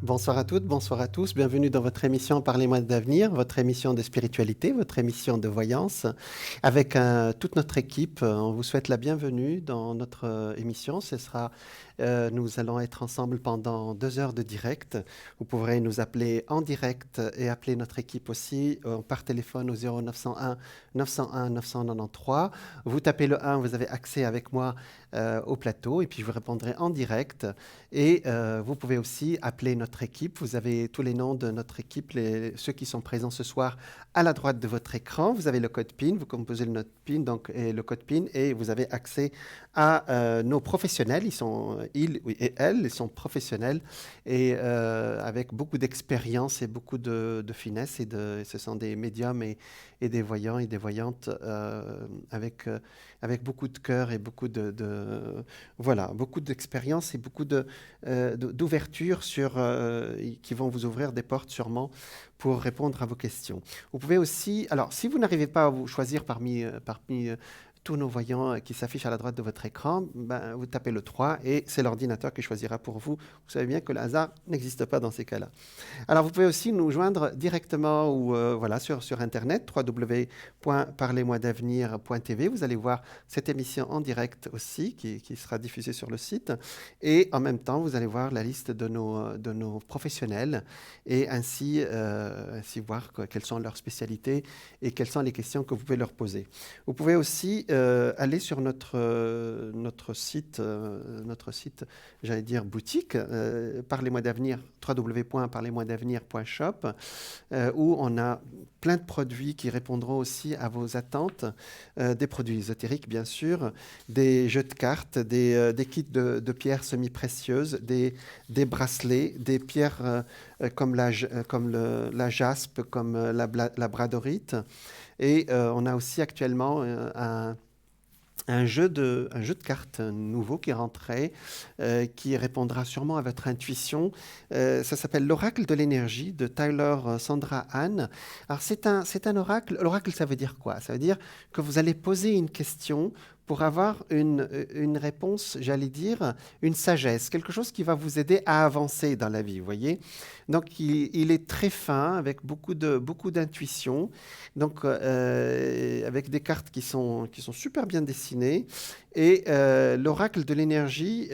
Bonsoir à toutes, bonsoir à tous. Bienvenue dans votre émission Parlez-moi d'avenir, votre émission de spiritualité, votre émission de voyance. Avec toute notre équipe, on vous souhaite la bienvenue dans notre émission. Nous allons être ensemble pendant 2 heures de direct. Vous pourrez nous appeler en direct et appeler notre équipe aussi par téléphone au 0901 901 993. Vous tapez le 1, vous avez accès avec moi au plateau et puis je vous répondrai en direct. Et vous pouvez aussi appeler notre équipe. Vous avez tous les noms de notre équipe, ceux qui sont présents ce soir à la droite de votre écran. Vous avez le code PIN, vous composez le PIN donc, et le code PIN et vous avez accès à nos professionnels. Ils et elles, ils sont professionnels et avec beaucoup d'expérience et beaucoup de finesse. Ce sont des médiums et des voyants et des voyantes avec beaucoup de cœur et voilà, beaucoup d'expérience et beaucoup d'ouverture qui vont vous ouvrir des portes sûrement pour répondre à vos questions. Vous pouvez aussi, alors si vous n'arrivez pas à vous choisir parmi tous nos voyants qui s'affichent à la droite de votre écran, ben, vous tapez le 3 et c'est l'ordinateur qui choisira pour vous. Vous savez bien que le hasard n'existe pas dans ces cas-là. Alors, vous pouvez aussi nous joindre directement ou voilà, sur Internet, www.parlez-moi-d'avenir.tv. Vous allez voir cette émission en direct aussi, qui sera diffusée sur le site. Et en même temps, vous allez voir la liste de nos professionnels et ainsi voir quelles sont leurs spécialités et quelles sont les questions que vous pouvez leur poser. Vous pouvez aussi aller sur notre site, j'allais dire boutique, Parlez-moi d'avenir, www.parlez-moi-d'avenir.shop, où on a plein de produits qui répondront aussi à vos attentes, des produits ésotériques bien sûr, des jeux de cartes, des kits de pierres semi-précieuses, des bracelets, des pierres comme la jaspe, comme la bradorite. Et on a aussi actuellement un jeu de cartes nouveau qui est rentré, qui répondra sûrement à votre intuition. Ça s'appelle l'Oracle de l'énergie de Tyler Sandra Ann. Alors c'est un oracle. L'oracle, ça veut dire quoi? Ça veut dire que vous allez poser une question pour avoir une réponse, j'allais dire, une sagesse, quelque chose qui va vous aider à avancer dans la vie, vous voyez. Donc, il est très fin, avec beaucoup d'intuition, donc avec des cartes qui sont super bien dessinées. Et l'oracle de l'énergie,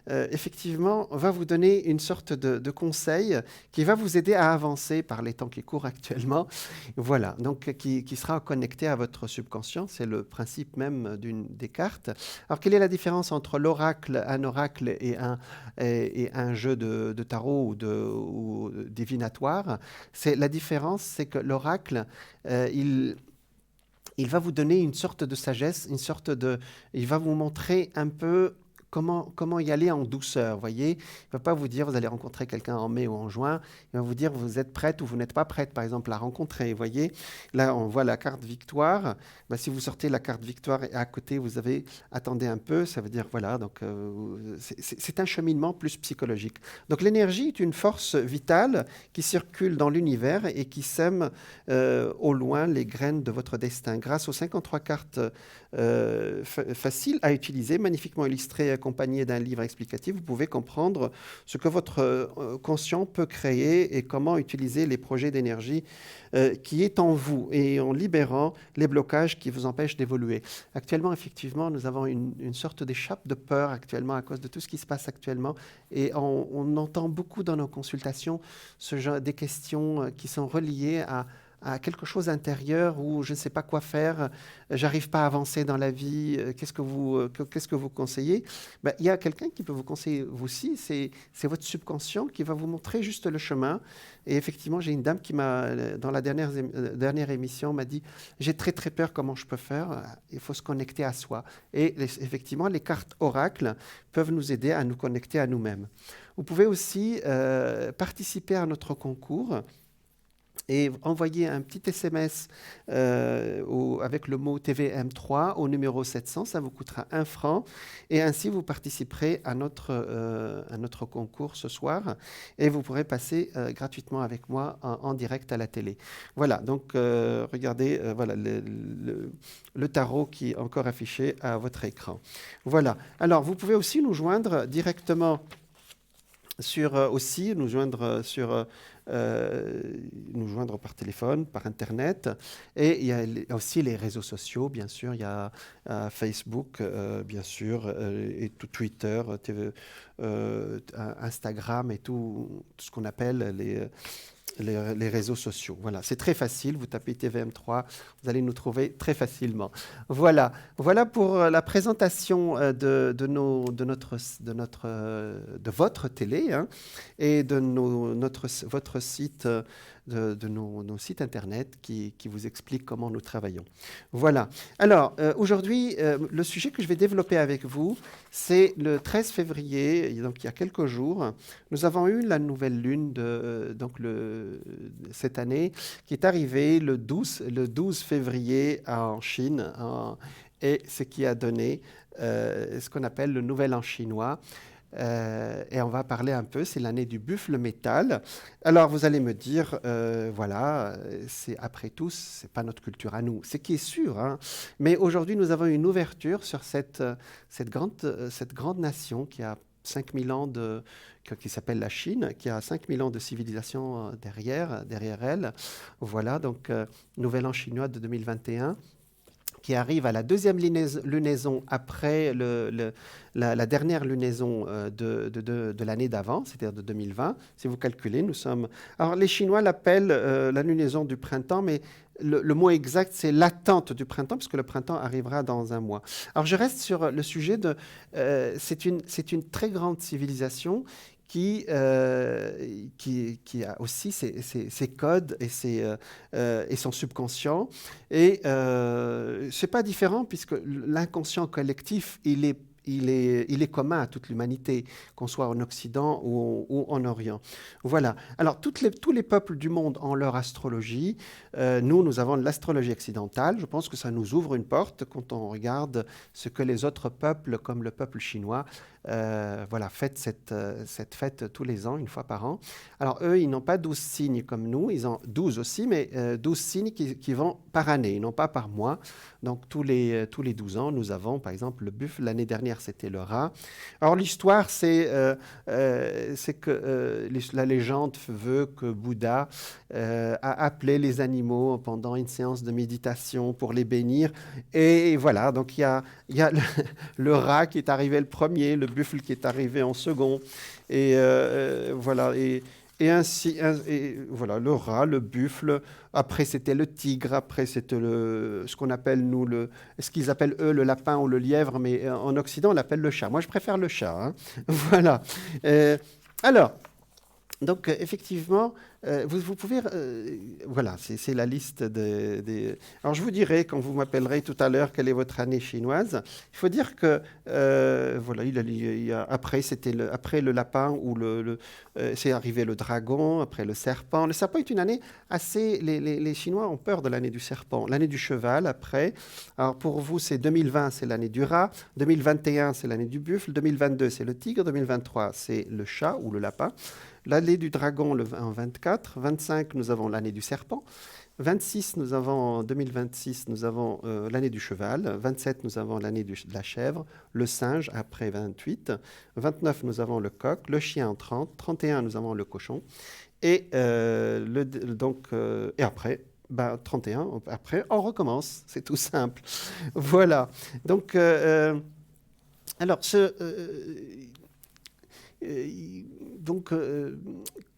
effectivement, va vous donner une sorte de conseil qui va vous aider à avancer par les temps qui courent actuellement. Voilà, donc qui sera connecté à votre subconscient. C'est le principe même des cartes. Alors, quelle est la différence entre un oracle et un jeu de tarot ou divinatoire? La différence, c'est que l'oracle, il va vous donner une sorte de sagesse, il va vous montrer un peu comment y aller en douceur, voyez. Il ne va pas vous dire, vous allez rencontrer quelqu'un en mai ou en juin, il va vous dire, vous êtes prête ou vous n'êtes pas prête, par exemple, à rencontrer, voyez. Là, on voit la carte victoire. Ben, si vous sortez la carte victoire et à côté, vous avez, attendez un peu, ça veut dire, voilà, donc c'est un cheminement plus psychologique. Donc l'énergie est une force vitale qui circule dans l'univers et qui sème au loin les graines de votre destin. Grâce aux 53 cartes faciles à utiliser, magnifiquement illustrées, accompagnées d'un livre explicatif, vous pouvez comprendre ce que votre conscient peut créer et comment utiliser les projets d'énergie qui est en vous et en libérant les blocages qui vous empêchent d'évoluer. Actuellement, effectivement, nous avons une sorte d'échappe de peur actuellement à cause de tout ce qui se passe actuellement et on entend beaucoup dans nos consultations des questions qui sont reliées à quelque chose intérieur où je ne sais pas quoi faire, j'arrive pas à avancer dans la vie, qu'est-ce que vous conseillez? Ben, il y a quelqu'un qui peut vous conseiller vous aussi, c'est votre subconscient qui va vous montrer juste le chemin. Et effectivement, j'ai une dame qui dans la dernière émission, m'a dit, j'ai très très peur, comment je peux faire? Il faut se connecter à soi. Et effectivement, les cartes oracles peuvent nous aider à nous connecter à nous-mêmes. Vous pouvez aussi participer à notre concours et envoyer un petit SMS avec le mot TVM3 au numéro 700, ça vous coûtera 1 franc et ainsi vous participerez à notre concours ce soir et vous pourrez passer gratuitement avec moi en direct à la télé. Voilà, donc regardez voilà, le tarot qui est encore affiché à votre écran. Voilà, alors vous pouvez aussi nous joindre directement aussi nous joindre par téléphone, par Internet. Et il y a aussi les réseaux sociaux, bien sûr. Il y a Facebook, bien sûr, et tout Twitter, Instagram et tout ce qu'on appelle les réseaux sociaux. Voilà, c'est très facile. Vous tapez TVM3, vous allez nous trouver très facilement. Voilà pour la présentation de votre télé, hein, et de votre site, de nos sites internet qui vous expliquent comment nous travaillons. Voilà. Alors, aujourd'hui, le sujet que je vais développer avec vous, c'est le 13 février, donc il y a quelques jours, nous avons eu la nouvelle lune cette année qui est arrivée le 12 février en Chine, et ce qui a donné ce qu'on appelle le Nouvel An chinois. Et on va parler un peu, c'est l'année du buffle métal. Alors vous allez me dire, voilà, c'est après tout, c'est pas notre culture à nous, c'est qui est sûr, hein. Mais aujourd'hui, nous avons une ouverture sur cette grande nation qui a 5000 ans qui s'appelle la Chine, qui a 5000 ans de civilisation derrière elle. Voilà, donc Nouvel An chinois de 2021. Qui arrive à la deuxième lunaison après la dernière lunaison de l'année d'avant, c'est-à-dire de 2020. Si vous calculez, nous sommes... Alors, les Chinois l'appellent la lunaison du printemps, mais le mot exact, c'est l'attente du printemps, puisque le printemps arrivera dans un mois. Alors, je reste sur le sujet de... c'est une très grande civilisation qui a aussi ses codes et son subconscient. Et c'est pas différent, puisque l'inconscient collectif, il est commun à toute l'humanité, qu'on soit en Occident ou en Orient. Voilà. Alors, tous les peuples du monde ont leur astrologie. Nous avons l'astrologie occidentale. Je pense que ça nous ouvre une porte quand on regarde ce que les autres peuples, comme le peuple chinois, fêtent cette fête tous les ans, une fois par an. Alors, eux, ils n'ont pas 12 signes comme nous. Ils ont 12 aussi, mais 12 signes qui vont par année, non pas par mois. Donc, tous les 12 ans, nous avons, par exemple, le buffle. L'année dernière, c'était le rat. Alors, l'histoire, c'est que la légende veut que Bouddha a appelé les animaux pendant une séance de méditation pour les bénir. Et voilà, donc il y a le rat qui est arrivé le premier, le buffle qui est arrivé en second. Et voilà. Et ainsi, voilà, le rat, le buffle, après c'était le tigre, après c'était ce qu'on appelle nous, ce qu'ils appellent eux le lapin ou le lièvre, mais en Occident on l'appelle le chat. Moi je préfère le chat, hein. Voilà. Alors, donc effectivement, vous pouvez... voilà, c'est la liste des... Alors je vous dirai, quand vous m'appellerez tout à l'heure, quelle est votre année chinoise. Il faut dire que, voilà, après, après le lapin, c'est arrivé le dragon, après le serpent. Le serpent est une année assez... Les Chinois ont peur de l'année du serpent. L'année du cheval, après. Alors pour vous, c'est 2020, c'est l'année du rat. 2021, c'est l'année du buffle. 2022, c'est le tigre. 2023, c'est le chat ou le lapin. L'année du dragon en 24, 25, nous avons l'année du serpent, 26, en 2026, nous avons l'année du cheval, 27, nous avons l'année de la chèvre, le singe après 28, 29, nous avons le coq, le chien en 30, 31, nous avons le cochon, et, et après, 31, après, on recommence, c'est tout simple. Voilà, donc, alors,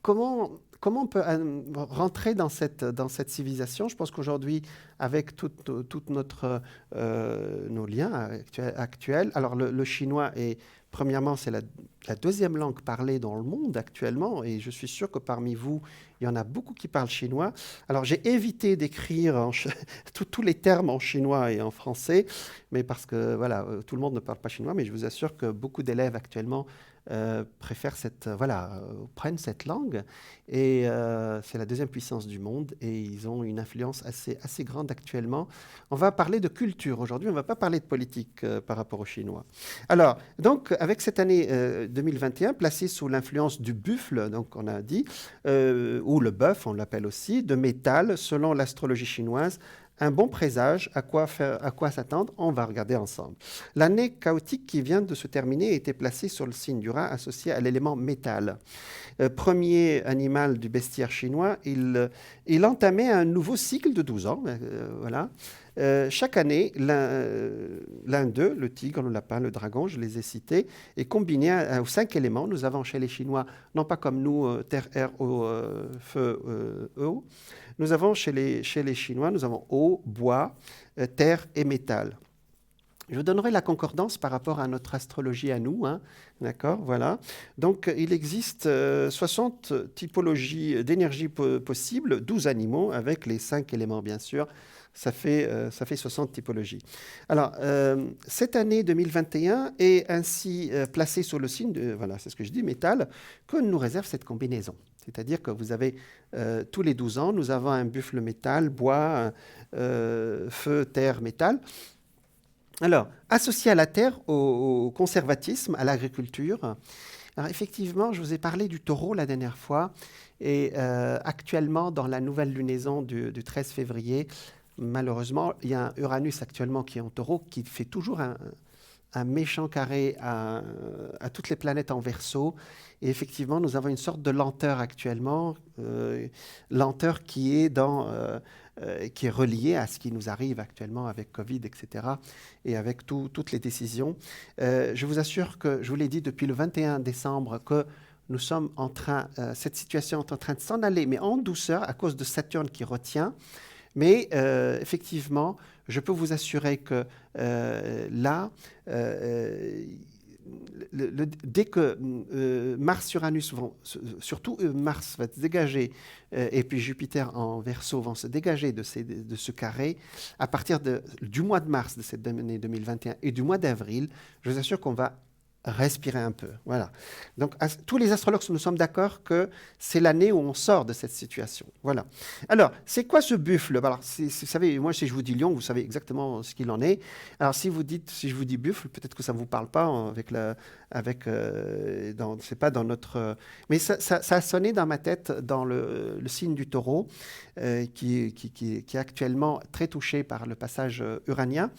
comment on peut rentrer dans cette civilisation? Je pense qu'aujourd'hui, avec toute nos liens actuels, alors le chinois est, premièrement, c'est la deuxième langue parlée dans le monde actuellement, et je suis sûr que parmi vous, il y en a beaucoup qui parlent chinois. Alors j'ai évité d'écrire tous les termes en chinois et en français, mais parce que voilà, tout le monde ne parle pas chinois, mais je vous assure que beaucoup d'élèves actuellement préfèrent prennent cette langue, et c'est la deuxième puissance du monde, et ils ont une influence assez grande actuellement. On va parler de culture aujourd'hui, on ne va pas parler de politique par rapport aux Chinois. Alors, donc, avec cette année 2021, placée sous l'influence du buffle, donc on a dit, ou le bœuf, on l'appelle aussi, de métal, selon l'astrologie chinoise, un bon présage, à quoi s'attendre, on va regarder ensemble. L'année chaotique qui vient de se terminer était placée sur le signe du rat associé à l'élément métal. Premier animal du bestiaire chinois, il entamait un nouveau cycle de 12 ans. Voilà. Chaque année, l'un d'eux, le tigre, le lapin, le dragon, je les ai cités, est combiné aux 5 éléments. Nous avons chez les Chinois, non pas comme nous, terre, air, eau, feu, eau. Nous avons chez les Chinois, nous avons eau, bois, terre et métal. Je vous donnerai la concordance par rapport à notre astrologie à nous. Hein. D'accord, voilà. Donc, il existe 60 typologies d'énergie possibles, 12 animaux, avec les 5 éléments, bien sûr. Ça fait 60 typologies. Alors, cette année 2021 est ainsi placée sur le signe, voilà, c'est ce que je dis, métal, que nous réserve cette combinaison. C'est-à-dire que vous avez tous les 12 ans, nous avons un buffle métal, bois, feu, terre, métal. Alors, associé à la terre, au conservatisme, à l'agriculture. Alors, effectivement, je vous ai parlé du taureau la dernière fois. Et actuellement, dans la nouvelle lunaison du 13 février, malheureusement, il y a un Uranus actuellement qui est en taureau, qui fait toujours un méchant carré à toutes les planètes en Verseau. Et effectivement, nous avons une sorte de lenteur actuellement, lenteur qui est qui est reliée à ce qui nous arrive actuellement avec Covid, etc., et avec toutes les décisions. Je vous assure que, je vous l'ai dit depuis le 21 décembre, que nous sommes cette situation est en train de s'en aller, mais en douceur, à cause de Saturne qui retient. Mais effectivement, je peux vous assurer que là, dès que Mars-Uranus surtout Mars va se dégager, et puis Jupiter en Verseau vont se dégager de ce carré, à partir du mois de mars de cette année 2021 et du mois d'avril, je vous assure qu'on va respirer un peu. Voilà. Donc, tous les astrologues, nous sommes d'accord que c'est l'année où on sort de cette situation. Voilà. Alors, c'est quoi ce buffle? Alors, vous savez, moi, si je vous dis lion, vous savez exactement ce qu'il en est. Alors, si je vous dis buffle, peut-être que ça ne vous parle pas c'est pas dans notre... mais ça a sonné dans ma tête dans le signe du taureau, qui est actuellement très touché par le passage uranien.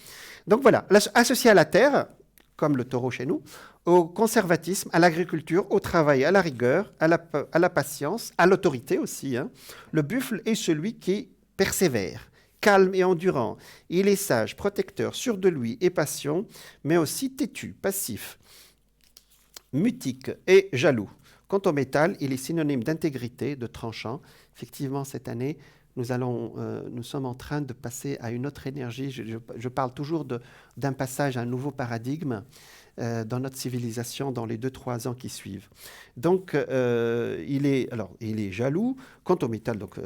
Donc, voilà. Associé à la Terre, comme le taureau chez nous, au conservatisme, à l'agriculture, au travail, à la rigueur, à la patience, à l'autorité aussi. Hein. Le buffle est celui qui persévère, calme et endurant. Il est sage, protecteur, sûr de lui et patient, mais aussi têtu, passif, mutique et jaloux. Quant au métal, il est synonyme d'intégrité, de tranchant. Effectivement, cette année, nous sommes en train de passer à une autre énergie. Je parle toujours d'un passage à un nouveau paradigme dans notre civilisation dans les 2-3 ans qui suivent. Donc, il est jaloux. Quant au métal, donc,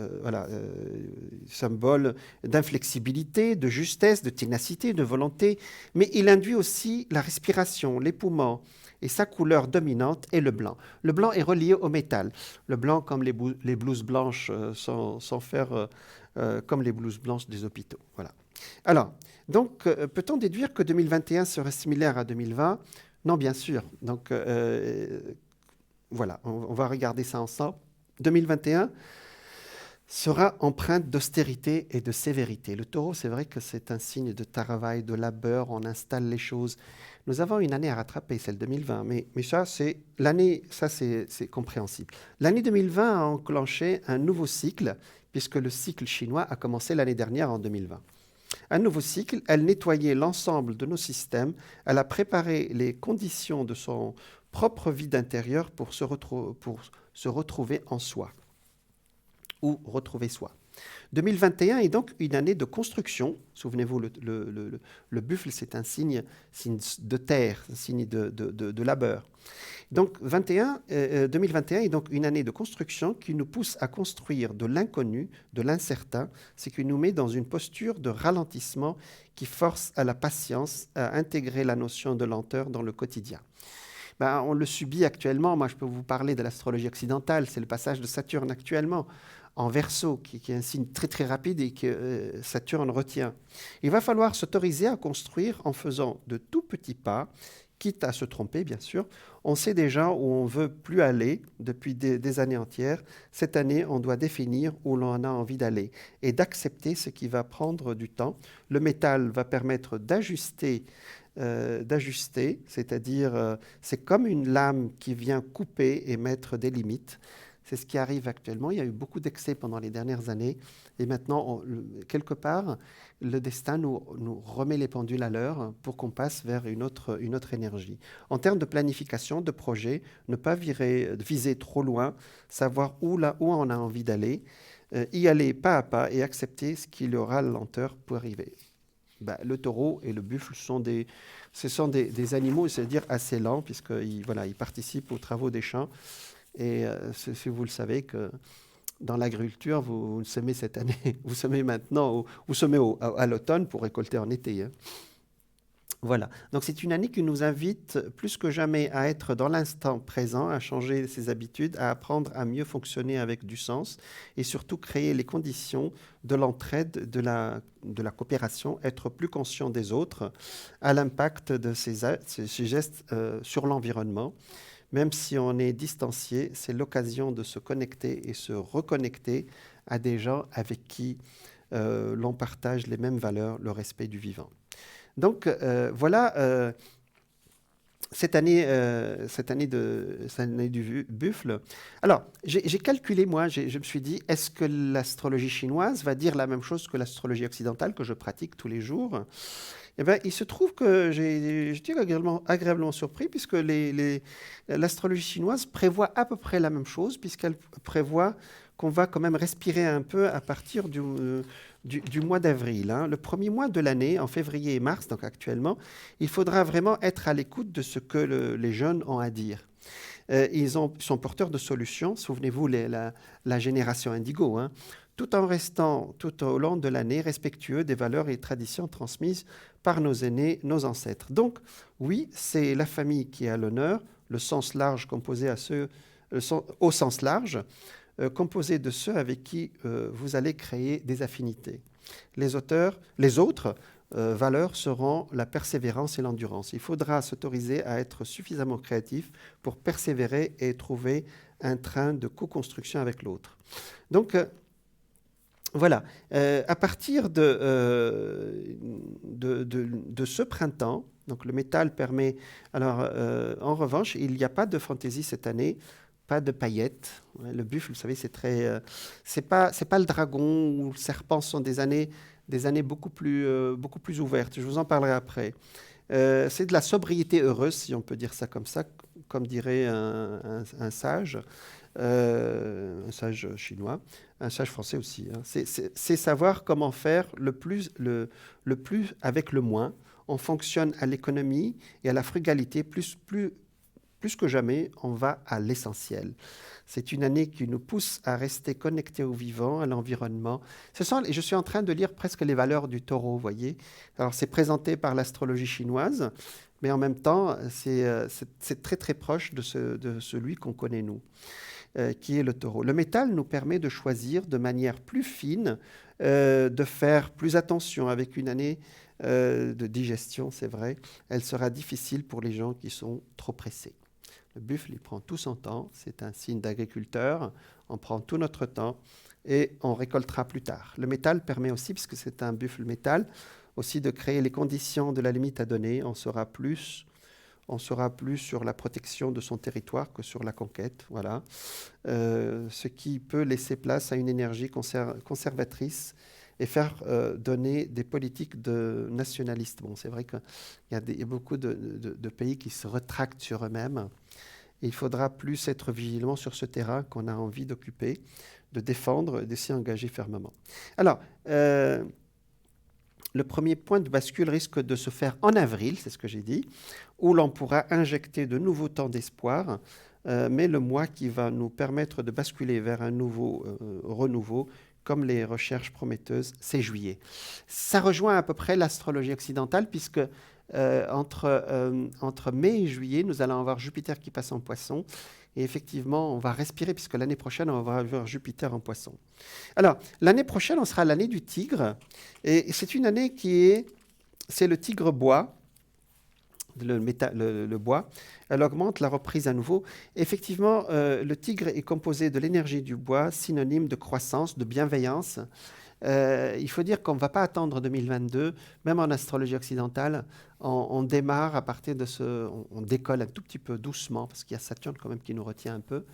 symbole d'inflexibilité, de justesse, de ténacité, de volonté, mais il induit aussi la respiration, les poumons, et sa couleur dominante est le blanc. Le blanc est relié au métal. Le blanc, comme les blouses blanches, sans faire comme les blouses blanches des hôpitaux. Voilà. Alors, donc, peut-on déduire que 2021 serait similaire à 2020? Non, bien sûr. Donc, voilà, on va regarder ça ensemble. 2021 sera empreinte d'austérité et de sévérité. Le taureau, c'est vrai que c'est un signe de travail, de labeur, on installe les choses. Nous avons une année à rattraper, celle 2020, mais ça, c'est compréhensible. L'année 2020 a enclenché un nouveau cycle, puisque le cycle chinois a commencé l'année dernière en 2020. Un nouveau cycle, elle nettoyait l'ensemble de nos systèmes, elle a préparé les conditions de son propre vide intérieur pour se retrouver en soi, ou retrouver soi. 2021 est donc une année de construction. Souvenez-vous, le buffle, c'est un signe de terre, un signe de labeur. Donc, 2021 est donc une année de construction qui nous pousse à construire de l'inconnu, de l'incertain, ce qui nous met dans une posture de ralentissement qui force à la patience, à intégrer la notion de lenteur dans le quotidien. On le subit actuellement. Moi, je peux vous parler de l'astrologie occidentale. C'est le passage de Saturne actuellement en Verseau, qui est un signe très très rapide et que Saturne retient. Il va falloir s'autoriser à construire en faisant de tout petits pas quitte à se tromper, bien sûr. On sait déjà où on veut plus aller depuis des années entières. Cette année, on doit définir où l'on a envie d'aller et d'accepter ce qui va prendre du temps. Le métal va permettre d'ajuster, c'est-à-dire c'est comme une lame qui vient couper et mettre des limites. C'est ce qui arrive actuellement. Il y a eu beaucoup d'excès pendant les dernières années. Et maintenant, quelque part, le destin nous remet les pendules à l'heure pour qu'on passe vers une autre énergie. En termes de planification, de projet, ne pas viser trop loin, savoir où on a envie d'aller, y aller pas à pas et accepter ce qu'il y aura lenteur pour arriver. Ben, le taureau et le buffle ce sont des animaux, c'est-à-dire assez lents, puisqu'ils ils participent aux travaux des champs. Et si vous le savez que dans l'agriculture, vous semez cette année, vous semez maintenant, vous semez à l'automne pour récolter en été. Hein. Voilà. Donc c'est une année qui nous invite plus que jamais à être dans l'instant présent, à changer ses habitudes, à apprendre à mieux fonctionner avec du sens et surtout créer les conditions de l'entraide, de la coopération, être plus conscient des autres, à l'impact de ces gestes sur l'environnement. Même si on est distancié, c'est l'occasion de se connecter et se reconnecter à des gens avec qui l'on partage les mêmes valeurs, le respect du vivant. Donc voilà cette année du buffle. Alors, j'ai calculé, moi, je me suis dit, est-ce que l'astrologie chinoise va dire la même chose que l'astrologie occidentale que je pratique tous les jours ? Eh bien, il se trouve que j'ai été agréablement surpris puisque l'astrologie chinoise prévoit à peu près la même chose puisqu'elle prévoit qu'on va quand même respirer un peu à partir du mois d'avril. Hein. Le premier mois de l'année, en février et mars, donc actuellement, il faudra vraiment être à l'écoute de ce que les jeunes ont à dire. Ils sont porteurs de solutions. Souvenez-vous, la génération indigo, hein, tout en restant tout au long de l'année respectueux des valeurs et traditions transmises par nos aînés, nos ancêtres. Donc, oui, c'est la famille qui a l'honneur, le sens large composé au sens large, composé de ceux avec qui vous allez créer des affinités. Les autres valeurs seront la persévérance et l'endurance. Il faudra s'autoriser à être suffisamment créatif pour persévérer et trouver un train de co-construction avec l'autre. Donc, voilà. À partir de ce printemps, donc le métal permet... Alors, en revanche, il n'y a pas de fantaisie cette année, pas de paillettes. Le buffle, vous savez, c'est très... c'est pas le dragon ou le serpent, ce sont des années beaucoup plus ouvertes. Je vous en parlerai après. C'est de la sobriété heureuse, si on peut dire ça, comme dirait un sage chinois, un sage français aussi. Hein. C'est savoir comment faire le plus avec le moins. On fonctionne à l'économie et à la frugalité plus que jamais, on va à l'essentiel. C'est une année qui nous pousse à rester connectés au vivant, à l'environnement. Et je suis en train de lire presque les valeurs du taureau, vous voyez. Alors, c'est présenté par l'astrologie chinoise, mais en même temps, c'est très, très proche de celui qu'on connaît, nous, qui est le taureau. Le métal nous permet de choisir de manière plus fine, de faire plus attention avec une année de digestion, c'est vrai. Elle sera difficile pour les gens qui sont trop pressés. Le buffle, il prend tout son temps. C'est un signe d'agriculteur. On prend tout notre temps et on récoltera plus tard. Le métal permet aussi, puisque c'est un buffle métal, aussi de créer les conditions de la limite à donner. On sera plus sur la protection de son territoire que sur la conquête. Voilà. Ce qui peut laisser place à une énergie conservatrice et faire donner des politiques de nationalistes. Bon, c'est vrai qu'il y a beaucoup de pays qui se retractent sur eux-mêmes. Et il faudra plus être vigilant sur ce terrain qu'on a envie d'occuper, de défendre et de s'y engager fermement. Alors, le premier point de bascule risque de se faire en avril, c'est ce que j'ai dit, où l'on pourra injecter de nouveaux temps d'espoir, mais le mois qui va nous permettre de basculer vers un nouveau renouveau, comme les recherches prometteuses, c'est juillet. Ça rejoint à peu près l'astrologie occidentale, puisque entre mai et juillet, nous allons avoir Jupiter qui passe en Poisson. Et effectivement, on va respirer, puisque l'année prochaine, on va avoir Jupiter en Poisson. Alors, l'année prochaine, on sera l'année du tigre. Et c'est une année c'est le tigre bois. le bois, elle augmente la reprise à nouveau. Effectivement, le tigre est composé de l'énergie du bois, synonyme de croissance, de bienveillance. Il faut dire qu'on ne va pas attendre 2022, même en astrologie occidentale, on démarre à partir de on décolle un tout petit peu doucement, parce qu'il y a Saturne quand même qui nous retient un peu,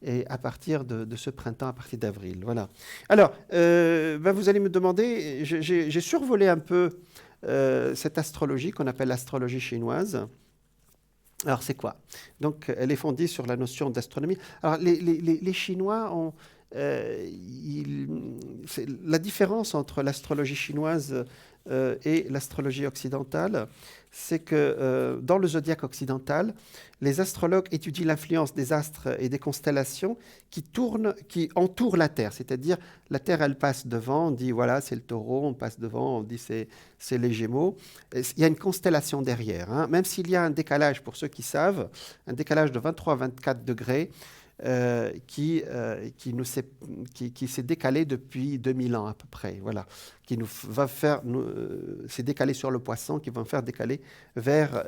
et à partir de ce printemps, à partir d'avril. Voilà. Alors, vous allez me demander, j'ai survolé un peu cette astrologie qu'on appelle l'astrologie chinoise. Alors, c'est quoi? Donc, elle est fondée sur la notion d'astronomie. Alors, les Chinois ont... la différence entre l'astrologie chinoise et l'astrologie occidentale, c'est que dans le zodiaque occidental, les astrologues étudient l'influence des astres et des constellations qui entourent la Terre. C'est-à-dire, la Terre, elle passe devant, on dit, voilà, c'est le taureau, on passe devant, on dit, c'est les Gémeaux. Il y a une constellation derrière, hein. Même s'il y a un décalage, pour ceux qui savent, un décalage de 23 à 24 degrés, qui s'est décalé depuis 2000 ans à peu près, voilà, qui nous va faire, s'est décalé sur le Poisson, qui va faire décaler vers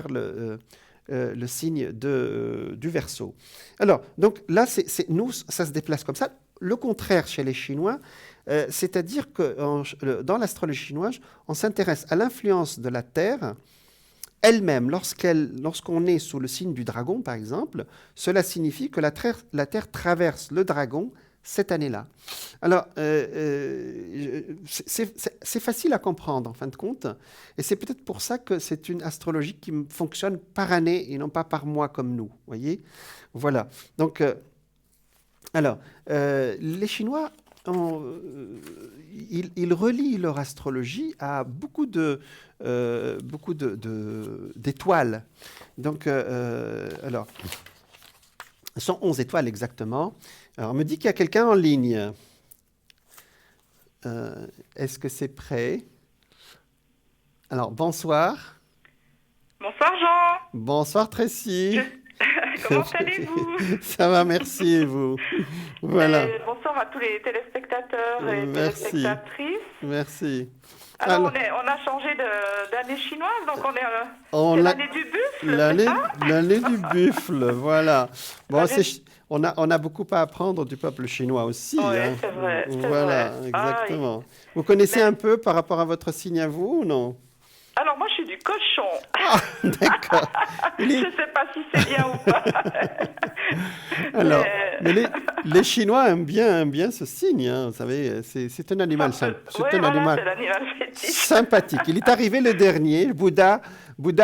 le signe du Verseau. Alors, donc là, nous, ça se déplace comme ça. Le contraire chez les Chinois, c'est-à-dire que dans l'astrologie chinoise, on s'intéresse à l'influence de la Terre elle-même. Lorsqu'on est sous le signe du dragon, par exemple, cela signifie que la Terre traverse le dragon cette année-là. Alors, c'est facile à comprendre, en fin de compte, et c'est peut-être pour ça que c'est une astrologie qui fonctionne par année et non pas par mois comme nous, voyez. Voilà. Donc, les Chinois, ils relient leur astrologie à beaucoup d'étoiles. Donc, alors, ce sont 11 étoiles exactement. Alors, on me dit qu'il y a quelqu'un en ligne. Est-ce que c'est prêt? Alors, bonsoir. Bonsoir Jean. Bonsoir Tracy. Comment allez-vous? Ça va, merci, et vous? Voilà. Bonsoir à tous les téléspectateurs et téléspectatrices. Merci. Alors, on a changé d'année chinoise, donc c'est l'année du buffle, l'année du buffle, voilà. Bon, on a beaucoup à apprendre du peuple chinois aussi. Oui, hein. c'est vrai. Voilà, exactement. Vous connaissez un peu par rapport à votre signe à vous ou non? Alors, moi, je suis du cochon. Ah, d'accord. Je ne sais pas si c'est bien ou pas. Alors, mais les Chinois aiment bien ce signe. Hein, vous savez, c'est un animal sympathique. Il est arrivé le dernier. Bouddha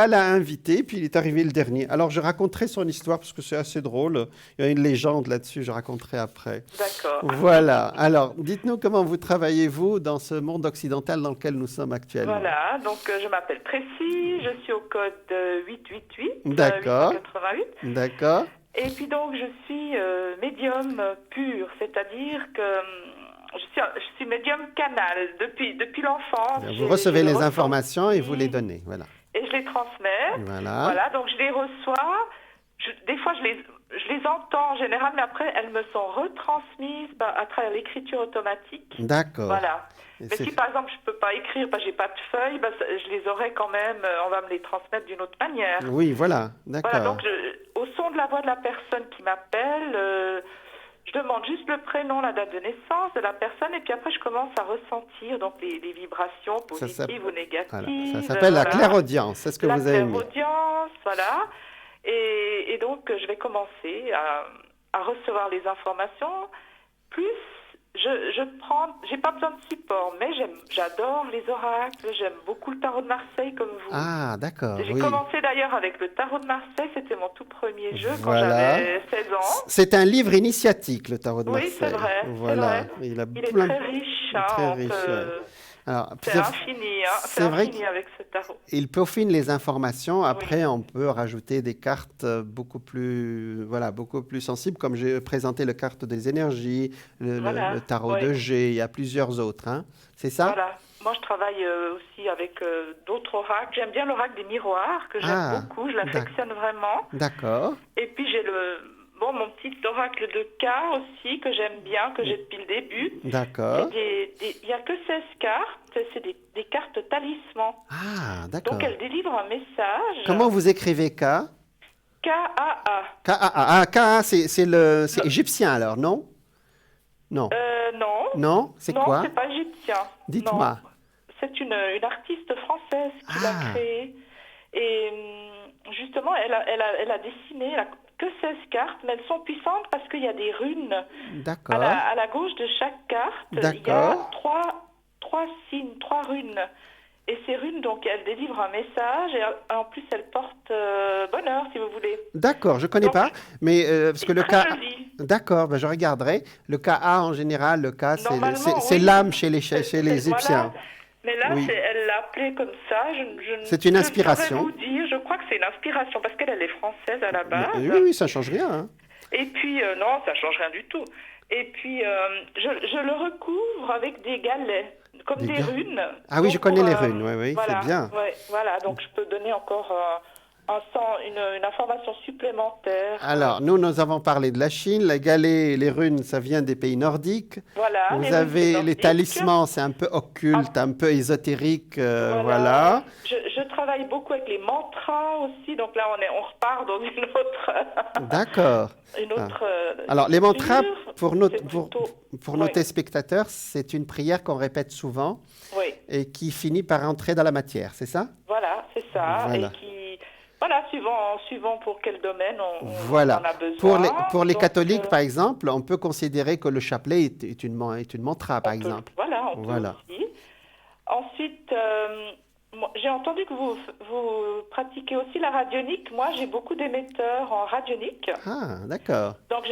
l'a invité, puis il est arrivé le dernier. Alors, je raconterai son histoire parce que c'est assez drôle. Il y a une légende là-dessus, je raconterai après. D'accord. Voilà. Alors, dites-nous comment vous travaillez-vous dans ce monde occidental dans lequel nous sommes actuellement. Voilà. Donc, je m'appelle Tracy. Je suis au code 888. D'accord. 888. D'accord. Et puis donc, je suis médium pur, c'est-à-dire que je suis médium canal depuis l'enfance. Vous recevez les informations et vous les donnez, voilà. Et je les transmets. Voilà, donc je les reçois. Des fois, je les entends en général, mais après, elles me sont retransmises à travers l'écriture automatique. D'accord. Voilà. Mais si, par exemple, je ne peux pas écrire, j'ai pas de feuilles, je les aurai quand même, on va me les transmettre d'une autre manière. Oui, voilà, d'accord. Voilà, donc au son de la voix de la personne qui m'appelle, je demande juste le prénom, la date de naissance de la personne, et puis après, je commence à ressentir donc les vibrations positives ou négatives. Voilà. Ça s'appelle la clairaudience, c'est ce que vous avez mis. La clairaudience, voilà. Et donc, je vais commencer à recevoir les informations, plus... j'ai pas besoin de support, mais j'adore les oracles, j'aime beaucoup le tarot de Marseille comme vous. Ah, d'accord. J'ai commencé d'ailleurs avec le tarot de Marseille, c'était mon tout premier jeu quand voilà. j'avais 16 ans. C'est un livre initiatique, le tarot de Marseille. Oui, c'est vrai. Voilà. C'est vrai. Il est très riche. Très riche. C'est infini, c'est infini avec ce tarot. Il peaufine les informations. Après, on peut rajouter des cartes beaucoup plus sensibles, comme j'ai présenté la carte des énergies, le tarot de G. Il y a plusieurs autres. Hein. C'est ça? Voilà. Moi, je travaille aussi avec d'autres oracles. J'aime bien l'oracle des miroirs, que j'aime beaucoup. Je l'affectionne vraiment. D'accord. Et puis, j'ai bon, mon petit oracle de cas aussi, que j'aime bien, que j'ai depuis le début. D'accord. Il n'y a que 16 cartes, c'est des cartes talisman. Ah, Donc, d'accord. elle délivre un message. Comment vous écrivez K? K-A-A. K-A-A. Ah, K, c'est égyptien alors, non? Non. Non. Non? C'est Non, quoi? c'est pas égyptien. Non. Dites-moi. C'est une artiste française qui l'a Ah, créé. Et justement, elle a dessiné que 16 cartes, mais elles sont puissantes parce qu'il y a des runes. d'accord. À la gauche de chaque carte, il y a D'accord. trois signes, 3 runes. Et ces runes, donc, elles délivrent un message et en plus, elles portent bonheur, si vous voulez. D'accord, je connais Donc, pas, mais parce que c'est le très K. joli. D'accord, ben je regarderai. Le KA en général, le K, Normalement, c'est oui. l'âme chez les Voilà. Égyptiens. Mais là, Oui. elle l'a appelé comme ça. C'est une Je ne saurais inspiration. vous dire. Je crois que c'est une inspiration parce qu'elle est française à la Oui, base. oui, ça change rien, hein. Et puis, non, ça change rien du tout. Et puis, je le recouvre avec des galets, comme Des des gars. runes. Ah oui, je Donc, connais les runes, oui, oui, c'est voilà, bien. ouais, voilà. Donc, je peux donner encore une information supplémentaire. Alors, nous avons parlé de la Chine. Les galets, les runes, ça vient des pays nordiques. Voilà, Vous les runes, c'est avez les nordique. talismans, c'est un peu occulte, un peu ésotérique, Voilà. voilà. Je travaille beaucoup avec les mantras aussi. Donc là, on repart dans une autre, D'accord. une Ah. autre Alors, les mantras, structure. pour nos, C'est plutôt... pour nos Oui, téléspectateurs, c'est une prière qu'on répète souvent oui. et qui finit par entrer dans la matière, c'est ça? Voilà, c'est ça. Voilà. Et qui, voilà, suivant pour quel domaine on Voilà. en a besoin. Pour les Donc, catholiques, par exemple, on peut considérer que le chapelet est une mantra, par exemple. voilà, on peut Voilà. aussi. Ensuite, j'ai entendu que vous pratiquez aussi la radionique. Moi, j'ai beaucoup d'émetteurs en radionique. Ah, d'accord. Donc,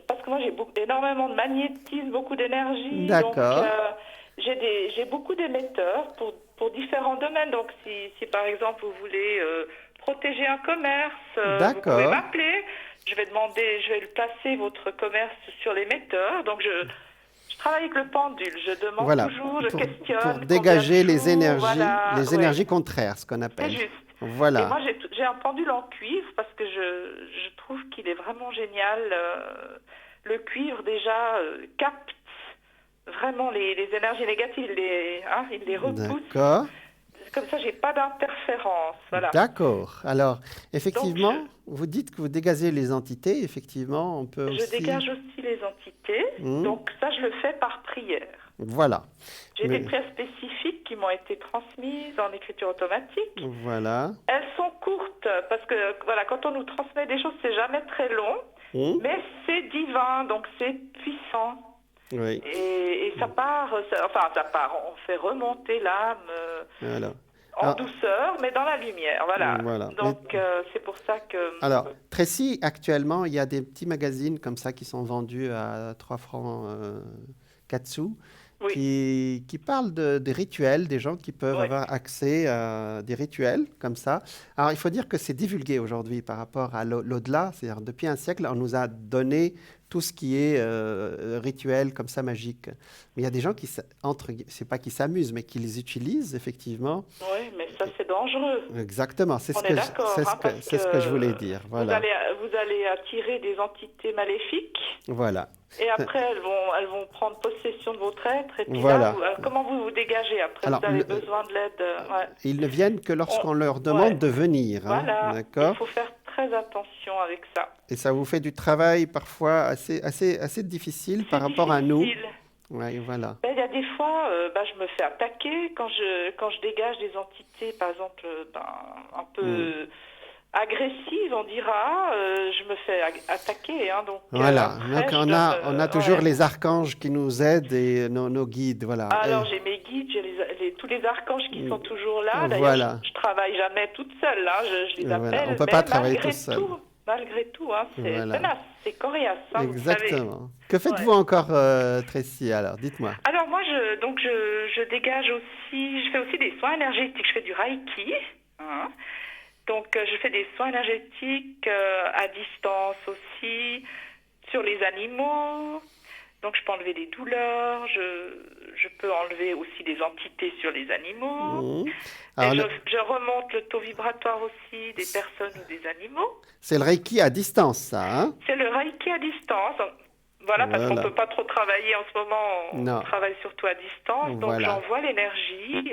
parce que moi, j'ai énormément de magnétisme, beaucoup d'énergie. Donc, D'accord. j'ai beaucoup d'émetteurs pour différents domaines. Donc, si par exemple, vous voulez protéger un commerce, vous pouvez D'accord. m'appeler. Je vais le placer, votre commerce, sur l'émetteur. Donc, je travaille avec le pendule. Je demande Voilà. toujours, je Pour questionne. dégager combien de les jours, énergies, voilà, les ouais. énergies contraires, ce qu'on C'est appelle. juste. Et Voilà. moi, j'ai un pendule en cuivre parce que je trouve qu'il est vraiment génial. Le cuivre, déjà, capte vraiment les énergies négatives. Il les repousse. D'accord. Comme ça, j'ai pas d'interférence. Voilà. D'accord. Alors, Donc, effectivement, vous dites que vous dégagez les entités. Effectivement, on peut je aussi... dégage aussi les entités. Donc, ça, je le fais par prière. Voilà. J'ai Mais- des prières spécifiques qui m'ont été transmises en écriture automatique. Voilà. Elles sont courtes parce que voilà, quand on nous transmet des choses, c'est jamais très long, mais c'est divin, donc c'est puissant. Oui. Et ça part, ça part. On fait remonter l'âme Voilà. en Alors- douceur, mais dans la lumière. Voilà. Voilà. Donc c'est pour ça que. Alors, Tracy, actuellement, il y a des petits magazines comme ça qui sont vendus à 3 francs 4 sous, Oui. qui parlent des rituels, des gens qui peuvent Oui. avoir accès à des rituels comme ça. Alors, il faut dire que c'est divulgué aujourd'hui par rapport à l'au-delà. C'est-à-dire, depuis un siècle, on nous a donné tout ce qui est rituel comme ça, magique. Mais il y a des gens c'est pas qui s'amusent, mais qui les utilisent, effectivement. Oui, mais ça, c'est dangereux. Exactement, c'est On est d'accord, c'est ce que je voulais dire. Voilà. Vous allez attirer des entités maléfiques. Voilà. Et après, elles vont prendre possession de votre être. Et puis Voilà. là, comment vous vous dégagez après? Alors, vous avez besoin de l'aide. Ouais. Ils ne viennent que lorsqu'on leur demande de venir. Hein, Voilà. d'accord. Il faut faire très attention avec ça. Et ça vous fait du travail parfois assez difficile par rapport à nous. Oui, voilà. Il y a des fois, je me fais attaquer quand je dégage des entités, par exemple, un peu agressives, on dira. Je me fais attaquer. Hein, donc, voilà. après, Donc on a toujours les archanges qui nous aident et nos guides. Voilà. Alors j'ai mes guides, j'ai tous les archanges qui sont toujours là. D'ailleurs, Voilà. je travaille jamais toute seule. Hein, je les appelle. Voilà. On ne peut mais pas travailler tout seul. Malgré tout, hein, c'est Voilà. tenace, c'est coriace. Hein, exactement. Que faites-vous encore, Tracy, alors? Dites-moi. Alors moi, je dégage aussi, je fais aussi des soins énergétiques. Je fais du Reiki. Hein. Donc je fais des soins énergétiques à distance aussi, sur les animaux. Donc, je peux enlever les douleurs, je peux enlever aussi des entités sur les animaux. Mhm. Et Alors, je remonte le taux vibratoire aussi des personnes ou des animaux. c'est le Reiki à distance, ça, hein? C'est le Reiki à distance. Voilà, parce qu'on ne Voilà. peut pas trop travailler en ce moment, on Non, travaille surtout à distance. Donc, voilà. j'envoie l'énergie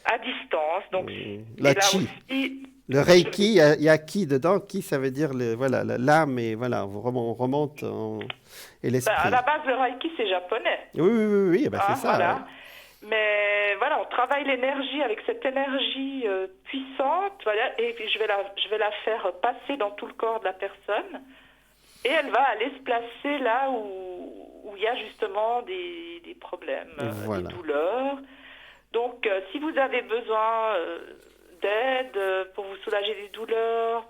à distance. Donc, La et là chi. aussi, Le Reiki, il y a ki dedans. Ki, ça veut dire voilà, l'âme et voilà, on remonte et à l'esprit. la base, le Reiki, c'est japonais. Oui, oui, oui, oui, ben c'est Hein, ça. voilà. Ouais. Mais voilà, on travaille l'énergie avec cette énergie puissante, voilà, et puis je vais la faire passer dans tout le corps de la personne, et elle va aller se placer là où il y a justement des problèmes, Voilà. des douleurs. Donc, si vous avez besoin d'aide pour vous soulager des douleurs,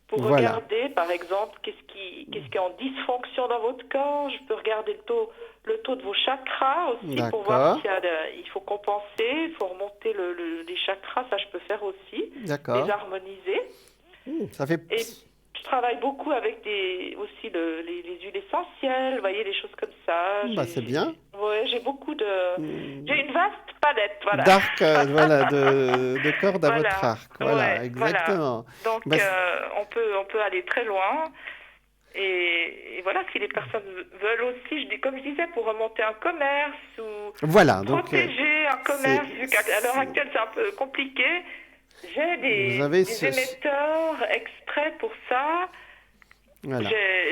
pour Voilà. regarder, par exemple, qu'est-ce qui est en dysfonction dans votre corps. Je peux regarder le taux de vos chakras aussi pour voir D'accord. il faut compenser, il faut remonter les chakras, ça je peux faire aussi, D'accord. les harmoniser. Ça fait. Et je travaille beaucoup avec aussi les huiles essentielles, vous voyez, des choses comme ça. Bah, c'est bien. Ouais, j'ai beaucoup de... J'ai une vaste palette, voilà. D'arc, voilà, de corde à votre arc. Voilà, ouais, exactement. voilà. Donc, Bah, on peut aller très loin. Et voilà, si les personnes veulent aussi, comme je disais, pour remonter un commerce ou voilà, donc protéger un commerce, vu qu'à l'heure actuelle c'est un peu compliqué, j'ai vous avez des émetteurs exprès pour ça. Voilà.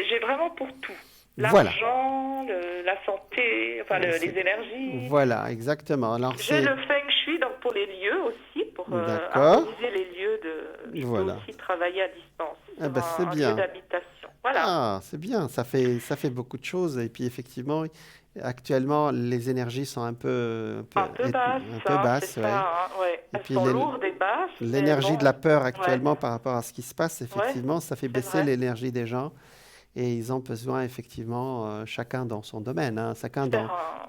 J'ai vraiment pour tout. Voilà. L'argent, la santé, enfin les énergies. Voilà, exactement. Alors, J'ai le feng shui donc pour les lieux aussi, pour D'accord. harmoniser les lieux je Voilà. peux aussi travailler à distance. Ah ben, c'est un bien. lieu d'habitation. Voilà. Ah, c'est bien, ça fait beaucoup de choses. Et puis, effectivement, actuellement, les énergies sont un peu basses. C'est Ouais. ça, hein, ouais. Et Elles puis, sont lourdes et basses. l'énergie mais bon, de la peur ouais. actuellement par rapport à ce qui se passe, effectivement, ça fait baisser vrai. l'énergie des gens. Et ils ont besoin, effectivement, chacun dans son domaine, hein, chacun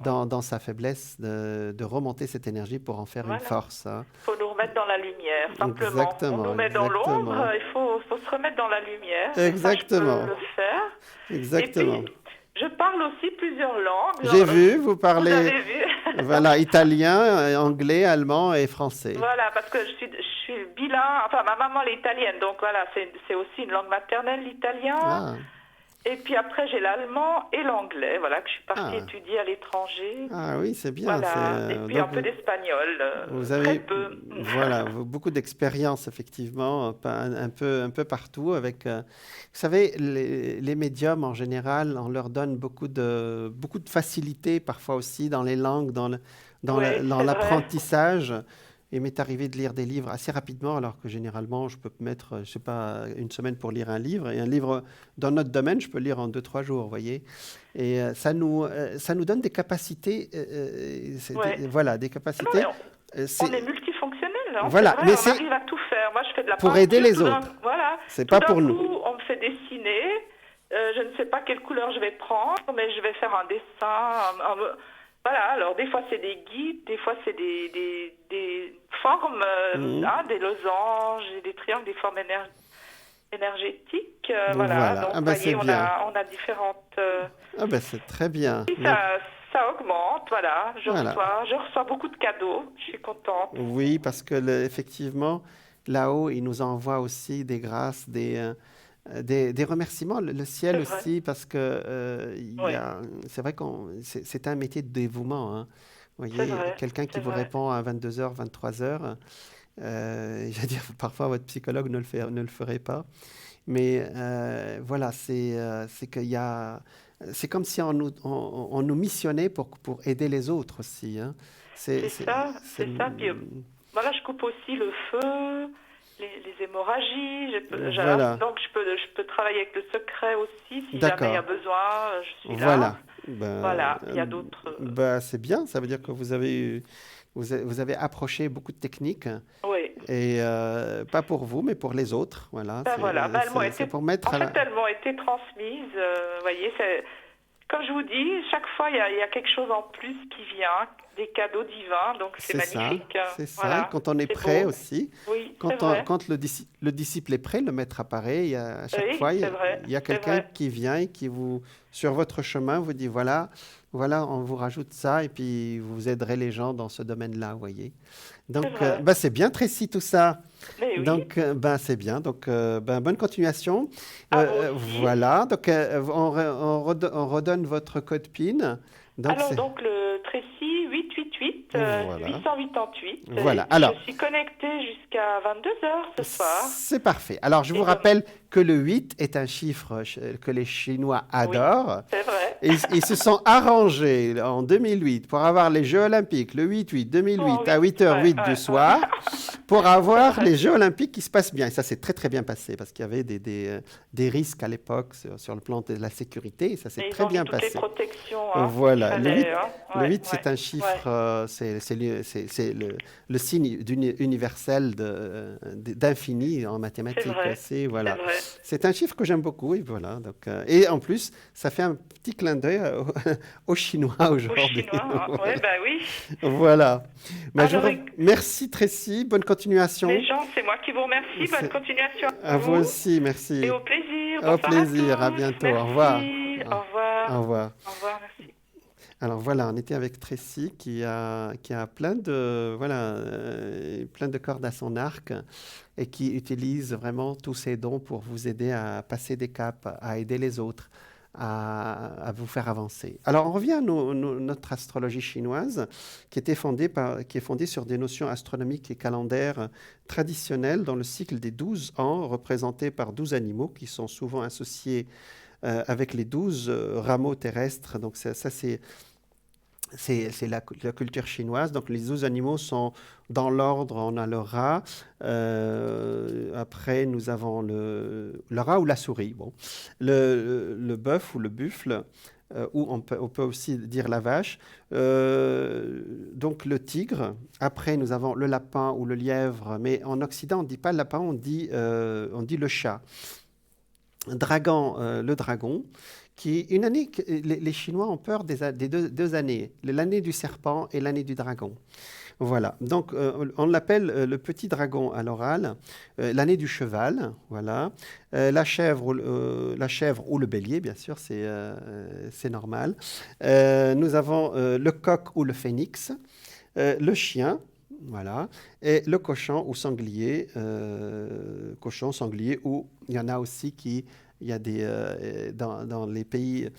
dans sa faiblesse, de remonter cette énergie pour en faire une force. Il faut nous remettre dans la lumière, simplement. Exactement, On nous met dans l'ombre, il faut se remettre dans la lumière. Exactement. Ça, je peux le faire. Exactement. Et puis, je parle aussi plusieurs langues. J'ai vu, vous parlez vous avez vu. Voilà, italien, anglais, allemand et français. Voilà, parce que je suis bilingue, enfin ma maman elle est italienne, donc voilà, c'est aussi une langue maternelle, l'italien. Ah. Et puis après, j'ai l'allemand et l'anglais, voilà, que je suis partie étudier à l'étranger. Ah oui, c'est bien. Voilà. Et puis un peu d'espagnol, vous avez, très peu. Voilà, beaucoup d'expérience, effectivement, un peu partout. Vous savez, les médiums, en général, on leur donne beaucoup de facilité, parfois aussi, dans les langues, dans l'apprentissage. Il m'est arrivé de lire des livres assez rapidement, alors que généralement, je peux mettre, je sais pas, une semaine pour lire un livre. Et un livre dans notre domaine, je peux lire en 2-3 jours, vous voyez. Et ça nous donne des capacités, voilà, des capacités. On est multifonctionnel, hein, voilà, vrai, mais on arrive à tout faire. Moi, je fais de la pour peinture, aider les autres. Voilà. C'est pas pour nous. On me fait dessiner. Je ne sais pas quelle couleur je vais prendre, mais je vais faire un dessin. Voilà, alors des fois c'est des guides, des fois c'est des formes, des losanges, des triangles, des formes énergétiques. Voilà, donc voyez, on a différentes... c'est très bien. Ça augmente, voilà. Je reçois beaucoup de cadeaux, je suis contente. Oui, parce que effectivement, là-haut, il nous envoie aussi des grâces, des remerciements, le ciel aussi, parce que c'est vrai que c'est un métier de dévouement. Hein. Vous voyez, quelqu'un qui vous répond à 22h, 23h, je veux dire, parfois votre psychologue ne le ferait pas. Mais voilà, c'est qu'il y a... C'est comme si on nous missionnait pour aider les autres aussi. Hein. C'est ça. Puis, voilà, je coupe aussi le feu, les hémorragies. Donc, je peux travailler avec le secret aussi, si jamais il y a besoin, je suis là. Voilà, il y a d'autres... c'est bien, ça veut dire que vous avez approché beaucoup de techniques. Oui. Et pas pour vous, mais pour les autres. Voilà. Elles m'ont été transmises. Vous voyez, comme je vous dis, chaque fois, il y a quelque chose en plus qui vient. des cadeaux divins, donc c'est magnifique. c'est ça. Voilà, Quand on est c'est prêt beau. aussi, Oui, c'est vrai. quand le disciple est prêt, le maître apparaît, à chaque Oui, fois, c'est vrai, il y a c'est quelqu'un vrai, qui vient et qui vous, sur votre chemin, vous dit voilà, voilà, on vous rajoute ça et puis vous aiderez les gens dans ce domaine-là, vous voyez. c'est Donc, vrai. bah, c'est bien, Tracy, tout ça. Mais oui, Donc, ben, c'est bien. Donc, ben, bonne continuation. à vous aussi. Voilà. Donc, on redonne votre code PIN. Donc, Alors c'est donc le Tracy 888 voilà. 888 Voilà. et je Alors, suis connectée jusqu'à 22 heures ce soir c'est parfait. Alors, je et vous demain. rappelle que le 8 est un chiffre que les Chinois Oui, adorent. c'est vrai. Et ils se sont arrangés en 2008 pour avoir les Jeux Olympiques le 8-8 Oh 2008 à oui, ouais, 8h08 du ouais, ouais. soir pour C'est avoir vrai. les Jeux Olympiques qui se passent bien. Et ça s'est très très bien passé parce qu'il y avait des risques à l'époque sur le plan de la sécurité et ça s'est Et ils très ont mis bien toutes les passé. protections qu'il Voilà, fallait. Hein. le Ouais, 8 ouais, c'est un chiffre, ouais. c'est le signe universel d'infini en C'est mathématiques. vrai, c'est Voilà. vrai. C'est un chiffre que j'aime beaucoup et voilà. Donc, et en plus, ça fait un petit clin d'œil aux Chinois Aux aujourd'hui. Chinois, hein. Ouais, Voilà. bah oui. Voilà. Bah, Alors, merci Tracy, bonne mes continuation. gens, c'est moi qui vous remercie. Bonne C'est- continuation à À vous vous aussi, et merci. au plaisir. Au Bonsoir à plaisir, à tous. bientôt, au revoir. Merci. Au revoir. Au revoir. Au revoir, merci. Alors voilà, on était avec Tracy qui a plein de, voilà, plein de cordes à son arc et qui utilise vraiment tous ses dons pour vous aider à passer des caps, à aider les autres, à vous faire avancer. Alors on revient à notre astrologie chinoise qui est fondée sur des notions astronomiques et calendaires traditionnelles dans le cycle des 12 ans, représentés par 12 animaux qui sont souvent associés avec les 12 rameaux terrestres. Donc ça c'est la culture chinoise. Donc les 12 animaux sont dans l'ordre, on a le rat, après nous avons le rat ou la souris, bon. Le bœuf ou le buffle, ou on peut aussi dire la vache. Donc le tigre, après nous avons le lapin ou le lièvre, mais en Occident on ne dit pas le lapin, on dit le chat. Le dragon, qui une année, les Chinois ont peur des deux années, l'année du serpent et l'année du dragon. Voilà, donc on l'appelle le petit dragon à l'oral, l'année du cheval, voilà, la chèvre ou le bélier, bien sûr, c'est normal. Nous avons le coq ou le phénix, le chien, voilà, et le cochon, sanglier, ou il y en a aussi il y a dans les pays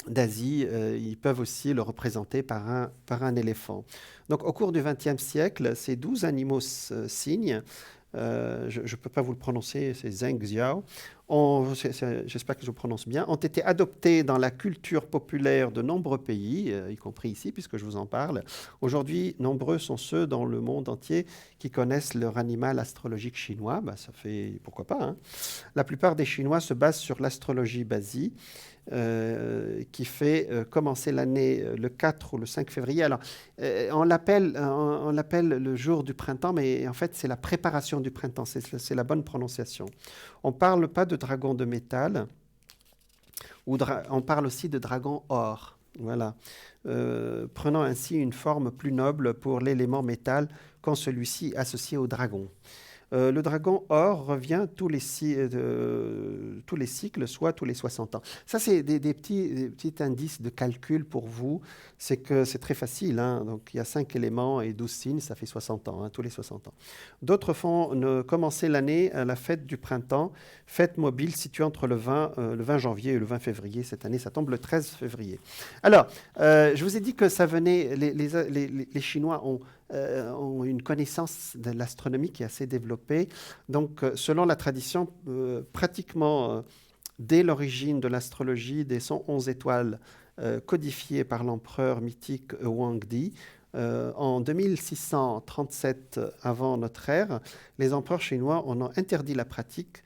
d'Asie, ils peuvent aussi le représenter par un éléphant. Donc au cours du XXe siècle, ces 12 animaux cygnes, je ne peux pas vous le prononcer, c'est Zheng Ziao, j'espère que je le prononce bien, ont été adoptés dans la culture populaire de nombreux pays, y compris ici, puisque je vous en parle. Aujourd'hui, nombreux sont ceux dans le monde entier qui connaissent leur animal astrologique chinois. Bah, ça fait, pourquoi pas, hein. La plupart des Chinois se basent sur l'astrologie Bazi, qui fait commencer l'année le 4 ou le 5 février. Alors, on l'appelle le jour du printemps, mais en fait, c'est la préparation du printemps, c'est la bonne prononciation. On ne parle pas de dragon de métal, on parle aussi de dragon or. Voilà. Prenant ainsi une forme plus noble pour l'élément métal quand celui-ci est associé au dragon. Le dragon or revient tous les cycles, soit tous les 60 ans. Ça, c'est des petits indices de calcul pour vous. C'est que c'est très facile, hein. Donc, il y a 5 éléments et 12 signes, ça fait 60 ans, hein, tous les 60 ans. D'autres font commencer l'année à la fête du printemps, fête mobile située entre le 20 janvier et le 20 février. Cette année, ça tombe le 13 février. Alors, je vous ai dit que ça venait, les Chinois ont une connaissance de l'astronomie qui est assez développée. Donc, selon la tradition, pratiquement dès l'origine de l'astrologie, des 111 étoiles codifiées par l'empereur mythique Wang Di, en 2637 avant notre ère, les empereurs chinois en ont interdit la pratique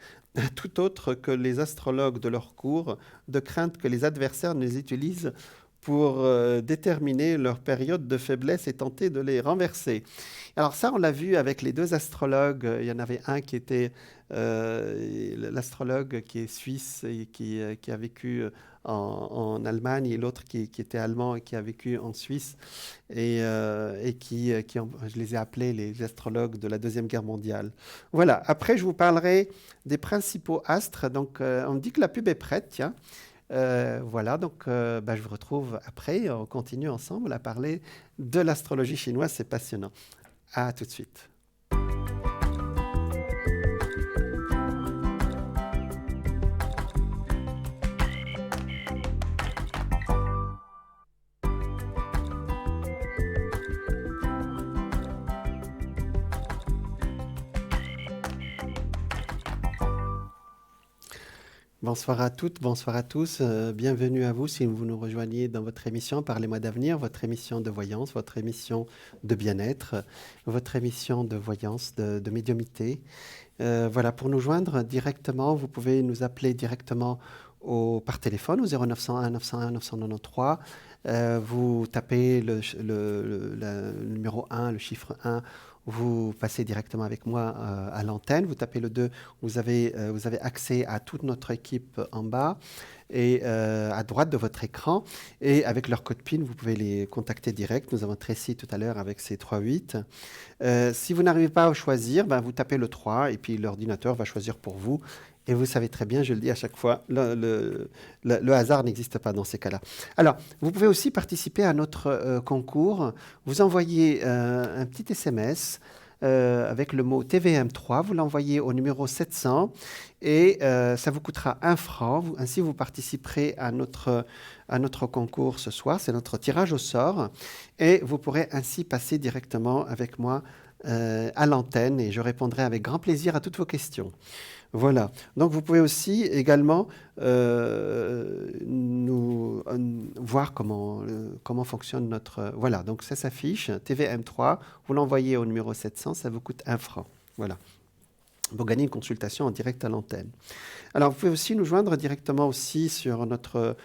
tout autre que les astrologues de leur cour, de crainte que les adversaires ne les utilisent pour déterminer leur période de faiblesse et tenter de les renverser. Alors ça, on l'a vu avec les deux astrologues. Il y en avait un qui était l'astrologue qui est suisse et qui a vécu en Allemagne, et l'autre qui était allemand et qui a vécu en Suisse, je les ai appelés les astrologues de la Deuxième Guerre mondiale. Voilà, après je vous parlerai des principaux astres. Donc on me dit que la pub est prête, tiens. Voilà, donc je vous retrouve après. On continue ensemble à parler de l'astrologie chinoise, c'est passionnant. À tout de suite. Bonsoir à toutes, bonsoir à tous. Bienvenue à vous si vous nous rejoignez dans votre émission Parlez-moi d'avenir, votre émission de voyance, votre émission de bien-être, votre émission de voyance, de médiumnité. Voilà, pour nous joindre directement, vous pouvez nous appeler directement par téléphone au 0901 901 993. Vous tapez le numéro 1, le chiffre 1. Vous passez directement avec moi à l'antenne, vous tapez le 2, vous avez accès à toute notre équipe en bas et à droite de votre écran. Et avec leur code PIN, vous pouvez les contacter direct. Nous avons Tracy tout à l'heure avec ses 3-8. Si vous n'arrivez pas à choisir, vous tapez le 3 et puis l'ordinateur va choisir pour vous. Et vous savez très bien, je le dis à chaque fois, le hasard n'existe pas dans ces cas-là. Alors, vous pouvez aussi participer à notre concours. Vous envoyez un petit SMS avec le mot TVM3. Vous l'envoyez au numéro 700 et ça vous coûtera 1 franc. Ainsi, vous participerez à notre concours ce soir. C'est notre tirage au sort. Et vous pourrez ainsi passer directement avec moi à l'antenne et je répondrai avec grand plaisir à toutes vos questions. Voilà. Donc, vous pouvez aussi également nous voir comment fonctionne notre... Voilà, donc ça s'affiche, TVM3, vous l'envoyez au numéro 700, ça vous coûte 1 franc. Voilà. Pour gagner une consultation en direct à l'antenne. Alors, vous pouvez aussi nous joindre directement aussi sur notre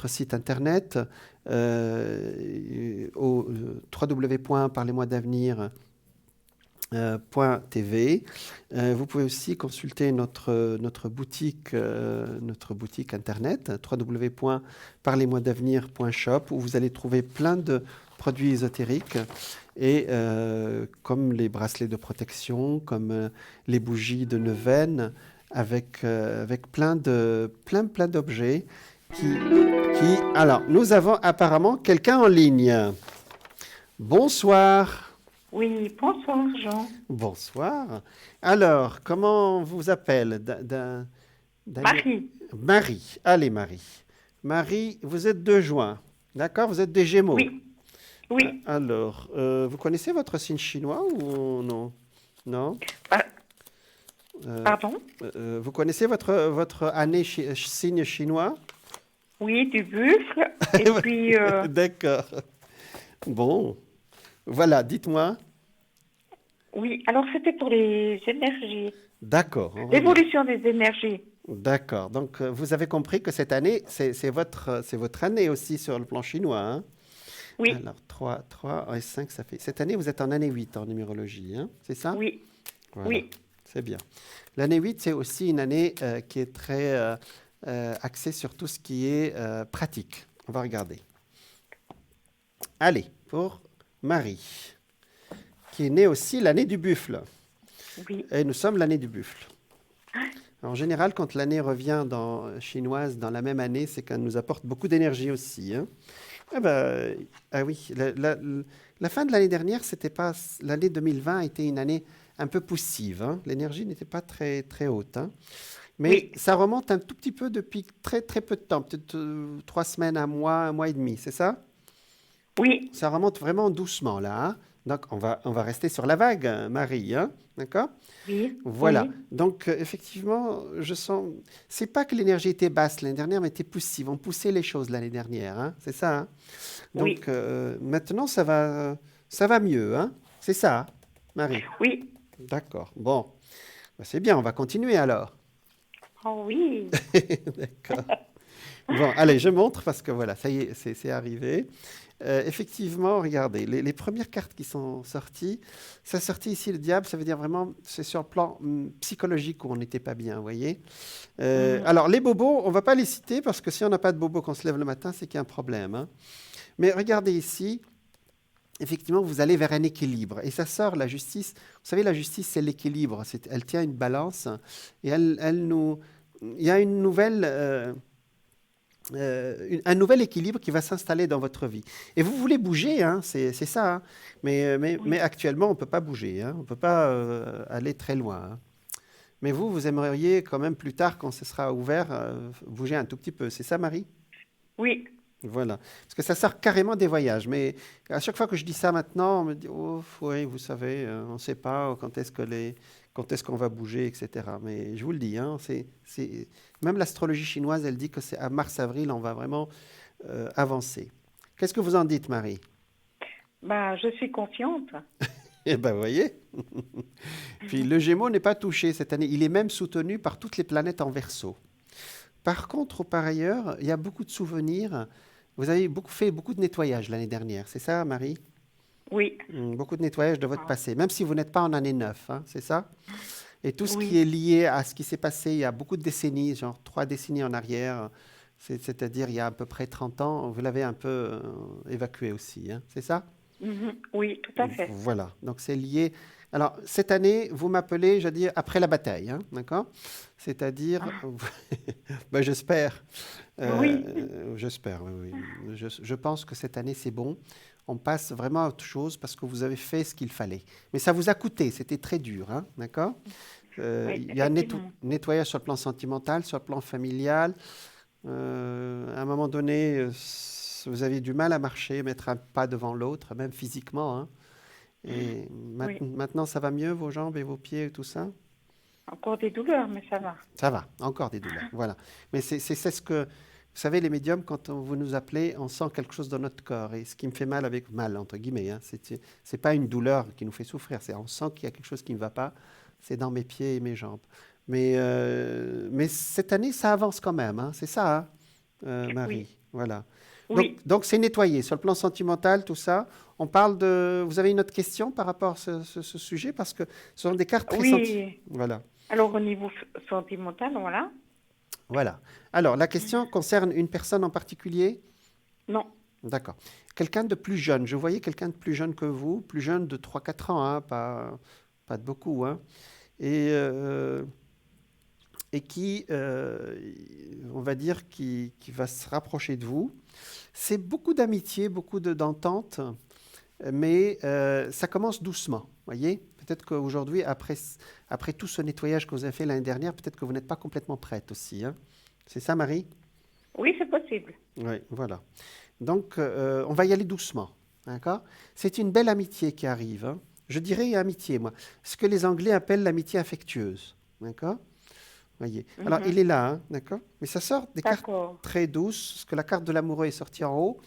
site internet au www.parlez-moi-d'avenir.tv. Vous pouvez aussi consulter notre boutique internet www.parlez-moi-d'avenir.shop où vous allez trouver plein de produits ésotériques et comme les bracelets de protection, comme les bougies de neuvaine avec plein d'objets qui... Alors, nous avons apparemment quelqu'un en ligne. Bonsoir. Oui, bonsoir Jean. Bonsoir. Alors, comment on vous appelle Marie. Marie. Allez, Marie. Marie, vous êtes de Juin. D'accord? Vous êtes des Gémeaux. Oui. Oui. Alors, vous connaissez votre signe chinois ou non? Non? Pardon? Vous connaissez votre année signe chinois? Oui, du buffle. Et puis... D'accord. Bon. Voilà, dites-moi. Oui, alors c'était pour les énergies. D'accord. L'évolution des énergies. D'accord. Donc, vous avez compris que cette année, c'est votre année aussi sur le plan chinois, hein? Oui. Alors, 3 et 5, ça fait... Cette année, vous êtes en année 8 en numérologie, hein? C'est ça? Oui. Voilà. Oui. C'est bien. L'année 8, c'est aussi une année qui est très axée sur tout ce qui est pratique. On va regarder. Allez, pour Marie, qui est née aussi l'année du buffle. Oui. Et nous sommes l'année du buffle. En général, quand l'année revient chinoise dans la même année, c'est qu'elle nous apporte beaucoup d'énergie aussi, hein. Oui, la fin de l'année dernière, l'année 2020 a été une année un peu poussive, hein. L'énergie n'était pas très, très haute, hein. Mais oui. Ça remonte un tout petit peu depuis très, très peu de temps, peut-être 3 semaines, un mois et demi, c'est ça? Oui. Ça remonte vraiment doucement, là, hein. Donc, on va rester sur la vague, Marie, hein, d'accord? Oui. Voilà. Oui. Donc, effectivement, je sens... C'est pas que l'énergie était basse l'année dernière, mais était poussive. On poussait les choses l'année dernière, hein. C'est ça, hein? Donc, maintenant, ça va mieux, hein? C'est ça, hein, Marie? Oui. D'accord. Bon. C'est bien, on va continuer alors. Oh oui. D'accord. Bon, allez, je montre parce que voilà, ça y est, c'est arrivé. Effectivement, regardez, les premières cartes qui sont sorties, ça sortit ici le diable, ça veut dire vraiment, c'est sur le plan psychologique où on n'était pas bien, vous voyez. Mhm. Alors, les bobos, on ne va pas les citer parce que si on n'a pas de bobos quand on se lève le matin, c'est qu'il y a un problème, hein. Mais regardez ici, effectivement, vous allez vers un équilibre. Et ça sort, la justice. Vous savez, la justice, c'est l'équilibre. Elle tient une balance et elle nous. Il y a une nouvelle. Un nouvel équilibre qui va s'installer dans votre vie. Et vous voulez bouger, hein, c'est ça, hein. Mais Oui. actuellement, on ne peut pas bouger, hein, on ne peut pas aller très loin, hein. Mais vous aimeriez quand même plus tard, quand ce sera ouvert, bouger un tout petit peu. C'est ça, Marie? Oui. Voilà. Parce que ça sort carrément des voyages. Mais à chaque fois que je dis ça maintenant, on me dit, oh, oui, vous savez, on ne sait pas quand est-ce qu'on va bouger, etc. Mais je vous le dis, hein, même l'astrologie chinoise, elle dit que c'est à mars-avril, on va vraiment avancer. Qu'est-ce que vous en dites, Marie? Bah, je suis confiante. Eh bien, vous voyez. Puis le Gémeaux n'est pas touché cette année. Il est même soutenu par toutes les planètes en Verseau. Par contre, par ailleurs, il y a beaucoup de souvenirs. Vous avez fait beaucoup de nettoyage l'année dernière, c'est ça, Marie? Oui. Beaucoup de nettoyage de votre Ah, passé, même si vous n'êtes pas en année 9, hein, c'est ça? Et tout ce qui oui. est lié à ce qui s'est passé il y a beaucoup de décennies, genre 3 décennies en arrière, c'est-à-dire il y a à peu près 30 ans, vous l'avez un peu évacué aussi, hein, c'est ça? Mhm. Oui, tout à fait. Voilà, donc c'est lié. Alors, cette année, vous m'appelez, je veux dire, après la bataille, hein, d'accord? C'est-à-dire, Ah, ben, j'espère, oui. j'espère, oui, oui. Je pense que cette année, c'est bon. On passe vraiment à autre chose parce que vous avez fait ce qu'il fallait. Mais ça vous a coûté, c'était très dur, hein, d'accord? Oui, Il y a un effectivement. nettoyage sur le plan sentimental, sur le plan familial. À un moment donné, vous aviez du mal à marcher, mettre un pas devant l'autre, même physiquement, hein. Et Oui. maintenant, ça va mieux, vos jambes et vos pieds et tout ça? Encore des douleurs, mais ça va. Ça va, encore des douleurs, voilà. Mais c'est ce que, vous savez, les médiums, quand vous nous appelez, on sent quelque chose dans notre corps. Et ce qui me fait mal avec mal, entre guillemets, hein, c'est pas une douleur qui nous fait souffrir, c'est on sent qu'il y a quelque chose qui ne va pas, c'est dans mes pieds et mes jambes. Mais cette année, ça avance quand même, hein, c'est ça, hein, Oui. Marie, voilà. Oui. Donc c'est nettoyé. Sur le plan sentimental, tout ça, on parle de... Vous avez une autre question par rapport à ce sujet? Parce que ce sont des cartes très senti... Oui. Voilà. Alors, au niveau sentimental, voilà. Voilà. Alors, la question concerne une personne en particulier? Non. D'accord. Quelqu'un de plus jeune. Je voyais quelqu'un de plus jeune que vous, plus jeune de 3 4 ans, hein, pas de beaucoup, hein. Et, euh, et qui, on va dire, qui va se rapprocher de vous. C'est beaucoup d'amitié, beaucoup d'entente, mais ça commence doucement, voyez? Peut-être qu'aujourd'hui, après tout ce nettoyage que vous avez fait l'année dernière, peut-être que vous n'êtes pas complètement prête aussi, hein. C'est ça, Marie? Oui, c'est possible. Oui, voilà. Donc, on va y aller doucement, d'accord? C'est une belle amitié qui arrive, hein. Je dirais amitié, moi. Ce que les Anglais appellent l'amitié affectueuse, d'accord? Voyez. Alors, Mhm. il est là, hein, d'accord? Mais ça sort des cartes D'accord. très douces, parce que la carte de l'amoureux est sortie en haut,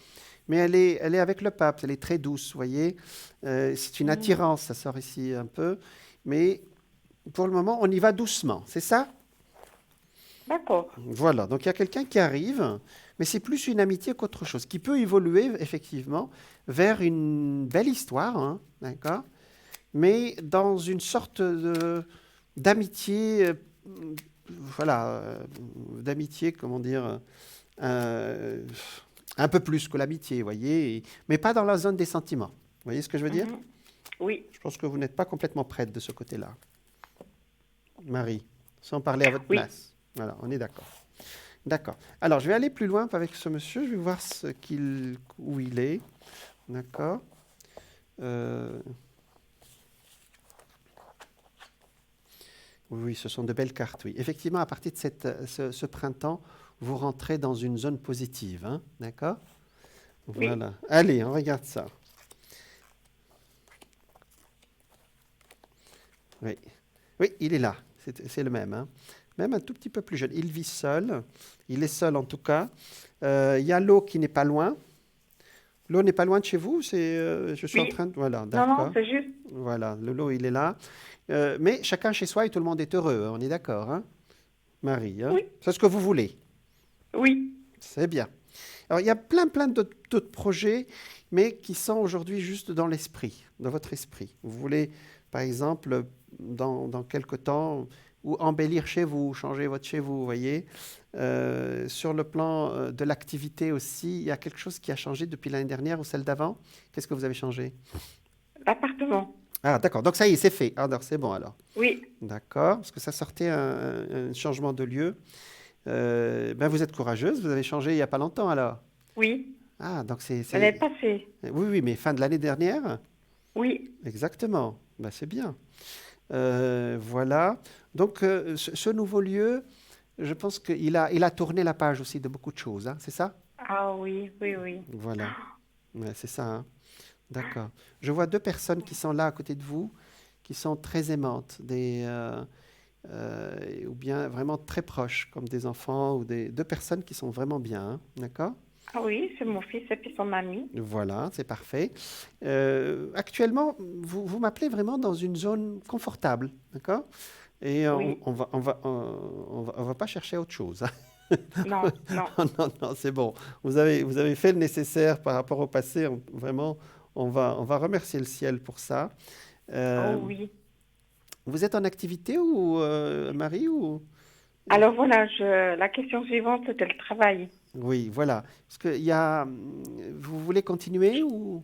mais elle est avec le pape, elle est très douce, vous voyez. C'est une Mhm. attirance, ça sort ici un peu, mais pour le moment, on y va doucement, c'est ça? D'accord. Voilà, donc il y a quelqu'un qui arrive, mais c'est plus une amitié qu'autre chose, qui peut évoluer effectivement vers une belle histoire, hein, d'accord? Mais dans une sorte d'amitié, voilà, d'amitié, comment dire, euh, un peu plus que l'amitié, vous voyez, mais pas dans la zone des sentiments. Vous voyez ce que je veux dire? Mhm. Oui. Je pense que vous n'êtes pas complètement prête de ce côté-là, Marie, sans parler à votre Oui. place. Voilà, on est d'accord. D'accord. Alors, je vais aller plus loin avec ce monsieur, je vais voir où il est. D'accord. Euh, oui, ce sont de belles cartes, oui. Effectivement, à partir de ce printemps, vous rentrez dans une zone positive, hein, d'accord? Oui. Voilà. Allez, on regarde ça. Oui, oui, il est là. C'est le même, hein. Même un tout petit peu plus jeune. Il vit seul. Il est seul en tout cas. Il y a l'eau qui n'est pas loin. L'eau n'est pas loin de chez vous. Je suis en Oui. train de... Voilà, Non, non, d'accord. c'est juste. Voilà, l'eau, il est là. Mais chacun chez soi et tout le monde est heureux. On est d'accord, hein, Marie, hein? Oui. C'est ce que vous voulez. Oui. C'est bien. Alors, il y a plein d'autres projets, mais qui sont aujourd'hui juste dans l'esprit, dans votre esprit. Vous voulez, par exemple, dans quelque temps, ou embellir chez vous, changer votre chez vous, vous voyez. Sur le plan de l'activité aussi, il y a quelque chose qui a changé depuis l'année dernière ou celle d'avant. Qu'est-ce que vous avez changé? L'appartement. Ah, d'accord. Donc, ça y est, c'est fait. Ah, alors, c'est bon alors. Oui, D'accord. Parce que ça sortait un changement de lieu. Ben, vous êtes courageuse, vous avez changé il n'y a pas longtemps alors. oui. Ah, donc L'année passée. Oui, oui, mais fin de l'année dernière? Oui. Exactement. Ben, c'est bien. Voilà. Donc, ce nouveau lieu, je pense qu'il a tourné la page aussi de beaucoup de choses, hein, c'est ça? Ah oui, oui, oui. Voilà. Ouais, c'est ça, hein. D'accord. Je vois deux personnes qui sont là à côté de vous, qui sont très aimantes, ou bien vraiment très proches, comme des enfants ou deux personnes qui sont vraiment bien, hein. D'accord? Ah oui, c'est mon fils et puis son ami. Voilà, c'est parfait. Actuellement, vous m'appelez vraiment dans une zone confortable, d'accord? Et Oui. on va pas chercher autre chose, hein. Non, non. Non, non, non, c'est bon. Vous avez fait le nécessaire par rapport au passé. Vraiment, on va remercier le ciel pour ça. Oh Euh, oui. vous êtes en activité ou Marie ou... Alors voilà, la question suivante, c'était le travail. Oui, voilà. Parce que vous voulez continuer ou...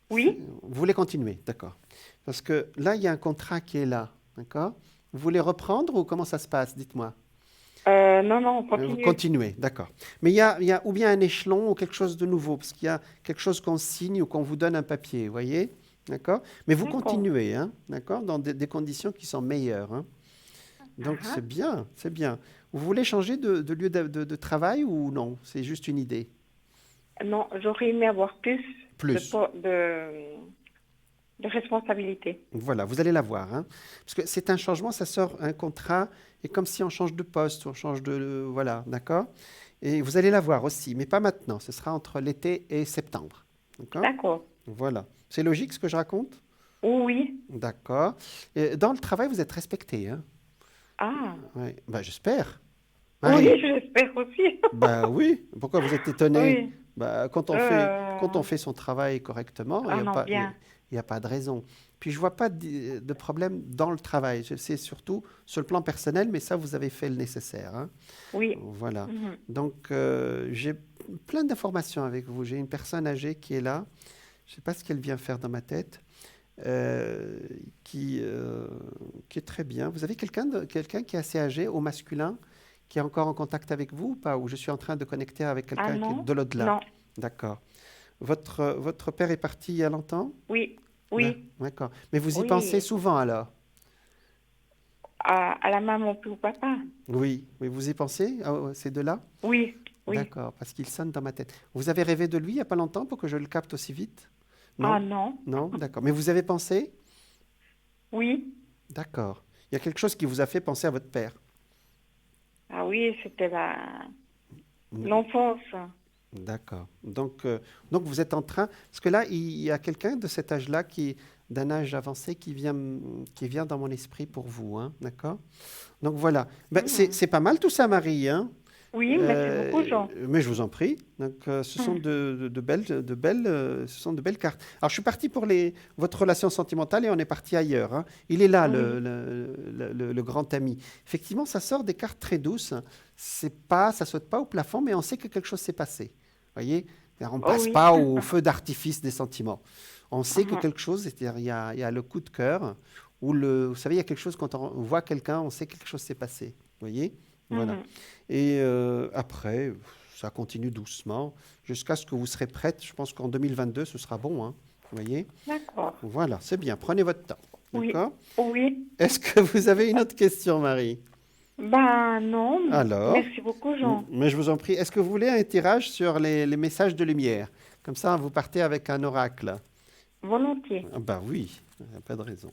Oui? Vous voulez continuer, d'accord. Parce que là, il y a un contrat qui est là, d'accord? Vous voulez reprendre ou comment ça se passe? Dites-moi. Non, non, on Vous continue. continuez, d'accord. Mais il y a ou bien un échelon ou quelque chose de nouveau, parce qu'il y a quelque chose qu'on signe ou qu'on vous donne un papier, vous voyez? D'accord? Mais vous D'accord. continuez, hein? D'accord? Dans des conditions qui sont meilleures, hein? Ah, Donc ah. c'est bien, c'est bien. Vous voulez changer de lieu de travail ou non? C'est juste une idée? Non, j'aurais aimé avoir plus de, Plus. de responsabilité. Voilà, vous allez la voir, hein. Parce que c'est un changement, ça sort un contrat, et comme si on change de poste, on change voilà, d'accord? Et vous allez la voir aussi, mais pas maintenant. Ce sera entre l'été et septembre. D'accord? D'accord. Voilà. C'est logique ce que je raconte? Oui. D'accord. Et dans le travail, vous êtes respecté, hein? Ah. Ouais. Ben, j'espère. Oui, Marie? j'espère aussi. Ben oui. Pourquoi vous êtes étonné? Oui. Ben, quand on Euh, fait son travail correctement, il Ah n'y a non, pas, bien. il y a pas de raison. Puis je vois pas de problème dans le travail. C'est surtout sur le plan personnel, mais ça, vous avez fait le nécessaire, hein. Oui. Voilà. Mhm. Donc, j'ai plein d'informations avec vous. J'ai une personne âgée qui est là. Je ne sais pas ce qu'elle vient faire dans ma tête, euh, qui est très bien. Vous avez quelqu'un qui est assez âgé, au masculin, qui est encore en contact avec vous ou pas? Ou je suis en train de connecter avec Ah quelqu'un qui est non? de l'au-delà? Non. D'accord. Votre père est parti il y a longtemps? Oui. Oui. D'accord. Mais vous y pensez Oui. souvent alors? À la maman plus au papa? Oui. Mais vous y pensez, ces deux-là? Oui. Oui. D'accord, parce qu'il sonne dans ma tête. Vous avez rêvé de lui il n'y a pas longtemps pour que je le capte aussi vite? Ah Non? non? Non? D'accord. Mais vous avez pensé? Oui. D'accord. Il y a quelque chose qui vous a fait penser à votre père. Ah oui, c'était Mm. l'enfance. D'accord. Donc vous êtes en train, parce que là, il y a quelqu'un de cet âge-là d'un âge avancé qui vient dans mon esprit pour vous, hein, d'accord? Donc voilà. Ben, c'est Mhm. c'est pas mal tout ça, Marie, hein? Oui, merci beaucoup, Jean. Mais je vous en prie. Donc, ce sont Mhm. ce sont de belles cartes. Alors, je suis parti pour votre relation sentimentale et on est parti ailleurs, hein. Il est là, Oui. le grand ami. Effectivement, ça sort des cartes très douces. Ça saute pas au plafond, mais on sait que quelque chose s'est passé. Voyez? On ne Oh passe oui. pas au feu d'artifice des sentiments. On sait que Mhm. quelque chose, c'est-à-dire il y a le coup de cœur, ou vous savez, il y a quelque chose, quand on voit quelqu'un, on sait que quelque chose s'est passé. Voyez? Voilà. Mhm. Et après, ça continue doucement jusqu'à ce que vous serez prête. Je pense qu'en 2022, ce sera bon, hein. Vous voyez? D'accord. Voilà, c'est bien. Prenez votre temps. Oui. D'accord? Oui. Est-ce que vous avez une autre question, Marie? Ben non. Alors, Merci beaucoup, Jean. mais je vous en prie, est-ce que vous voulez un tirage sur les messages de lumière? Comme ça, vous partez avec un oracle. Volontiers. Ah bah oui, il n'y a pas de raison.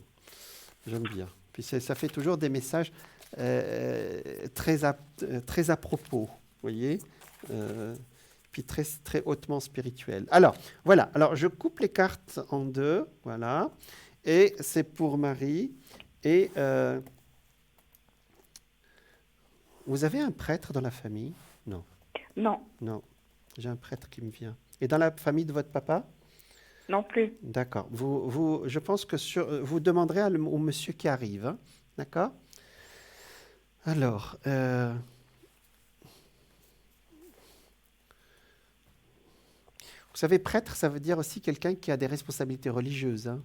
J'aime bien. Puis ça fait toujours des messages très à propos, vous voyez? Euh, Puis très hautement spirituel. Alors, voilà. Alors, je coupe les cartes en deux, voilà. Et c'est pour Marie. Et vous avez un prêtre dans la famille? Non. Non, Non, j'ai un prêtre qui me vient. Et dans la famille de votre papa? non plus. D'accord. Je pense que vous demanderez au monsieur qui arrive, hein. D'accord? Alors, vous savez, prêtre, ça veut dire aussi quelqu'un qui a des responsabilités religieuses, hein,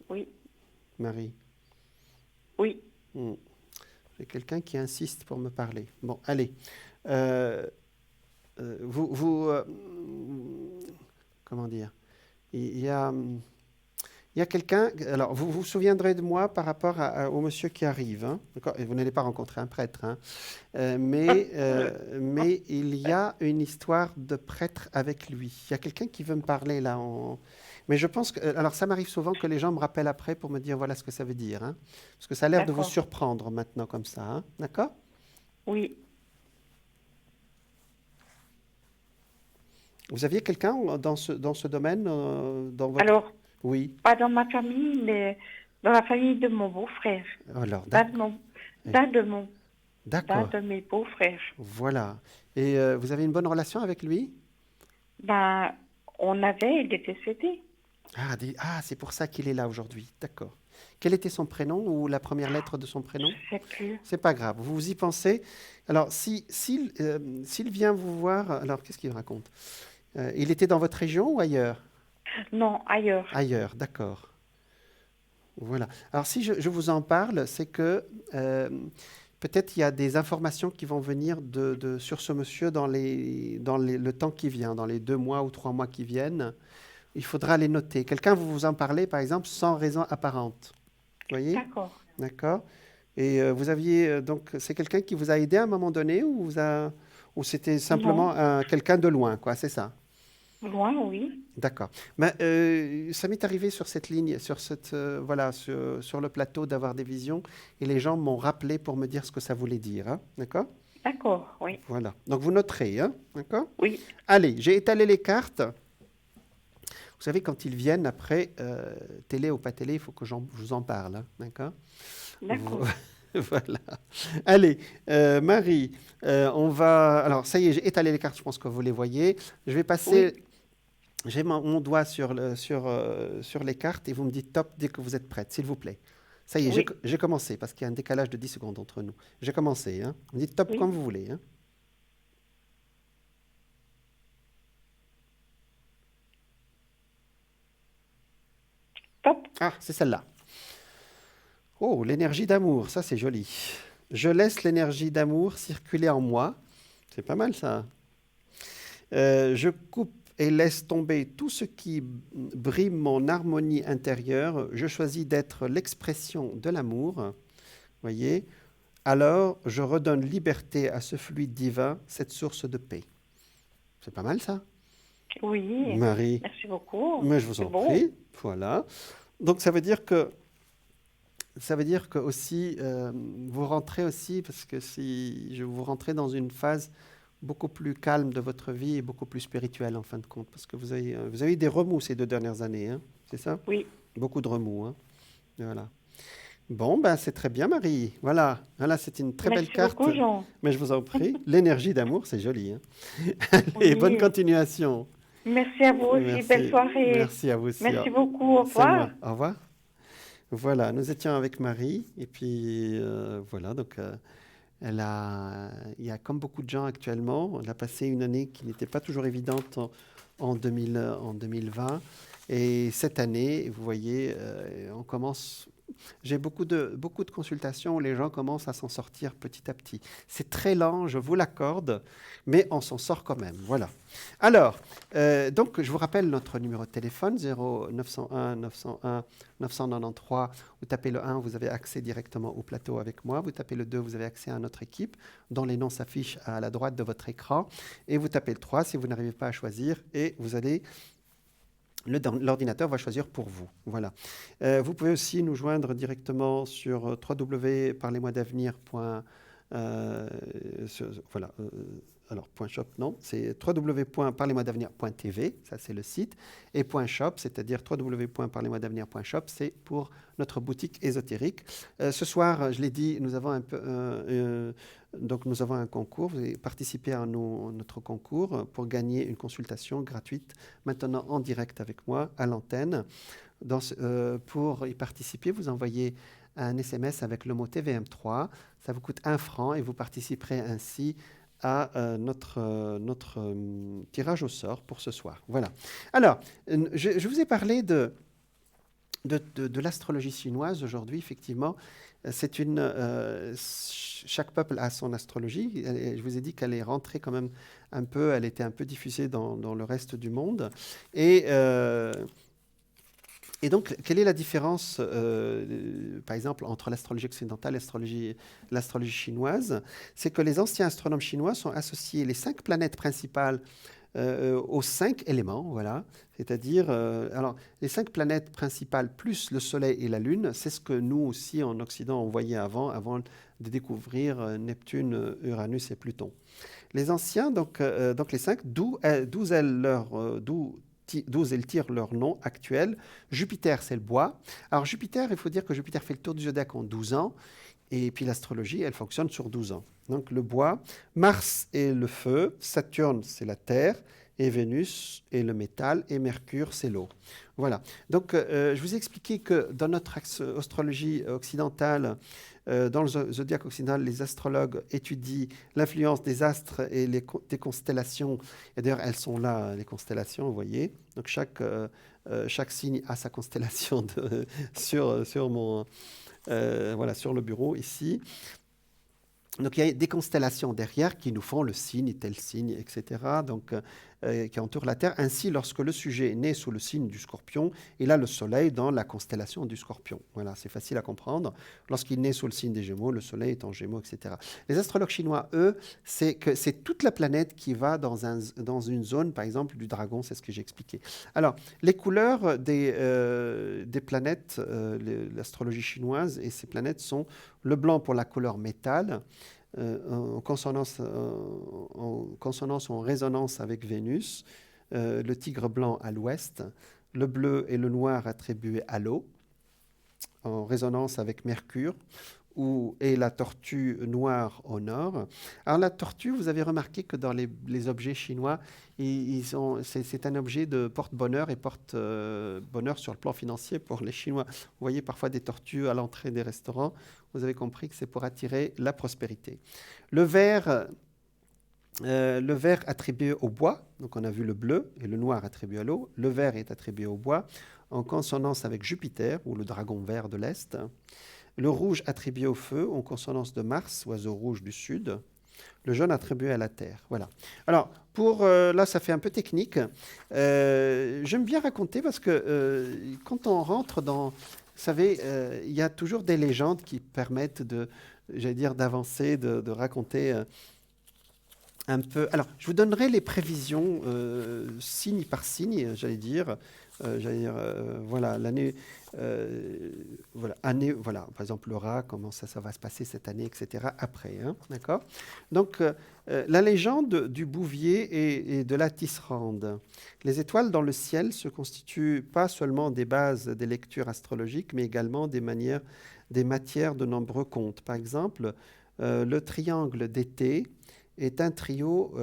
Oui, Marie. oui. Hmm. J'ai quelqu'un qui insiste pour me parler. Bon, allez. Euh, comment dire? Il y a, il y a quelqu'un. Alors, vous vous souviendrez de moi par rapport au monsieur qui arrive, hein, d'accord? Et vous n'allez pas rencontrer un prêtre, hein. Mais il y a une histoire de prêtre avec lui. Il y a quelqu'un qui veut me parler là. Mais je pense que. Alors, ça m'arrive souvent que les gens me rappellent après pour me dire voilà ce que ça veut dire, hein. Parce que ça a l'air de vous D'accord. surprendre maintenant comme ça, hein. D'accord? Oui. Vous aviez quelqu'un dans ce domaine, dans votre. Alors, Oui. pas dans ma famille, mais dans la famille de mon beau-frère. Alors, D'un de mon, d'un d'accord. de mes beaux-frères. Voilà. Et vous avez une bonne relation avec lui? Ben, il est décédé. Ah, c'est pour ça qu'il est là aujourd'hui. D'accord. Quel était son prénom ou la première lettre de son prénom? Je sais plus. C'est pas grave. Vous y pensez. Alors, s'il vient vous voir, alors qu'est-ce qu'il raconte? Il était dans votre région ou ailleurs? Non, ailleurs. Ailleurs, d'accord. Voilà. Alors, si je vous en parle, c'est que peut-être il y a des informations qui vont venir sur ce monsieur le temps qui vient, dans les 2 mois ou 3 mois qui viennent. Il faudra les noter. Quelqu'un vous en parler, par exemple, sans raison apparente. Vous voyez? D'accord. D'accord. Et vous aviez donc c'est quelqu'un qui vous a aidé à un moment donné ou c'était simplement Non, quelqu'un de loin, quoi, c'est ça? loin, oui. D'accord. Mais, ça m'est arrivé sur cette ligne, voilà, sur le plateau d'avoir des visions et les gens m'ont rappelé pour me dire ce que ça voulait dire, hein. D'accord? D'accord, oui. Voilà. Donc vous noterez, hein. D'accord? Oui, Allez, j'ai étalé les cartes. Vous savez, quand ils viennent après, télé ou pas télé, il faut que je vous en parle, hein. D'accord? d'accord. Voilà. Allez, Marie, on va. Alors, ça y est, j'ai étalé les cartes, je pense que vous les voyez. Je vais Oui, passer. J'ai mon doigt sur les cartes et vous me dites top dès que vous êtes prête, s'il vous plaît. Ça y est, oui, j'ai commencé parce qu'il y a un décalage de 10 secondes entre nous. J'ai commencé, hein. Vous me dites top comme oui. vous voulez, hein. Top. Ah, c'est celle-là. Oh, l'énergie d'amour, ça c'est joli. Je laisse l'énergie d'amour circuler en moi. C'est pas mal ça. Je coupe et laisse tomber tout ce qui brime mon harmonie intérieure. Je choisis d'être l'expression de l'amour. Voyez? Alors, je redonne liberté à ce fluide divin, cette source de paix. C'est pas mal ça, Oui, Marie? merci beaucoup. Mais je vous C'est en beau. prie. Voilà. Donc ça veut dire que aussi vous rentrez aussi parce que si je vous rentrez dans une phase beaucoup plus calme de votre vie et beaucoup plus spirituelle en fin de compte parce que vous avez eu des remous ces 2 dernières années, hein, c'est ça? Oui, Beaucoup de remous, hein. Voilà. Bon, ben c'est très bien, Marie. Voilà, voilà, c'est une très belle merci carte. beaucoup, Jean. Mais je vous en prie, l'énergie d'amour, c'est joli, hein. Allez, bonne Oui, continuation. merci à vous aussi. Belle Merci, soirée. merci à vous aussi. Merci beaucoup. Au C'est moi. revoir. Au revoir. Voilà, nous étions avec Marie et puis voilà, donc il y a comme beaucoup de gens actuellement, elle a passé une année qui n'était pas toujours évidente en 2020 et cette année, vous voyez, on commence. J'ai beaucoup de consultations où les gens commencent à s'en sortir petit à petit. C'est très lent, je vous l'accorde, mais on s'en sort quand même. Voilà. Alors, donc, je vous rappelle notre numéro de téléphone, 0901 901 993. Vous tapez le 1, vous avez accès directement au plateau avec moi. Vous tapez le 2, vous avez accès à notre équipe, dont les noms s'affichent à la droite de votre écran. Et vous tapez le 3 si vous n'arrivez pas à choisir, et vous allez l'ordinateur va choisir pour vous. Voilà. Vous pouvez aussi nous joindre directement sur www.parlez-moi-d'avenir.com Voilà. Alors, .shop, non, c'est www.parlez-moi-d'avenir.tv, ça c'est le site, et .shop, c'est-à-dire www.parlez-moi-d'avenir.shop, c'est pour notre boutique ésotérique. Ce soir, je l'ai dit, nous avons donc nous avons un concours. Vous allez participer à notre concours pour gagner une consultation gratuite, maintenant en direct avec moi, à l'antenne. Pour y participer, vous envoyez un SMS avec le mot TVM3. Ça vous coûte 1 franc et vous participerez ainsi à notre tirage au sort pour ce soir. Voilà. Alors, je vous ai parlé de l'astrologie chinoise aujourd'hui, effectivement. Chaque peuple a son astrologie. Je vous ai dit qu'elle est rentrée quand même un peu, elle était un peu diffusée dans le reste du monde. Et donc, quelle est la différence, par exemple, entre l'astrologie occidentale et l'astrologie chinoise? C'est que les anciens astronomes chinois sont associés les 5 planètes principales aux 5 éléments, voilà. C'est-à-dire, alors, les 5 planètes principales plus le Soleil et la Lune, c'est ce que nous aussi en Occident on voyait avant de découvrir Neptune, Uranus et Pluton. Les anciens, donc les 5, d'où ils tirent leur nom actuel. Jupiter, c'est le bois. Alors Jupiter, il faut dire que Jupiter fait le tour du zodiaque en 12 ans. Et puis l'astrologie, elle fonctionne sur 12 ans. Donc le bois. Mars est le feu. Saturne, c'est la terre. Et Vénus est le métal. Et Mercure, c'est l'eau. Voilà. Donc je vous ai expliqué que dans notre astrologie occidentale, dans le zodiaque occidental, les astrologues étudient l'influence des astres et des constellations. Et d'ailleurs, elles sont là, les constellations, vous voyez. Donc chaque signe a sa constellation sur le bureau ici. Donc il y a des constellations derrière qui nous font le signe, tel signe, etc. Donc qui entourent la Terre. Ainsi, lorsque le sujet est né sous le signe du Scorpion, il a le Soleil dans la constellation du Scorpion. Voilà, c'est facile à comprendre. Lorsqu'il naît sous le signe des Gémeaux, le Soleil est en Gémeaux, etc. Les astrologues chinois, eux, c'est toute la planète qui va dans une zone, par exemple, du dragon, c'est ce que j'ai expliqué. Alors, les couleurs des planètes, l'astrologie chinoise et ces planètes sont le blanc pour la couleur métal, en consonance ou en résonance avec Vénus, le tigre blanc à l'ouest, le bleu et le noir attribués à l'eau, en résonance avec Mercure, et la tortue noire au nord. Alors la tortue, vous avez remarqué que dans les objets chinois, c'est un objet de porte-bonheur et porte-bonheur sur le plan financier pour les Chinois. Vous voyez parfois des tortues à l'entrée des restaurants. Vous avez compris que c'est pour attirer la prospérité. Le vert attribué au bois, donc on a vu le bleu et le noir attribué à l'eau. Le vert est attribué au bois en consonance avec Jupiter, ou le dragon vert de l'Est. Le rouge attribué au feu, en consonance de Mars, oiseau rouge du Sud. Le jaune attribué à la Terre. Voilà. Alors, là, ça fait un peu technique. J'aime bien raconter parce que quand on rentre dans... Vous savez, il y a toujours des légendes qui permettent d'avancer, de raconter un peu... Alors, je vous donnerai les prévisions signe par signe, voilà, l'année... voilà, par exemple, le rat, comment ça va se passer cette année, etc. après, hein, d'accord? Donc, la légende du bouvier et de la tisserande. Les étoiles dans le ciel se constituent pas seulement des bases des lectures astrologiques, mais également des matières de nombreux contes. Par exemple, le triangle d'été est un trio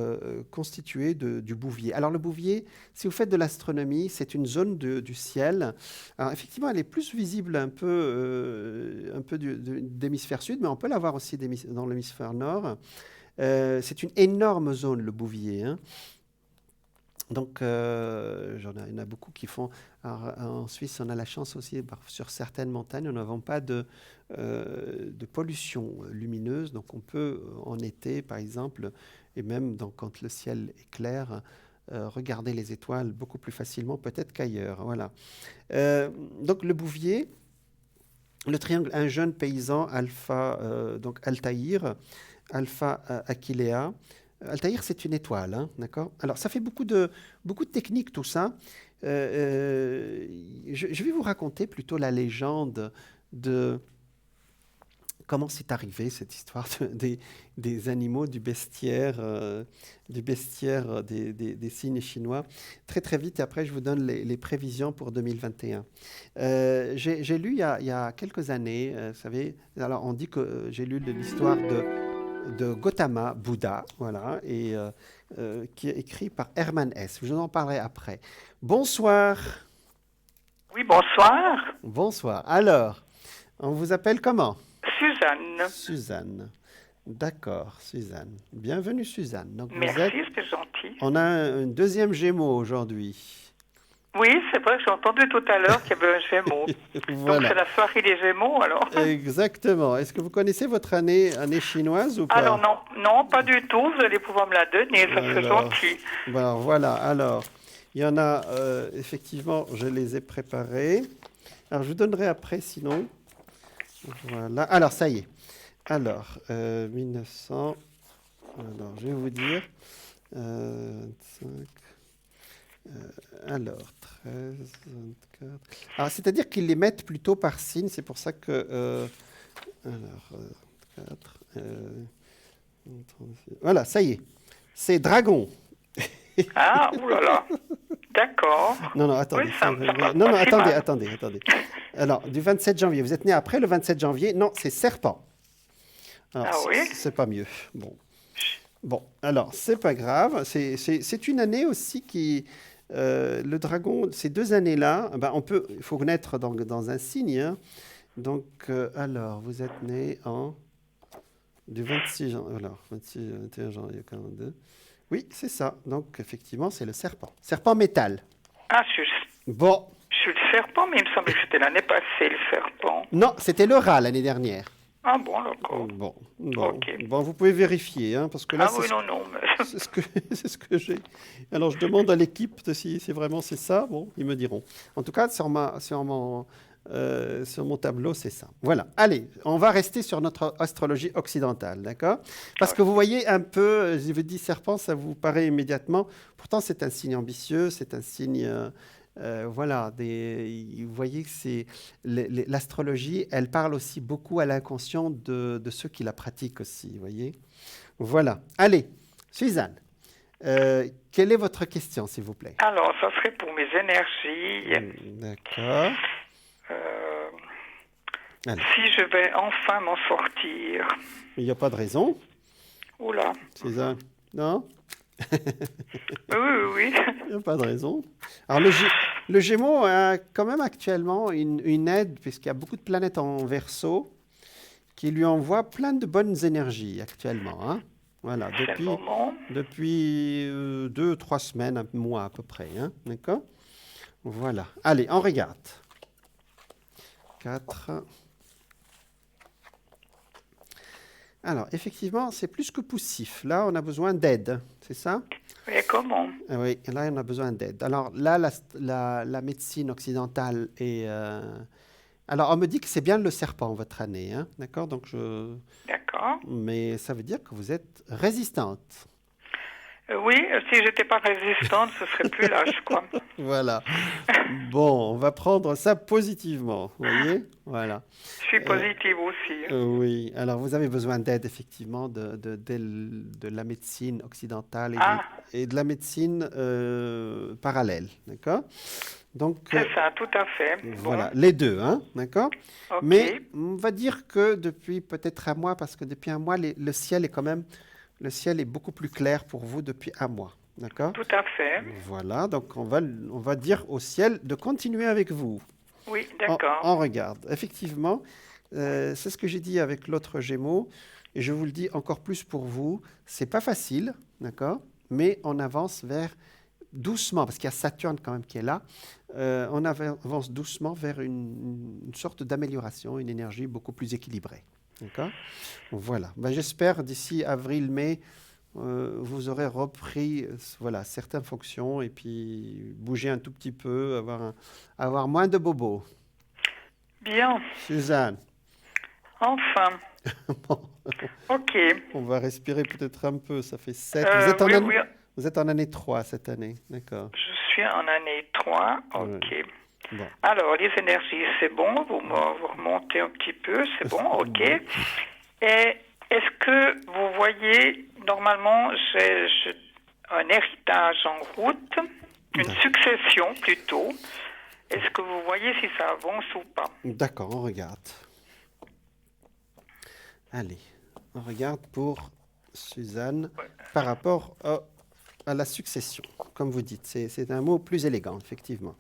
constitué du bouvier. Alors le bouvier, si vous faites de l'astronomie, c'est une zone du ciel. Alors effectivement, elle est plus visible un peu d'hémisphère sud, mais on peut la voir aussi dans l'hémisphère nord. C'est une énorme zone, le bouvier, hein. Donc, il y en a beaucoup qui font... Alors, en Suisse, on a la chance aussi, sur certaines montagnes, nous n'avons pas de pollution lumineuse. Donc, on peut, en été, par exemple, et même quand le ciel est clair, regarder les étoiles beaucoup plus facilement, peut-être qu'ailleurs. Voilà. Donc, le bouvier, le triangle, un jeune paysan, donc Altaïr, Alpha Aquilea. Altaïr, c'est une étoile, hein, d'accord? Alors, ça fait beaucoup de techniques, tout ça. Je vais vous raconter plutôt la légende comment c'est arrivé cette histoire des animaux, du bestiaire, des signes chinois. Très très vite, et après je vous donne les prévisions pour 2021. J'ai lu il y a quelques années, vous savez, alors on dit que j'ai lu l'histoire de Gautama Bouddha, voilà, qui est écrit par Hermann Hesse. Je vous en parlerai après. Bonsoir. Oui, bonsoir. Bonsoir. Alors, on vous appelle comment? Suzanne. Suzanne. D'accord, Suzanne. Bienvenue, Suzanne. Donc, Merci, c'est gentil. on a un deuxième Gémeaux aujourd'hui. Oui, c'est vrai que j'ai entendu tout à l'heure qu'il y avait un Gémeaux. Voilà. Donc c'est la soirée des Gémeaux, alors. Exactement. Est-ce que vous connaissez votre année chinoise ou pas? Alors non, pas du tout. Vous allez pouvoir me la donner, ça serait gentil. Ben, voilà, alors, il y en a, effectivement, je les ai préparés. Alors, je vous donnerai après, sinon. Voilà. Alors, ça y est. Alors, 1900. Alors, je vais vous dire. 25. Alors, 13, 24. Alors, c'est-à-dire qu'ils les mettent plutôt par signe. C'est pour ça que. Alors, 24. 36. Voilà, ça y est. C'est dragon. Ah, oulala. D'accord. Non, attendez. Oui, ça me va non, pas si attendez. mal. Alors, du 27 janvier. Vous êtes né après le 27 janvier. Non, c'est serpent. Alors, Ah oui? c'est pas mieux. Bon, alors, c'est pas grave. C'est une année aussi qui... le dragon, ces 2 années-là, ben, il faut naître dans un signe. Hein. Donc, alors, vous êtes né du 26 janvier. Alors, 21 janvier 42. Oui, c'est ça. Donc, effectivement, c'est le serpent. Serpent métal. Ah, Bon. je suis le serpent, mais il me semble que c'était l'année passée, le serpent. Non, c'était le rat l'année dernière. Ah bon, d'accord. Bon, Ok. vous pouvez vérifier, hein, parce que là, Ah oui, non, mais... c'est ce que j'ai. Alors, je demande à l'équipe si vraiment c'est ça. Bon, ils me diront. En tout cas, sur mon tableau, c'est ça. Voilà. Allez, on va rester sur notre astrologie occidentale, d'accord? Parce que vous voyez un peu, je vous dis serpent, ça vous paraît immédiatement. Pourtant, c'est un signe ambitieux, c'est un signe... voilà, vous voyez que l'astrologie, elle parle aussi beaucoup à l'inconscient de ceux qui la pratiquent aussi, vous voyez. Voilà. Allez, Suzanne, quelle est votre question, s'il vous plaît? Alors, ça serait pour mes énergies. D'accord. Si je vais enfin m'en sortir. Il n'y a pas de raison. Oula. Suzanne, non? Oui. Il n'y a pas de raison. Alors, le Gémeaux a quand même actuellement une aide, puisqu'il y a beaucoup de planètes en Verseau, qui lui envoient plein de bonnes énergies actuellement. Hein. Voilà, depuis 2-3 semaines, un mois à peu près. Hein. D'accord? Voilà. Allez, on regarde. 4. Alors, effectivement, c'est plus que poussif. Là, on a besoin d'aide, c'est ça? Mais comment? Oui, là, on a besoin d'aide. Alors, là, la médecine occidentale est... Alors, on me dit que c'est bien le serpent, votre année, hein? D'accord? D'accord. Mais ça veut dire que vous êtes résistante. Oui, si j'étais pas résistante, ce serait plus lâche, quoi. Voilà. Bon, on va prendre ça positivement, vous voyez? Voilà. Je suis positive aussi. Oui, alors vous avez besoin d'aide, effectivement, de la médecine occidentale et de la médecine parallèle, d'accord? Donc, c'est ça, tout à fait. Voilà, les deux, hein, d'accord? Okay. Mais on va dire que depuis peut-être un mois, parce que depuis un mois, le ciel est beaucoup plus clair pour vous depuis un mois, d'accord? Tout à fait. Voilà, donc on va dire au ciel de continuer avec vous. Oui, d'accord. On regarde. Effectivement, c'est ce que j'ai dit avec l'autre Gémeaux, et je vous le dis encore plus pour vous, c'est pas facile, d'accord? Mais on avance doucement, parce qu'il y a Saturne quand même qui est là, on avance doucement vers une sorte d'amélioration, une énergie beaucoup plus équilibrée. D'accord? Voilà. Ben, j'espère d'ici avril-mai, vous aurez repris certaines fonctions et puis bouger un tout petit peu, avoir moins de bobos. Bien. Suzanne. Enfin. Bon. Ok. On va respirer peut-être un peu, ça fait 7. Vous êtes en année 3 cette année, d'accord? Je suis en année 3, ok. Bon. Alors, les énergies, c'est bon. Vous remontez un petit peu, c'est bon, ok. Oui. Et est-ce que vous voyez, normalement, j'ai un héritage en route, une D'accord. succession plutôt. Est-ce que vous voyez si ça avance ou pas? D'accord, on regarde. Allez, on regarde pour Suzanne par rapport à la succession. Comme vous dites, c'est un mot plus élégant, effectivement.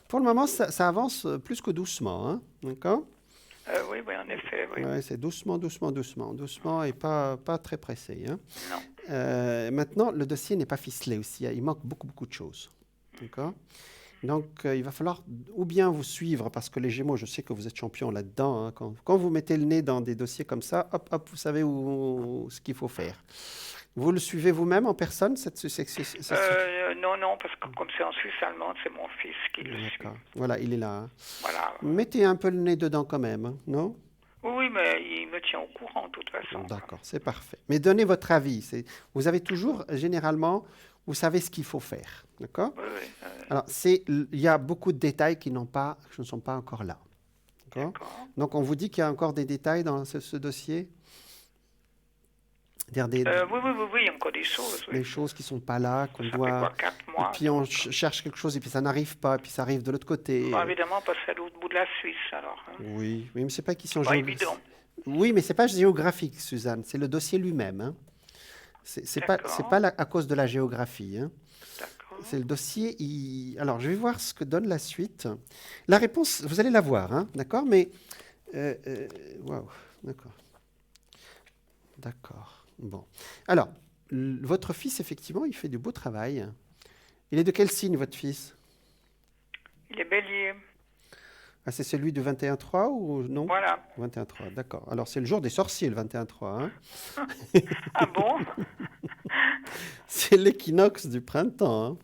Pour le moment, ça avance plus que doucement, hein, d'accord? Oui, en effet, oui. Ouais, c'est doucement, doucement, doucement. Doucement et pas très pressé, hein. Non. Maintenant, le dossier n'est pas ficelé aussi, hein. Il manque beaucoup, beaucoup de choses, d'accord? Donc, il va falloir ou bien vous suivre, parce que les Gémeaux, je sais que vous êtes champion là-dedans, hein. Quand vous mettez le nez dans des dossiers comme ça, hop, hop, vous savez ce qu'il faut faire. Vous le suivez vous-même en personne, Non, parce que comme c'est en Suisse allemande, c'est mon fils qui le suit. D'accord. Voilà, il est là, hein. Voilà. Mettez un peu le nez dedans quand même, hein, non? Oui, mais il me tient au courant de toute façon. D'accord, c'est parfait. Mais donnez votre avis. Vous avez toujours, généralement, vous savez ce qu'il faut faire, d'accord? Oui. Alors, il y a beaucoup de détails qui ne sont pas encore là, d'accord? Donc, on vous dit qu'il y a encore des détails dans ce dossier? Oui, encore des choses. Oui. Des choses qui ne sont pas là, qu'on Ça doit... fait quoi, 4 mois? Et puis, on cherche quelque chose et puis ça n'arrive pas, et puis ça arrive de l'autre côté. Bon, évidemment, parce que c'est à l'autre bout de la Suisse, alors. Hein. Oui, mais c'est pas qu'ils sont Pas évident. Oui, mais c'est pas géographique, Suzanne. C'est le dossier lui-même, hein. C'est pas à cause de la géographie, hein. D'accord. C'est le dossier. Alors, je vais voir ce que donne la suite. La réponse, vous allez la voir, hein, d'accord? Mais waouh, d'accord, d'accord. Bon, alors, votre fils, effectivement, il fait du beau travail. Il est de quel signe, votre fils? Il est bélier. Ah, c'est celui du 21-3 ou non? Voilà. 21-3, d'accord. Alors, c'est le jour des sorciers, le 21-3, hein. Ah bon? C'est l'équinoxe du printemps, hein.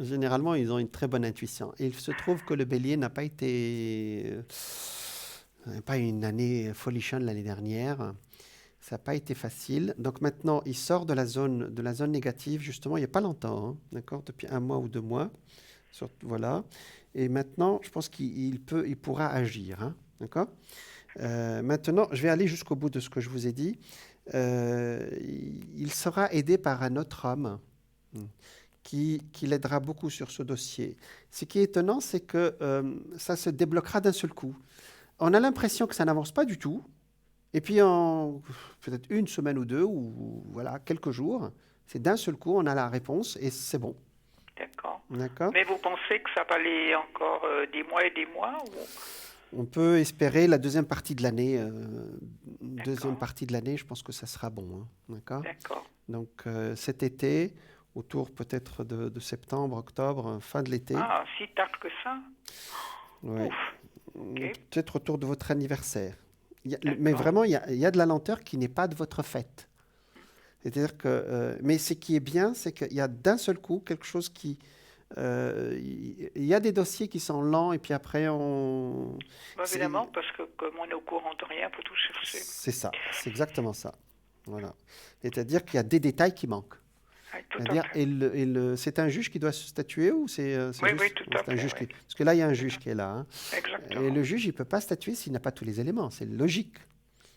Généralement, ils ont une très bonne intuition. Et il se trouve que le bélier n'a pas été... pas une année folichonne l'année dernière. Ça n'a pas été facile. Donc maintenant, il sort de la zone négative, justement, il n'y a pas longtemps, hein, d'accord, depuis 1 mois ou 2 mois. Voilà. Et maintenant, je pense qu'il pourra agir, hein, d'accord. Maintenant, je vais aller jusqu'au bout de ce que je vous ai dit. Il sera aidé par un autre homme qui l'aidera beaucoup sur ce dossier. Ce qui est étonnant, c'est que ça se débloquera d'un seul coup. On a l'impression que ça n'avance pas du tout. Et puis, en peut-être 1 semaine ou 2, ou voilà, quelques jours, c'est d'un seul coup, on a la réponse et c'est bon. D'accord. Mais vous pensez que ça va aller encore des mois et des mois ou... On peut espérer la deuxième partie de l'année. Deuxième partie de l'année, je pense que ça sera bon, hein, d'accord. Donc, cet été, autour peut-être de septembre, octobre, fin de l'été. Ah, si tard que ça? Oui. Okay. Peut-être autour de votre anniversaire. Mais vraiment, il y a de la lenteur qui n'est pas de votre fait. C'est-à-dire que... mais ce qui est bien, c'est qu'il y a d'un seul coup quelque chose qui... il y a des dossiers qui sont lents et puis après on... Évidemment, parce que comme on est au courant de rien, il faut tout chercher. C'est ça, c'est exactement ça. Voilà. C'est-à-dire qu'il y a des détails qui manquent. C'est un juge qui doit se statuer ou c'est oui, tout à fait. Oui. Parce que là, il y a un juge qui est là. Hein. Exactement. Et le juge, il ne peut pas statuer s'il n'a pas tous les éléments. C'est logique.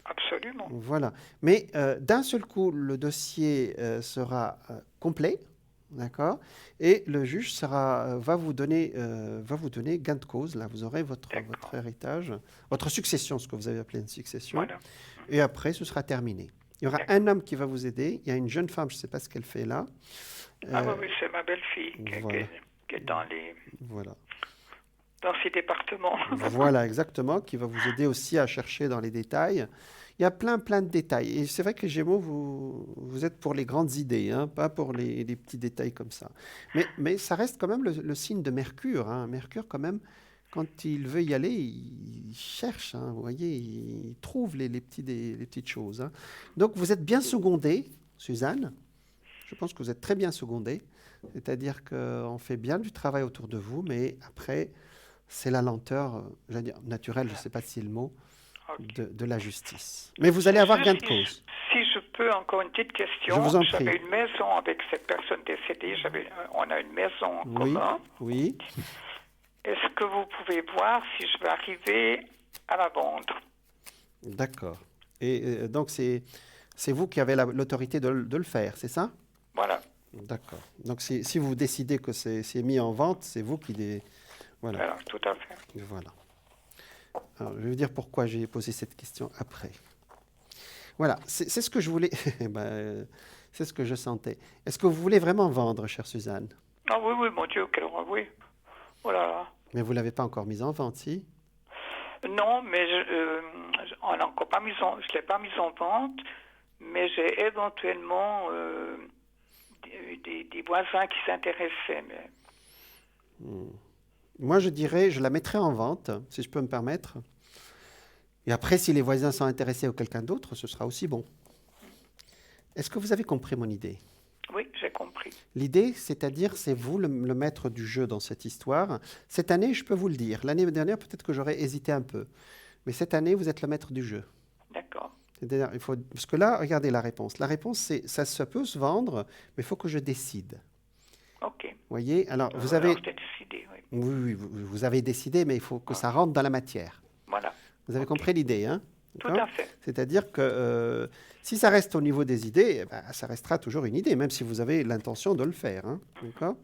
Absolument. Voilà. Mais d'un seul coup, le dossier sera complet, d'accord? Et le juge va vous donner gain de cause. Là, vous aurez votre héritage, votre succession, ce que vous avez appelé une succession. Voilà. Et après, ce sera terminé. Il y aura un homme qui va vous aider. Il y a une jeune femme, je ne sais pas ce qu'elle fait là. Oui, c'est ma belle-fille qui est dans ces départements. Voilà, exactement, qui va vous aider aussi à chercher dans les détails. Il y a plein de détails. Et c'est vrai que les Gémeaux, vous êtes pour les grandes idées, hein, pas pour les petits détails comme ça. Mais ça reste quand même le signe de Mercure. Hein. Mercure, quand même, quand il veut y aller, il cherche, hein, vous voyez, il trouve les petites choses. Hein. Donc, vous êtes bien secondée, Suzanne. Je pense que vous êtes très bien secondée. C'est-à-dire qu'on fait bien du travail autour de vous, mais après, c'est la lenteur, j'allais dire naturelle, je ne sais pas si c'est le mot, de la justice. Mais vous allez avoir gain de cause. Si je peux, encore une petite question. Je vous en prie. J'avais une maison avec cette personne décédée. On a une maison en commun. Oui. est-ce que vous pouvez voir si je vais arriver à la vendre? D'accord. Et donc, c'est vous qui avez l'autorité de le faire, c'est ça? Voilà. D'accord. Donc, si vous décidez que c'est mis en vente, c'est vous qui Voilà. Voilà, tout à fait. Voilà. Alors, je vais vous dire pourquoi j'ai posé cette question après. Voilà, c'est ce que je voulais. C'est ce que je sentais. Est-ce que vous voulez vraiment vendre, chère Suzanne? Ah oui, oui, mon Dieu, quelle horreur, oui. Voilà. Mais vous ne l'avez pas encore mise en vente, si? Non, mais on l'a encore pas je l'ai pas mise en vente, mais j'ai éventuellement des voisins qui s'intéressaient. Mais... Moi, je dirais, je la mettrais en vente, si je peux me permettre. Et après, si les voisins sont intéressés ou quelqu'un d'autre, ce sera aussi bon. Est-ce que vous avez compris mon idée? Oui, j'ai compris. L'idée, c'est-à-dire, c'est vous le maître du jeu dans cette histoire. Cette année, je peux vous le dire. L'année dernière, peut-être que j'aurais hésité un peu. Mais cette année, vous êtes le maître du jeu. D'accord. C'est-à-dire, parce que là, regardez la réponse. La réponse, c'est ça peut se vendre, mais il faut que je décide. OK. Vous voyez? Alors, vous avez... j'ai décidé, oui. Oui, vous avez décidé, mais il faut que ça rentre dans la matière. Voilà. Vous avez compris l'idée, hein? Tout à fait. C'est-à-dire que si ça reste au niveau des idées, ça restera toujours une idée, même si vous avez l'intention de le faire. Hein? D'accord?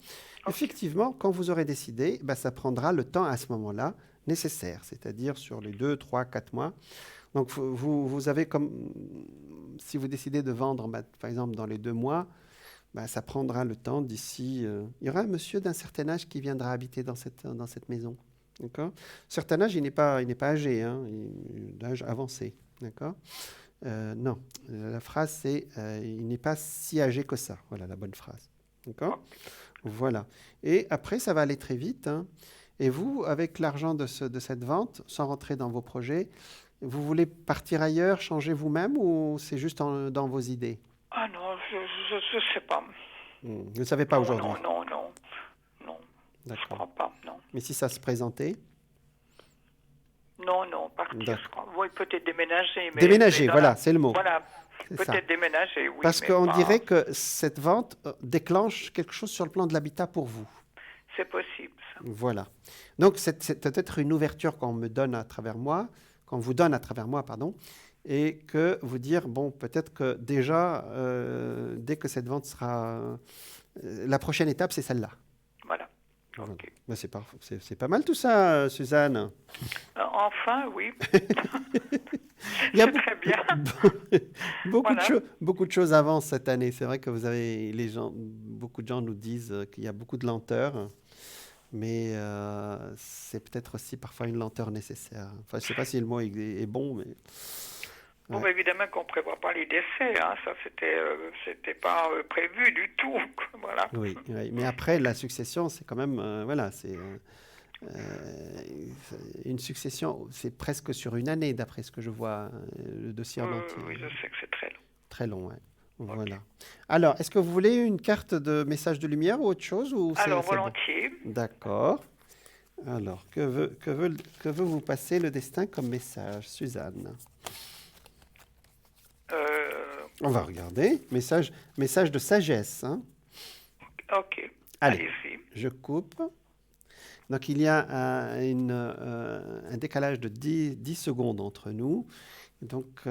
Effectivement, quand vous aurez décidé, ça prendra le temps à ce moment-là nécessaire, c'est-à-dire sur les 2, 3, 4 mois. Donc, vous avez comme... Si vous décidez de vendre, par exemple, dans les 2 mois, ça prendra le temps d'ici... il y aura un monsieur d'un certain âge qui viendra habiter dans cette maison. D'accord? Certain âge, il n'est pas âgé, hein, il est d'âge avancé. D'accord? Non, la phrase c'est il n'est pas si âgé que ça. Voilà la bonne phrase. D'accord? Voilà. Et après, ça va aller très vite. Hein. Et vous, avec l'argent de cette vente, sans rentrer dans vos projets, vous voulez partir ailleurs, changer vous-même ou c'est juste dans vos idées? Ah non, je sais pas. Vous ne savez pas aujourd'hui? Non. Je D'accord. crois pas, non. Mais si ça se présentait? Non, partir. Oui, peut-être déménager. Déménager, voilà, c'est le mot. Voilà, C'est ça. peut-être déménager, oui. Parce mais qu'on pas- dirait que cette vente déclenche quelque chose sur le plan de l'habitat pour vous. C'est possible, ça. Voilà. Donc, c'est peut-être une ouverture qu'on me donne à travers moi, qu'on vous donne à travers moi, pardon, et que vous dire, bon, peut-être que déjà, dès que cette vente sera... la prochaine étape, c'est celle-là. Voilà. Voilà. Ok. C'est pas mal tout ça, Suzanne. Enfin, oui. Il y a C'est très bien. beaucoup de choses avancent cette année. C'est vrai que beaucoup de gens nous disent qu'il y a beaucoup de lenteur, mais c'est peut-être aussi parfois une lenteur nécessaire. Enfin, je ne sais pas si le mot est bon, mais... Bon, évidemment qu'on ne prévoit pas les décès, hein. Ça, c'était pas prévu du tout. Voilà. Oui, mais après, la succession, c'est quand même... c'est... une succession, c'est presque sur une année, d'après ce que je vois, le dossier en entier. Oui, je sais que c'est très long. Très long, oui. Voilà. Alors, est-ce que vous voulez une carte de message de lumière ou autre chose Alors, c'est bon? volontiers. D'accord. Alors, que veut vous passer le destin comme message, Suzanne? On va regarder. Message de sagesse. Hein? Ok. Allez-y. Je coupe. Donc, il y a un décalage de 10 secondes entre nous. Donc,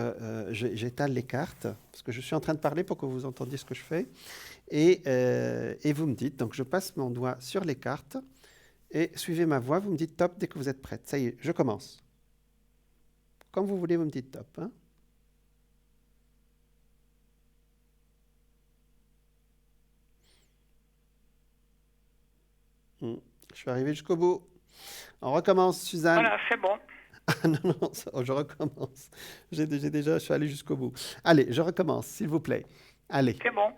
j'étale les cartes, parce que je suis en train de parler pour que vous entendiez ce que je fais. Et vous me dites, donc je passe mon doigt sur les cartes, et suivez ma voix, vous me dites top dès que vous êtes prête. Ça y est, je commence. Comme vous voulez, vous me dites top. Hein? Je suis arrivé jusqu'au bout. On recommence, Suzanne. Voilà, c'est bon. Ah non, je recommence. Je suis allé jusqu'au bout. Allez, je recommence, s'il vous plaît. Allez. C'est bon.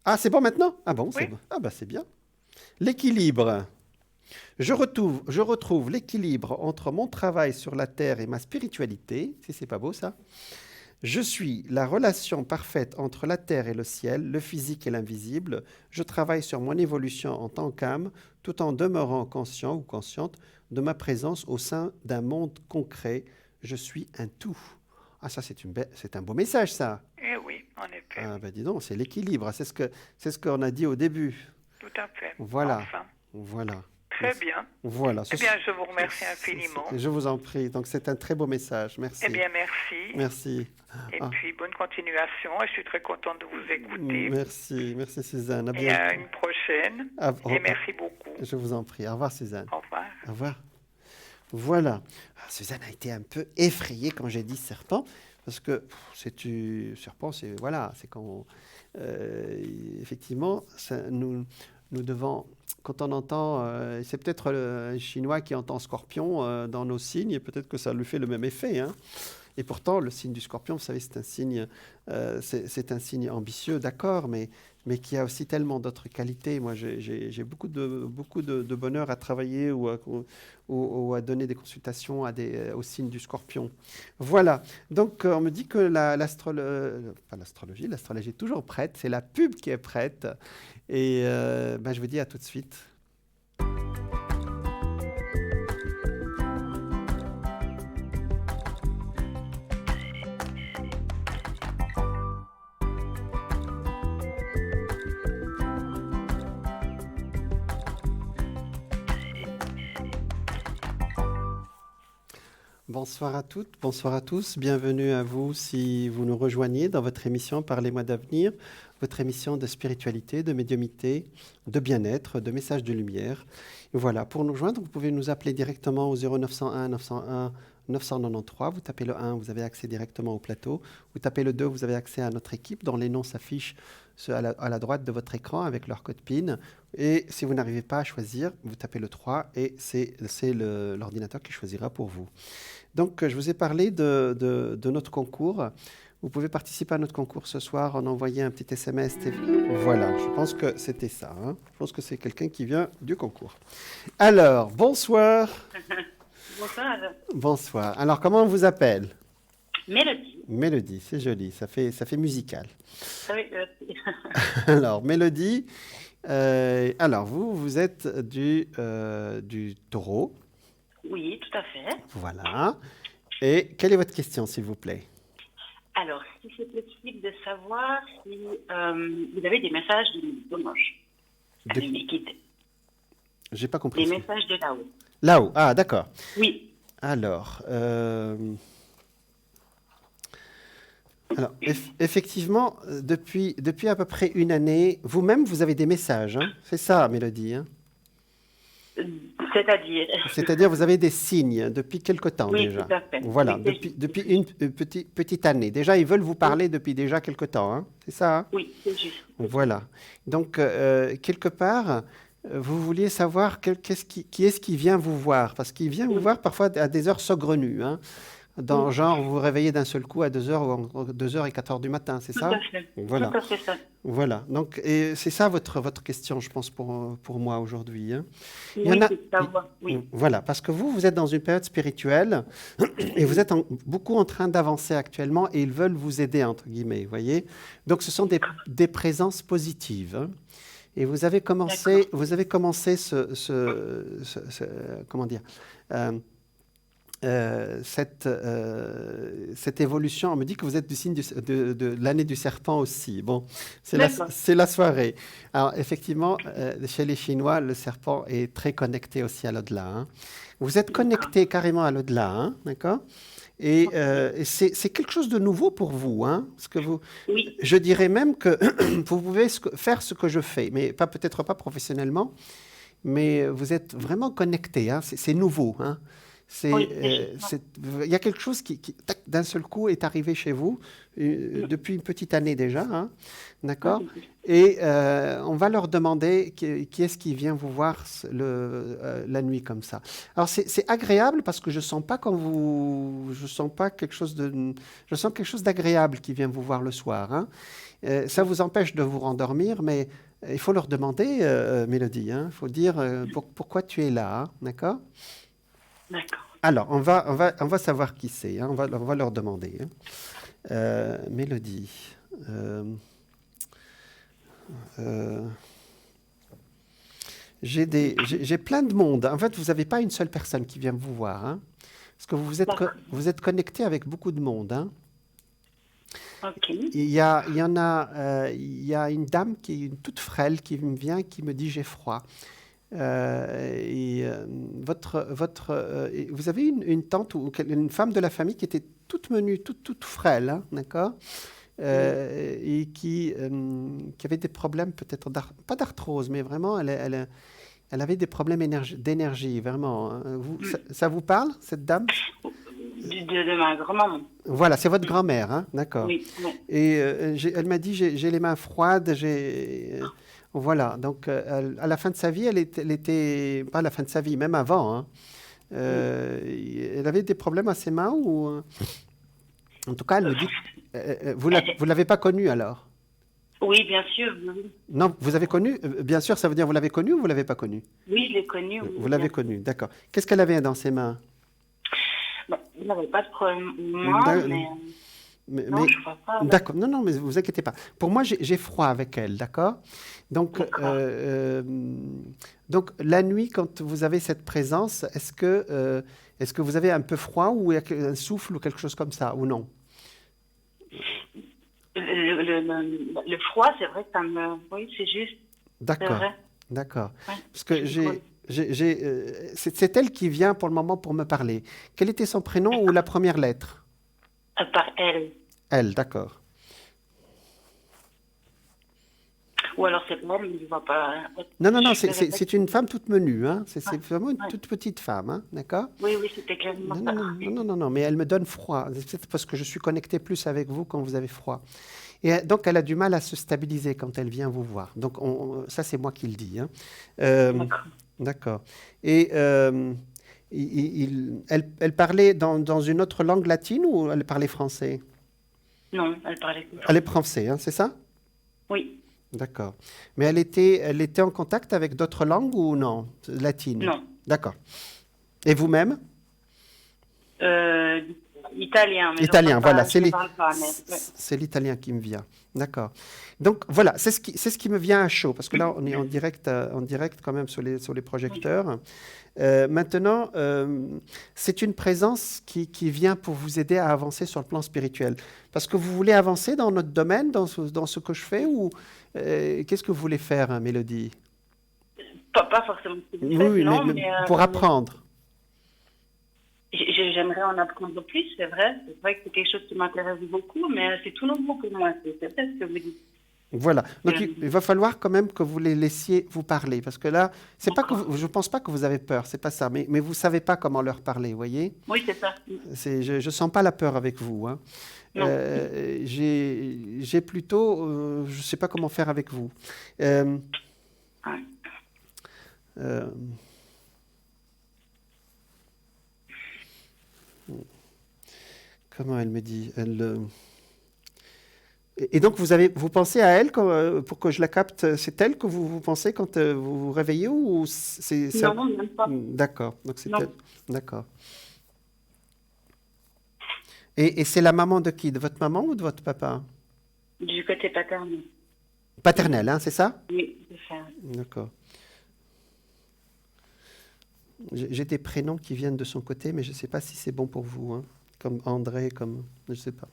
Ah, c'est bon maintenant? Ah bon, Oui. c'est bon. Ah bah c'est bien. L'équilibre. Je retrouve l'équilibre entre mon travail sur la terre et ma spiritualité. Si c'est pas beau ça. Je suis la relation parfaite entre la terre et le ciel, le physique et l'invisible. Je travaille sur mon évolution en tant qu'âme, tout en demeurant conscient ou consciente de ma présence au sein d'un monde concret. Je suis un tout. Ah, ça, c'est un beau message, ça. Eh oui, en effet. Ah, ben dis donc, c'est l'équilibre. C'est ce qu'on a dit au début. Tout à fait. Voilà. Enfin. Voilà. Très bien. Voilà. Eh bien, je vous remercie infiniment. Je vous en prie. Donc, c'est un très beau message. Merci. Eh bien, merci. Merci. Et puis, bonne continuation. Je suis très contente de vous écouter. Merci. Merci, Suzanne. À Et bientôt. à une prochaine. Et merci beaucoup. Je vous en prie. Au revoir, Suzanne. Au revoir. Au revoir. Voilà. Suzanne a été un peu effrayée quand j'ai dit serpent, parce que serpent, c'est voilà, c'est quand effectivement, nous devons, quand on entend, c'est peut-être le Chinois qui entend scorpion dans nos signes, et peut-être que ça lui fait le même effet, hein. Et pourtant, le signe du scorpion, vous savez, c'est un signe ambitieux, d'accord, mais qui a aussi tellement d'autres qualités. Moi, j'ai beaucoup de bonheur à travailler ou à donner des consultations au signe du scorpion. Voilà. Donc, on me dit que l'astrologie est toujours prête. C'est la pub qui est prête. Et je vous dis à tout de suite. Bonsoir à toutes, bonsoir à tous. Bienvenue à vous si vous nous rejoignez dans votre émission Parlez-moi d'avenir, votre émission de spiritualité, de médiumnité, de bien-être, de messages de lumière. Et voilà, pour nous rejoindre, vous pouvez nous appeler directement au 0901 901 993. Vous tapez le 1, vous avez accès directement au plateau. Vous tapez le 2, vous avez accès à notre équipe dont les noms s'affichent à la droite de votre écran avec leur code PIN. Et si vous n'arrivez pas à choisir, vous tapez le 3 et c'est l'ordinateur qui choisira pour vous. Donc, je vous ai parlé de notre concours. Vous pouvez participer à notre concours ce soir en envoyant un petit SMS. Voilà, je pense que c'était ça. Hein. Je pense que c'est quelqu'un qui vient du concours. Alors, bonsoir. Bonsoir. Bonsoir. Alors, comment on vous appelle? Mélodie. Mélodie, c'est joli, ça fait musical. Oui, Alors, Mélodie, alors vous êtes du taureau. Oui, tout à fait. Voilà. Et quelle est votre question, s'il vous plaît? Alors, si c'est possible de savoir si vous avez des messages de l'ange, de mes guides. J'ai pas compris. Des messages de là-haut. Là-haut, ah d'accord. Oui. Alors, effectivement, depuis à peu près une année, vous-même, vous avez des messages. Hein, c'est ça, Mélodie. Hein? C'est-à-dire, vous avez des signes depuis quelque temps déjà. Oui, tout à fait. Voilà, oui, depuis une petite année. Déjà, ils veulent vous parler depuis déjà quelque temps. Hein, c'est ça? Hein? Oui, c'est juste. Voilà. Donc, quelque part, vous vouliez savoir qui est-ce qui vient vous voir. Parce qu'il vient vous voir parfois à des heures saugrenues. Hein, genre, vous vous réveillez d'un seul coup à 2h ou 2h et 4h du matin, c'est ça? Tout à fait. Voilà. Tout à fait ça. Voilà. Donc, et c'est ça votre question, je pense, pour moi aujourd'hui. Hein. Oui. Voilà, parce que vous êtes dans une période spirituelle et vous êtes beaucoup en train d'avancer actuellement et ils veulent vous aider, entre guillemets, vous voyez. Donc, ce sont des présences positives. Hein. Et vous avez commencé comment dire, cette évolution. On me dit que vous êtes du signe de l'année du serpent aussi. Bon, c'est la soirée. Alors, effectivement, chez les Chinois, le serpent est très connecté aussi à l'au-delà. Hein. Vous êtes connecté carrément à l'au-delà, hein, d'accord? Et c'est quelque chose de nouveau pour vous, hein, parce que je dirais même que vous pouvez faire ce que je fais, mais peut-être pas professionnellement, mais vous êtes vraiment connecté, hein, c'est nouveau, hein. Il y a quelque chose qui d'un seul coup est arrivé chez vous depuis une petite année déjà, hein, d'accord? Et on va leur demander qui est-ce qui vient vous voir la nuit comme ça. Alors c'est agréable parce que je sens quelque chose d'agréable qui vient vous voir le soir. Hein. Ça vous empêche de vous rendormir, mais il faut leur demander, Mélodie. Hein, il faut dire pourquoi tu es là, hein, d'accord? D'accord. Alors, on va savoir qui c'est. Hein, on va leur demander. Hein. Mélodie. J'ai plein de monde. En fait, vous n'avez pas une seule personne qui vient vous voir. Hein, parce que vous êtes connecté avec beaucoup de monde. Hein. Okay. Il y a une dame qui est toute frêle qui me vient, qui me dit j'ai froid. Vous avez une tante ou une femme de la famille qui était toute menue, toute frêle, hein, d'accord, et qui avait des problèmes peut-être, pas d'arthrose, mais vraiment, elle avait des problèmes d'énergie, vraiment. Hein. Ça vous parle, cette dame? De ma grand-maman. Voilà, c'est votre grand-mère, hein, d'accord. Oui, oui. Et elle m'a dit, j'ai les mains froides, voilà, donc à la fin de sa vie, elle était, pas à la fin de sa vie, même avant, hein, elle avait des problèmes à ses mains ou... En tout cas, elle me dit, vous l'avez pas connue alors? Oui, bien sûr. Oui, Non, vous avez connu, bien sûr, ça veut dire vous l'avez connue ou vous l'avez pas connue? oui, je l'ai connue. Oui, Vous l'avez connue, d'accord. Qu'est-ce qu'elle avait dans ses mains? Bon, il n'avait pas de problème moi, non, je crois pas. D'accord, non, mais vous inquiétez pas. Pour moi, j'ai froid avec elle, d'accord? Donc, donc, la nuit, quand vous avez cette présence, est-ce que vous avez un peu froid ou il y a un souffle ou quelque chose comme ça, ou non? Le froid, c'est vrai que ça me... Oui, c'est juste. D'accord, d'accord. Ouais, Parce que c'est elle qui vient pour le moment pour me parler. Quel était son prénom ou la première lettre? par elle. Elle, d'accord. Ou alors c'est pas elle, mais je ne vois pas. Non, c'est une femme toute menue, hein. C'est vraiment une toute petite femme, hein, d'accord? Oui, c'était clairement ça. Non, mais elle me donne froid. C'est peut-être parce que je suis connecté plus avec vous quand vous avez froid. Et donc, elle a du mal à se stabiliser quand elle vient vous voir. Donc, ça, c'est moi qui le dis, hein. D'accord. Et elle parlait dans une autre langue latine ou elle parlait français? Non, elle parlait. Elle est français, hein, c'est ça? Oui. D'accord. Mais elle était en contact avec d'autres langues ou non? Latines? Non. D'accord. Et vous-même? Italien. Mais Italien, voilà. C'est l'italien qui me vient. D'accord. Donc voilà, c'est ce qui me vient à chaud, parce que là, on est en direct quand même sur les projecteurs. Maintenant, c'est une présence qui vient pour vous aider à avancer sur le plan spirituel. Parce que vous voulez avancer dans notre domaine, dans ce que je fais, ou qu'est-ce que vous voulez faire, Mélodie? Pas forcément. Oui, non, mais pour apprendre. J'aimerais en apprendre plus, c'est vrai. C'est vrai que c'est quelque chose qui m'intéresse beaucoup, mais c'est tout nouveau pour moi. C'est vrai ce que vous dites. Voilà. Donc, il va falloir quand même que vous les laissiez vous parler. Parce que là, c'est pas que je ne pense pas que vous avez peur, c'est pas ça. Mais vous ne savez pas comment leur parler, vous voyez? Oui, c'est ça. Je ne sens pas la peur avec vous. Hein. J'ai plutôt... je ne sais pas comment faire avec vous. Comment elle me dit? Et donc, vous pensez à elle pour que je la capte? C'est elle que vous pensez quand vous vous réveillez ou c'est ça? Non, même pas. D'accord. Donc, c'est elle. D'accord. Et c'est la maman de qui? De votre maman ou de votre papa? Du côté paternel. Paternel, hein, c'est ça? Oui, c'est ça. D'accord. J'ai des prénoms qui viennent de son côté, mais je ne sais pas si c'est bon pour vous. Hein. Comme André, comme... Je ne sais pas.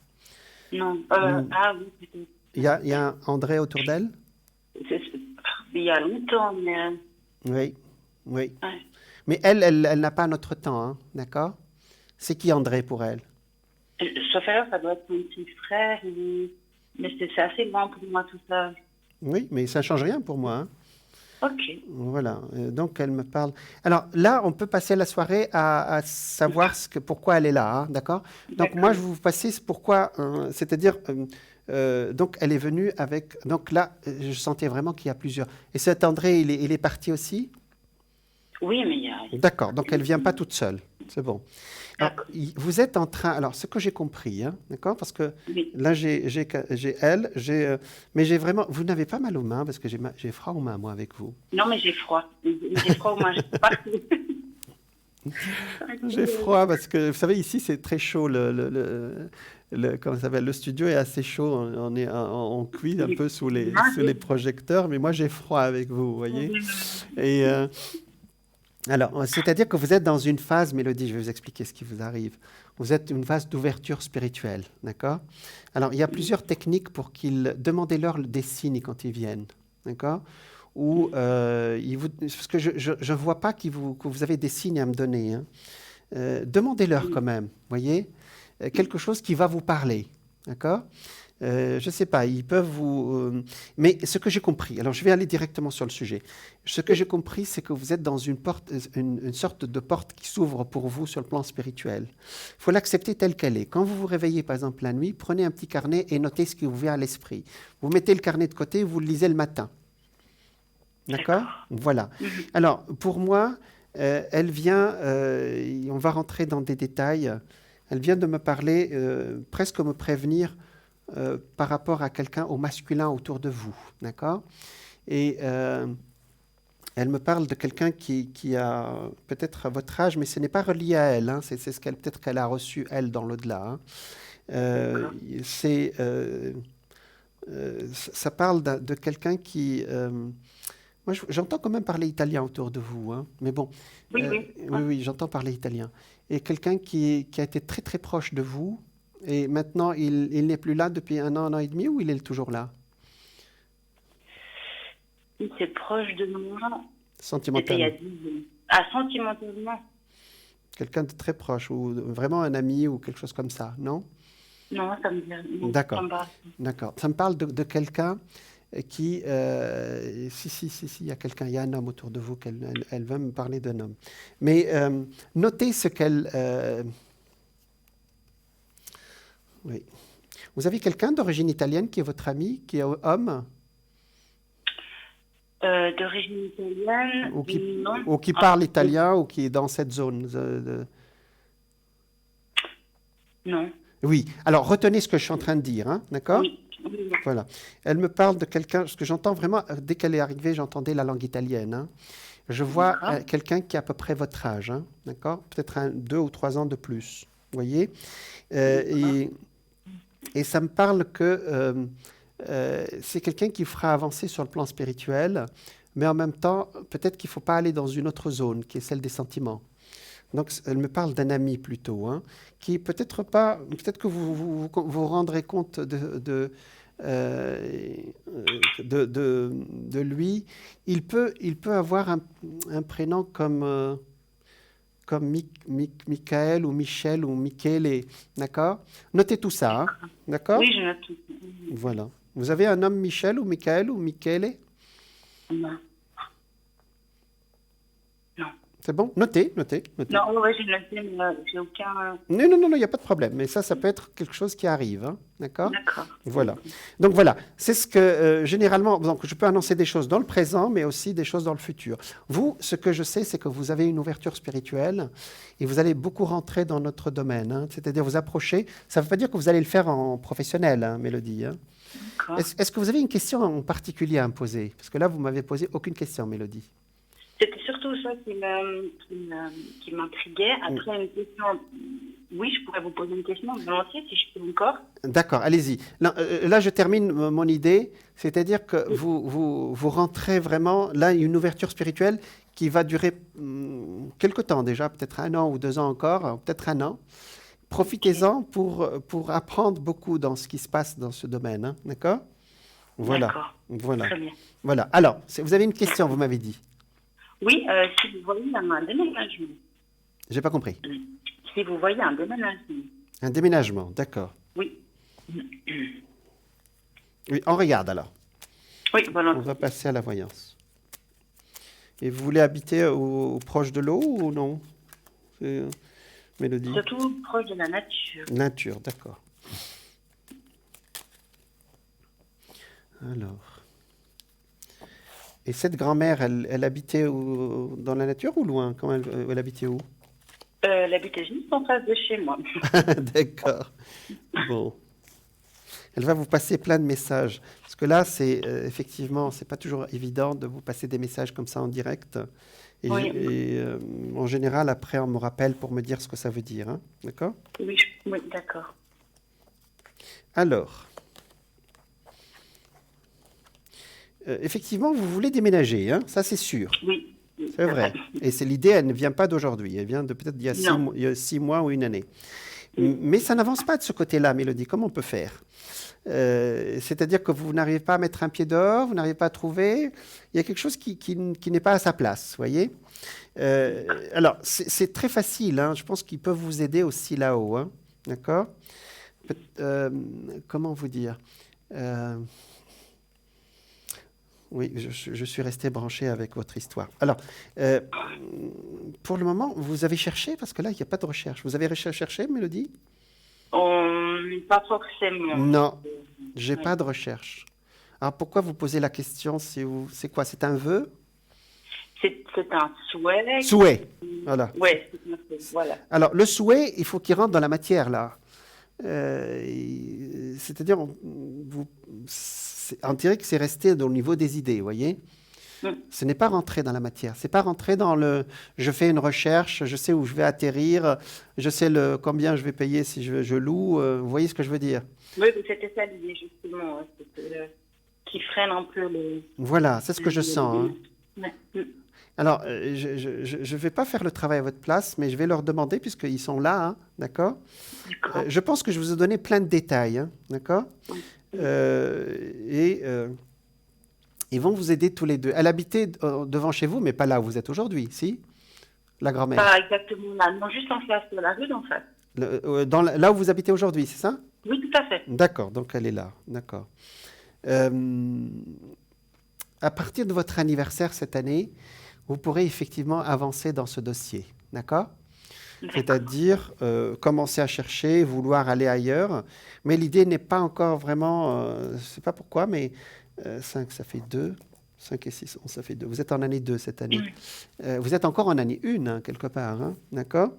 Non. Ah oui, peut-être. Il y a un André autour d'elle? Il y a longtemps, mais... Oui. Ouais. Mais elle n'a pas notre temps, hein, d'accord? C'est qui André pour elle? Sauf alors, ça doit être mon petit frère, mais c'est assez grand pour moi tout ça. Oui, mais ça ne change rien pour moi, hein. Ok. Voilà, donc elle me parle. Alors là, on peut passer la soirée à savoir pourquoi elle est là, hein, d'accord? Donc moi, je vais vous passer pourquoi, c'est-à-dire, donc elle est venue avec... Donc là, je sentais vraiment qu'il y a plusieurs. Et cet André, il est parti aussi? Oui, mais il y a... D'accord, donc elle ne vient pas toute seule, c'est bon. Alors, vous êtes en train... Alors, ce que j'ai compris, hein, d'accord? Parce que là, j'ai elle, mais j'ai vraiment... Vous n'avez pas mal aux mains, parce que j'ai froid aux mains, moi, avec vous. Non, mais j'ai froid. J'ai froid aux mains, je sais pas. J'ai froid, parce que, vous savez, ici, c'est très chaud. Comment ça s'appelle? Le studio est assez chaud. On cuit un peu sous les projecteurs, mais moi, j'ai froid avec vous, vous voyez? Et... alors, c'est-à-dire que vous êtes dans une phase, Mélodie, je vais vous expliquer ce qui vous arrive. Vous êtes une phase d'ouverture spirituelle, d'accord? Alors, il y a plusieurs techniques pour qu'ils... Demandez-leur des signes quand ils viennent, d'accord? ou parce que je ne vois pas que vous avez des signes à me donner. Hein. Demandez-leur quand même, voyez, quelque chose qui va vous parler, d'accord? Je ne sais pas, ils peuvent vous... mais ce que j'ai compris, alors je vais aller directement sur le sujet. Ce que j'ai compris, c'est que vous êtes dans une sorte de porte qui s'ouvre pour vous sur le plan spirituel. Il faut l'accepter telle qu'elle est. Quand vous vous réveillez, par exemple, la nuit, prenez un petit carnet et notez ce qui vous vient à l'esprit. Vous mettez le carnet de côté, vous le lisez le matin. D'accord? Voilà. Alors, pour moi, elle vient, on va rentrer dans des détails, elle vient de me parler, presque me prévenir par rapport à quelqu'un, au masculin autour de vous, d'accord? Et elle me parle de quelqu'un qui a peut-être à votre âge, mais ce n'est pas relié à elle, hein, c'est ce qu'elle peut-être qu'elle a reçu, elle, dans l'au-delà. Hein. Ça parle de quelqu'un qui... moi, j'entends quand même parler italien autour de vous, hein, mais bon. Oui, j'entends parler italien. Et quelqu'un qui a été très, très proche de vous, et maintenant, il n'est plus là depuis un an et demi, ou il est toujours là? Il est proche de moi. Sentimentalement. C'était il y a 10 ans. Ah, sentimentalement. Quelqu'un de très proche, ou vraiment un ami, ou quelque chose comme ça, non? Non, ça me dit rien. D'accord. D'accord. Ça me parle de quelqu'un qui... si, il y a quelqu'un, il y a un homme autour de vous, elle veut me parler d'un homme. Mais notez ce qu'elle... oui. Vous avez quelqu'un d'origine italienne qui est votre ami, qui est homme? D'origine italienne, non. Ou qui parle italien, ou qui est dans cette zone Non. Oui. Alors, retenez ce que je suis en train de dire, hein, d'accord? Oui. Voilà. Elle me parle de quelqu'un, ce que j'entends vraiment, dès qu'elle est arrivée, j'entendais la langue italienne. Hein. Je vois quelqu'un qui a à peu près votre âge, hein, d'accord? Peut-être 2 ou 3 ans de plus, vous voyez? Et ça me parle que c'est quelqu'un qui fera avancer sur le plan spirituel, mais en même temps, peut-être qu'il ne faut pas aller dans une autre zone, qui est celle des sentiments. Donc, elle me parle d'un ami plutôt, hein, qui peut-être que vous rendrez compte de lui. Il peut avoir un prénom comme Michael ou Michel ou Michele, d'accord? Notez tout ça, hein, d'accord? Oui, je note tout. Voilà. Vous avez un homme Michel ou Michael ou Michele? Non. C'est bon? Notez. Non, oui, j'ai noté, mais j'ai aucun... Non, il n'y a pas de problème. Mais ça peut être quelque chose qui arrive, hein, d'accord? D'accord. Voilà. Donc voilà, c'est ce que généralement, donc je peux annoncer des choses dans le présent, mais aussi des choses dans le futur. Vous, ce que je sais, c'est que vous avez une ouverture spirituelle et vous allez beaucoup rentrer dans notre domaine, hein, c'est-à-dire vous approcher. Ça ne veut pas dire que vous allez le faire en professionnel, hein, Mélodie. Hein. Est-ce que vous avez une question en particulier à me poser? Parce que là, vous m'avez posé aucune question, Mélodie. C'était surtout ça qui m'intriguait. Après, une question... Oui, je pourrais vous poser une question volontiers, si je peux encore. D'accord, allez-y. Là, je termine mon idée, c'est-à-dire que vous rentrez vraiment, là, une ouverture spirituelle qui va durer quelque temps déjà, peut-être 1 an ou 2 ans encore, peut-être 1 an. Profitez-en pour apprendre beaucoup dans ce qui se passe dans ce domaine, hein, d'accord? Voilà. D'accord. Voilà. Très bien. Voilà. Alors, vous avez une question, vous m'avez dit. Oui, si vous voyez un déménagement. J'ai pas compris. Si vous voyez un déménagement. Un déménagement, d'accord. Oui. Oui, on regarde alors. Oui, voilà. On va passer à la voyance. Et vous voulez habiter proche de l'eau ou non, Mélodie? Surtout proche de la nature. Nature, d'accord. Alors. Et cette grand-mère, elle habitait dans la nature ou loin? Elle habitait où? Elle habitait juste en face de chez moi. D'accord. Bon. Elle va vous passer plein de messages. Parce que là, effectivement, c'est pas toujours évident de vous passer des messages comme ça en direct. Et en général, après, on me rappelle pour me dire ce que ça veut dire. Hein. D'accord? Oui, d'accord. Alors, effectivement, vous voulez déménager, hein? Ça c'est sûr. Oui. C'est vrai. Et l'idée, elle ne vient pas d'aujourd'hui. Elle vient de peut-être il y a 6 mois ou 1 année. Mais ça n'avance pas de ce côté-là, Mélodie. Comment on peut faire? C'est-à-dire que vous n'arrivez pas à mettre un pied dehors, vous n'arrivez pas à trouver. Il y a quelque chose qui n'est pas à sa place, voyez. Alors, c'est très facile, hein. Je pense qu'ils peuvent vous aider aussi là-haut, hein. D'accord? Comment vous dire? Oui, je suis resté branché avec votre histoire. Alors, pour le moment, vous avez cherché, parce que là, il n'y a pas de recherche. Vous avez cherché, Mélodie? Pas forcément. Non, j'ai Ouais. pas de recherche. Alors, pourquoi vous posez la question? C'est quoi? C'est un vœu? C'est un souhait. Souhait. Voilà. Ouais, c'est un souhait, voilà. Alors, le souhait, il faut qu'il rentre dans la matière, là. C'est-à-dire, on dirait que c'est resté au niveau des idées, vous voyez? Mm. Ce n'est pas rentré dans la matière. C'est pas rentré dans le je fais une recherche, je sais où je vais atterrir, je sais combien je vais payer si je loue. Vous voyez ce que je veux dire? Oui, mais c'était ça l'idée, justement. Ouais, c'était, qui freine un peu les. Voilà, c'est ce que je sens, hein. Ouais. Mm. Alors, je ne vais pas faire le travail à votre place, mais je vais leur demander, puisqu'ils sont là, hein, d'accord? D'accord. Je pense que je vous ai donné plein de détails, hein, d'accord? Et ils vont vous aider tous les deux. Elle habitait devant chez vous, mais pas là où vous êtes aujourd'hui, si? La grand-mère. Pas exactement là, non, juste en face de la rue d'en face. Là où vous habitez aujourd'hui, c'est ça? Oui, tout à fait. D'accord, donc elle est là, d'accord. À partir de votre anniversaire cette année, vous pourrez effectivement avancer dans ce dossier, d'accord? C'est-à-dire commencer à chercher, vouloir aller ailleurs, mais l'idée n'est pas encore vraiment, je ne sais pas pourquoi, mais 5 ça fait 2, 5 et 6, 11 ça fait 2. Vous êtes en année 2 cette année. Vous êtes encore en année 1, hein, quelque part, hein, d'accord?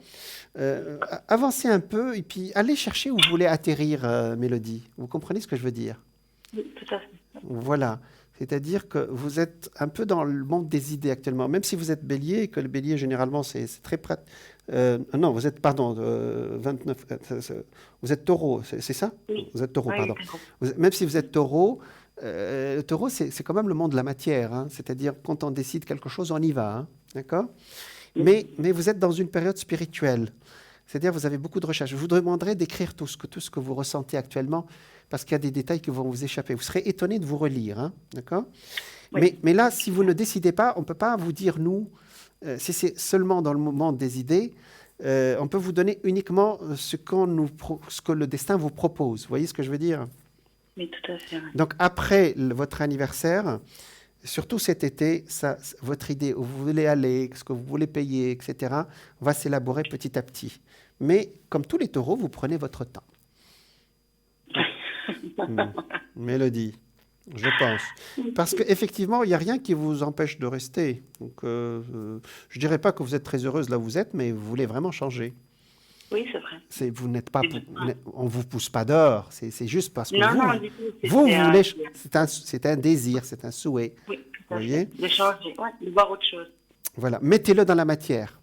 Avancez un peu et puis allez chercher où vous voulez atterrir, Mélodie. Vous comprenez ce que je veux dire? Oui, tout à fait. Voilà. C'est-à-dire que vous êtes un peu dans le monde des idées actuellement, même si vous êtes bélier, et que le bélier, généralement, c'est très pratique. Non, vous êtes, pardon, 29, vous êtes taureau, c'est ça? Oui. Vous êtes taureau, Oui, pardon. d'accord. Même si vous êtes taureau, le taureau, c'est quand même le monde de la matière, hein. C'est-à-dire, quand on décide quelque chose, on y va, hein. D'accord? Mais vous êtes dans une période spirituelle. C'est-à-dire, vous avez beaucoup de recherches. Je vous demanderai d'écrire tout ce que vous ressentez actuellement, parce qu'il y a des détails qui vont vous échapper. Vous serez étonné de vous relire, hein, d'accord? Oui. Mais là, si vous ne décidez pas, on ne peut pas vous dire, nous, si c'est seulement dans le moment des idées, on peut vous donner uniquement ce que le destin vous propose. Vous voyez ce que je veux dire? Oui, tout à fait. Ouais. Donc, après votre anniversaire, surtout cet été, votre idée, où vous voulez aller, ce que vous voulez payer, etc., va s'élaborer petit à petit. Mais, comme tous les taureaux, vous prenez votre temps. Mélodie, je pense. Parce qu'effectivement, il n'y a rien qui vous empêche de rester. Donc, je ne dirais pas que vous êtes très heureuse là où vous êtes, mais vous voulez vraiment changer. Oui, c'est vrai. Vous n'êtes pas, on ne vous pousse pas dehors. C'est juste parce que Non, vous, non, du tout. vous c'était voulez, c'est un désir, c'est un souhait. Oui, tout Vous à voyez? fait. De changer, ouais, de voir autre chose. Voilà, mettez-le dans la matière.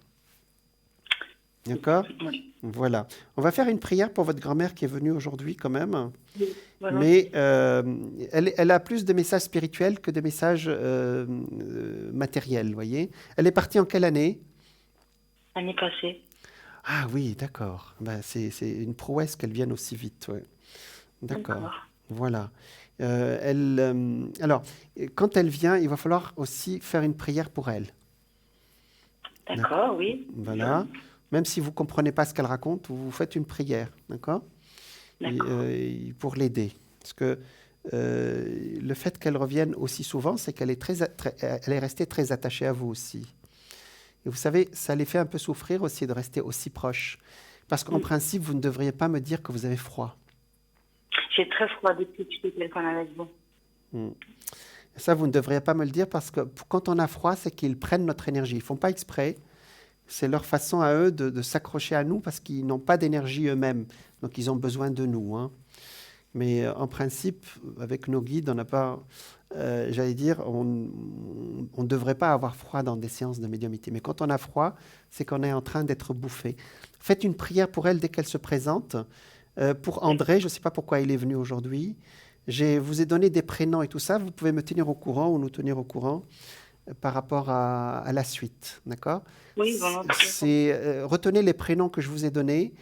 D'accord? Oui. Voilà. On va faire une prière pour votre grand-mère qui est venue aujourd'hui quand même. Oui, voilà. Mais elle a plus de messages spirituels que de messages matériels, vous voyez. Elle est partie en quelle année? L'année passée. Ah oui, d'accord. Ben, c'est une prouesse qu'elle vienne aussi vite, ouais. D'accord. Voilà. Alors, quand elle vient, il va falloir aussi faire une prière pour elle. D'accord, oui. Voilà. Même si vous ne comprenez pas ce qu'elle raconte, vous faites une prière, d'accord? D'accord. Pour l'aider. Parce que le fait qu'elle revienne aussi souvent, c'est qu'elle est, elle est restée très attachée à vous aussi. Et vous savez, ça les fait un peu souffrir aussi de rester aussi proches. Parce qu'en principe, vous ne devriez pas me dire que vous avez froid. J'ai très froid depuis que je suis téléphone avec vous. Ça, vous ne devriez pas me le dire parce que quand on a froid, c'est qu'ils prennent notre énergie. Ils ne font pas exprès. C'est leur façon à eux de s'accrocher à nous parce qu'ils n'ont pas d'énergie eux-mêmes. Donc, ils ont besoin de nous, hein. Mais en principe, avec nos guides, on n'a pas, j'allais dire, on ne devrait pas avoir froid dans des séances de médiumnité. Mais quand on a froid, c'est qu'on est en train d'être bouffé. Faites une prière pour elle dès qu'elle se présente. Pour André, je ne sais pas pourquoi il est venu aujourd'hui. Je vous ai donné des prénoms et tout ça. Vous pouvez me tenir au courant ou nous tenir au courant par rapport à la suite. D'accord? Oui, volontiers. Retenez les prénoms que je vous ai donnés.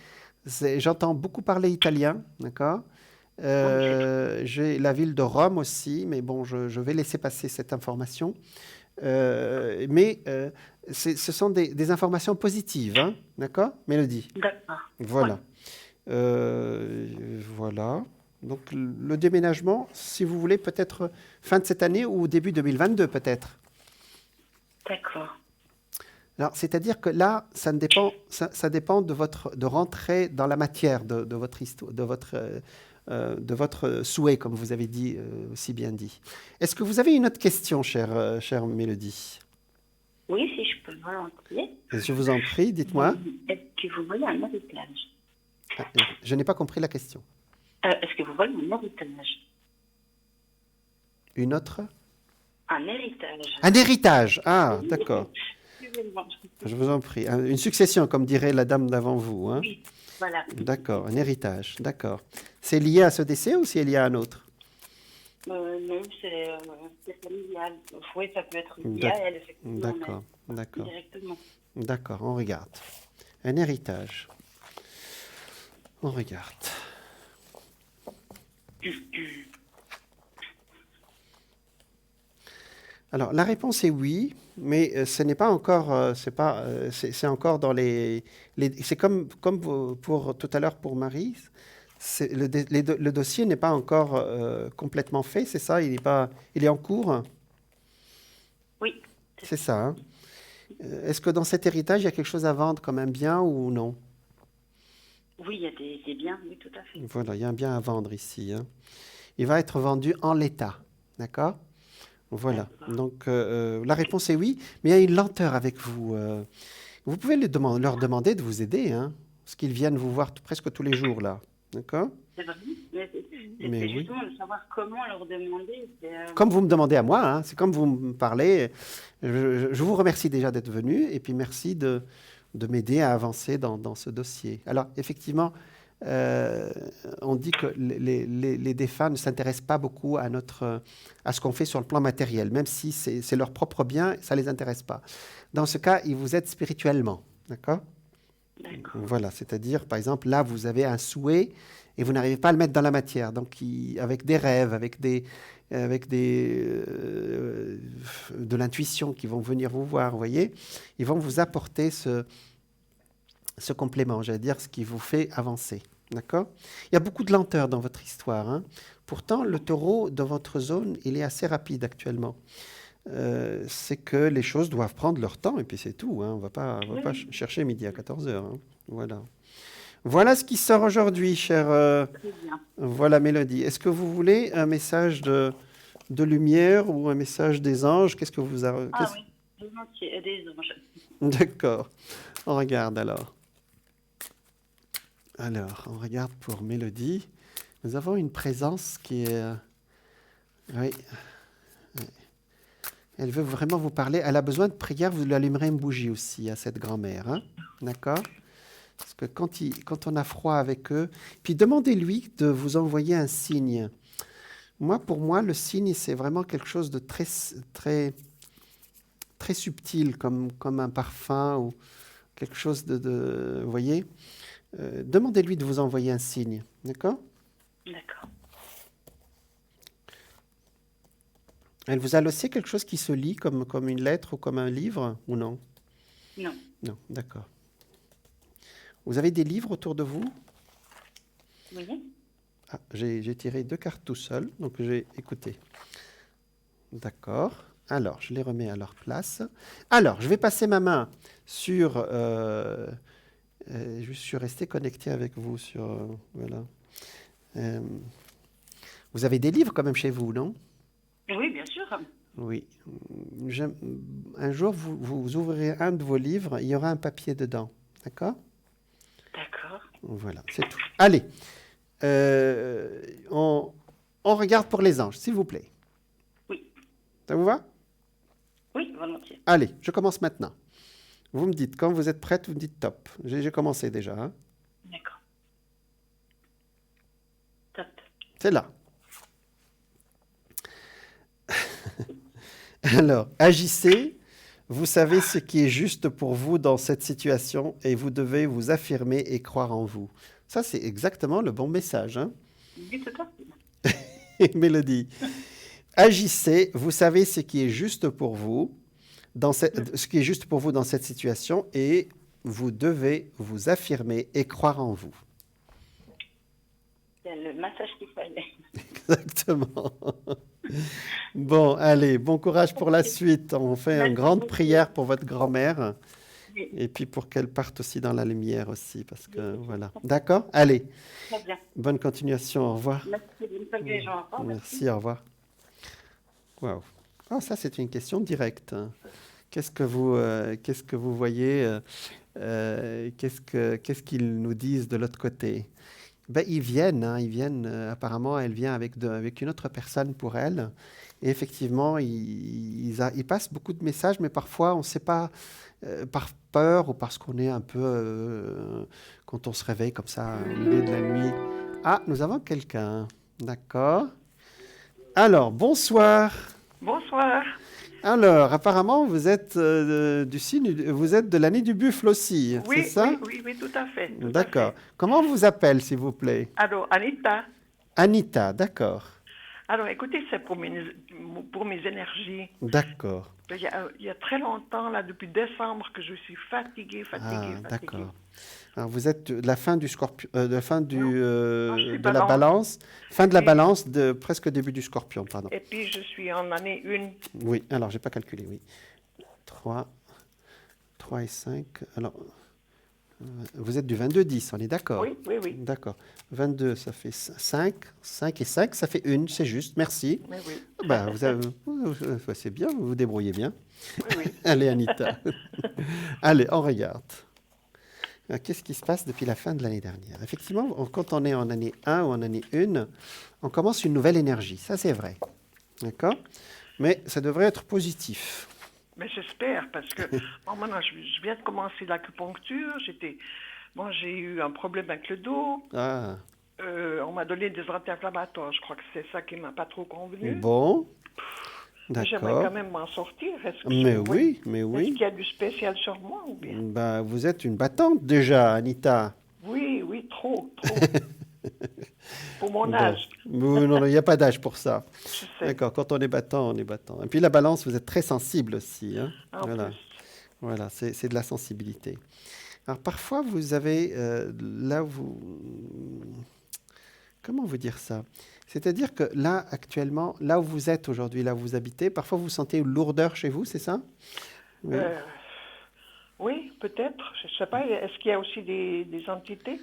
J'entends beaucoup parler italien. D'accord? J'ai la ville de Rome aussi, mais bon, je vais laisser passer cette information. Mais ce sont des informations positives, hein, d'accord, Mélodie? D'accord. Voilà. Voilà. Donc le déménagement, si vous voulez, peut-être fin de cette année ou début 2022, peut-être. D'accord. Alors, c'est-à-dire que là, ça dépend de rentrer dans la matière de votre histoire, de votre souhait, comme vous avez dit, aussi bien dit. Est-ce que vous avez une autre question, chère Mélodie? Oui, si je peux volontiers. Je vous en prie, dites-moi. Est-ce que vous voyez un héritage? Ah, je n'ai pas compris la question. Est-ce que vous voyez un héritage? Une autre? Un héritage. Un héritage. Ah, Oui. d'accord. Excusez-moi. Je vous en prie. Une succession, comme dirait la dame d'avant vous, hein? Oui, voilà. D'accord, un héritage, d'accord. C'est lié à ce décès ou c'est lié à un autre? Non, c'est familial. Oui, ça peut être lié D'ac- à elle, effectivement. D'accord, mais d'accord, directement. d'accord, on regarde. Un héritage. On regarde. Alors, la réponse est oui, mais ce n'est pas encore, c'est encore dans c'est comme pour tout à l'heure pour Marie, le dossier n'est pas encore complètement fait, c'est ça? Il est en cours? Oui, C'est ça, hein? Est-ce que dans cet héritage, il y a quelque chose à vendre comme un bien ou non? oui, il y a des biens, oui, tout à fait. Voilà, il y a un bien à vendre ici, hein. Il va être vendu en l'état, d'accord? Voilà. D'accord. Donc, la réponse est oui, mais il y a une lenteur avec vous. Vous pouvez leur demander de vous aider, hein, parce qu'ils viennent vous voir presque tous les jours, là. D'accord? C'est vrai, mais Mais c'est oui. justement de savoir comment leur demander. Comme vous me demandez à moi, hein, c'est comme vous me parlez. Je vous remercie déjà d'être venu, et puis merci de m'aider à avancer dans ce dossier. Alors, effectivement, on dit que les défunts ne s'intéressent pas beaucoup à ce qu'on fait sur le plan matériel, même si c'est leur propre bien, ça ne les intéresse pas. Dans ce cas, ils vous aident spirituellement, d'accord? D'accord. Voilà, c'est-à-dire, par exemple, là, vous avez un souhait et vous n'arrivez pas à le mettre dans la matière. Donc, avec des rêves, avec de l'intuition qui vont venir vous voir, vous voyez, ils vont vous apporter ce complément, j'allais dire, ce qui vous fait avancer. D'accord? Il y a beaucoup de lenteur dans votre histoire, hein. Pourtant, le taureau de votre zone, il est assez rapide actuellement. C'est que les choses doivent prendre leur temps et puis c'est tout, hein. On va pas chercher midi à 14 heures, hein. Voilà. Voilà ce qui sort aujourd'hui, chère. Très bien. Voilà, Mélodie. Est-ce que vous voulez un message de lumière ou un message des anges? Qu'est-ce que vous avez? Ah oui, volontiers, des anges. D'accord. On regarde alors. Alors, on regarde pour Mélodie. Nous avons une présence qui est... oui. Oui. Elle veut vraiment vous parler. Elle a besoin de prière. Vous lui allumerez une bougie aussi à cette grand-mère, hein? D'accord? Parce que quand on a froid avec eux... Puis demandez-lui de vous envoyer un signe. Pour moi, le signe, c'est vraiment quelque chose de très, très, très subtil, comme un parfum ou quelque chose vous voyez? Demandez-lui de vous envoyer un signe, d'accord? D'accord. Elle vous a laissé quelque chose qui se lit comme une lettre ou comme un livre ou non? Non. Non, d'accord. Vous avez des livres autour de vous? Oui. Ah, j'ai tiré 2 cartes tout seul, donc j'ai écouté. D'accord. Alors, je les remets à leur place. Alors, je vais passer ma main sur... je suis resté connecté avec vous sur... voilà. Vous avez des livres quand même chez vous, non? Oui, bien sûr. Oui. Un jour, vous ouvrirez un de vos livres, il y aura un papier dedans. D'accord? D'accord. Voilà, c'est tout. Allez, on regarde pour les anges, s'il vous plaît. Oui. Ça vous va? Oui, volontiers. Allez, je commence maintenant. Vous me dites, quand vous êtes prête, vous me dites top. J'ai commencé déjà, hein? D'accord. Top. C'est là. Alors, agissez. Vous savez ce qui est juste pour vous dans cette situation et vous devez vous affirmer et croire en vous. Ça, c'est exactement le bon message, hein? Oui, tout à fait. Mélodie, agissez, vous savez ce qui est juste pour vous, ce qui est juste pour vous dans cette situation, et vous devez vous affirmer et croire en vous. C'est le massage qu'il fallait. Exactement. Bon, allez, bon courage pour la suite. On fait une Merci grande beaucoup. prière pour votre grand-mère Oui, et puis pour qu'elle parte aussi dans la lumière aussi, parce que voilà. D'accord? Allez, très bien. bonne continuation. Au revoir. Merci. Bonne soirée, les gens. Au revoir. Merci, au revoir. Waouh. Ah, ça, c'est une question directe. Qu'est-ce que vous voyez qu'est-ce qu'ils nous disent de l'autre côté? Ben, ils viennent, apparemment, elle vient avec une autre personne pour elle. Et effectivement, ils passent beaucoup de messages, mais parfois, on ne sait pas, par peur ou parce qu'on est un peu, quand on se réveille comme ça, au milieu de la nuit. Ah, nous avons quelqu'un. D'accord. Alors, bonsoir. Bonsoir. Alors, apparemment, vous êtes du signe, vous êtes de l'année du buffle aussi, Oui, c'est ça? oui, tout à fait. Tout à D'accord. fait. Comment on vous appelle, s'il vous plaît? Alors, Anita, Anita, d'accord. alors écoutez, c'est pour mes énergies. D'accord. Il y a très longtemps, là, depuis décembre, que je suis fatiguée. D'accord. Alors, vous êtes de la fin du scorpion, de la fin du, Non, je suis de la balance, fin de la balance, de presque début du scorpion, pardon. Et puis, je suis en année 1. Oui, alors, j'ai pas calculé, oui. 3 et 5. Alors, vous êtes du 22-10, on est d'accord? Oui. D'accord. 22, ça fait 5. 5 et 5, ça fait 1, c'est juste. Merci. Oui. Ben, c'est bien, vous vous débrouillez bien. Oui. Allez, Anita. Allez, on regarde. Qu'est-ce qui se passe depuis la fin de l'année dernière? Effectivement, quand on est en année 1 ou en année 1, on commence une nouvelle énergie. Ça, c'est vrai. D'accord? Mais ça devrait être positif. Mais j'espère, parce que maintenant, je viens de commencer l'acupuncture. J'ai eu un problème avec le dos. Ah, On m'a donné des anti-inflammatoires. Je crois que c'est ça qui m'a pas trop convenu. bon. Mais j'aimerais D'accord. quand même m'en sortir. Mais oui. Est-ce qu'il y a du spécial sur moi ou bien? Ben, vous êtes une battante déjà, Anita. Oui, trop. Pour mon Bon. âge. Non, il n'y a pas d'âge pour ça. Je sais. D'accord, quand on est battant, on est battant. Et puis la balance, vous êtes très sensible aussi. Hein. En Voilà. plus. Voilà, c'est de la sensibilité. Alors parfois, vous avez là vous... Comment vous dire ça? C'est-à-dire que là, actuellement, là où vous êtes aujourd'hui, là où vous habitez, parfois vous sentez une lourdeur chez vous, c'est ça? Oui. Oui, peut-être. Je ne sais pas. Est-ce qu'il y a aussi des entités?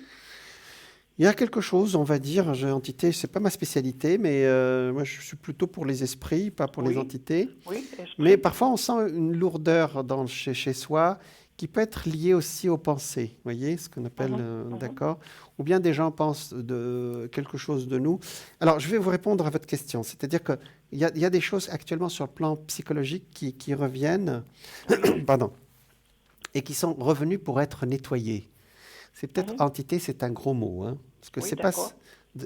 Il y a quelque chose, on va dire, entité, c'est pas ma spécialité, mais moi je suis plutôt pour les esprits, pas pour les Oui. entités. Oui, esprit. Mais parfois on sent une lourdeur chez soi qui peut être liée aussi aux pensées, vous voyez, ce qu'on appelle, d'accord? Ou bien des gens pensent de quelque chose de nous. Alors je vais vous répondre à votre question, c'est-à-dire qu'il y a des choses actuellement sur le plan psychologique qui reviennent, pardon, et qui sont revenues pour être nettoyées. C'est peut-être entité, c'est un gros mot, hein, parce que Oui, c'est pas d'accord.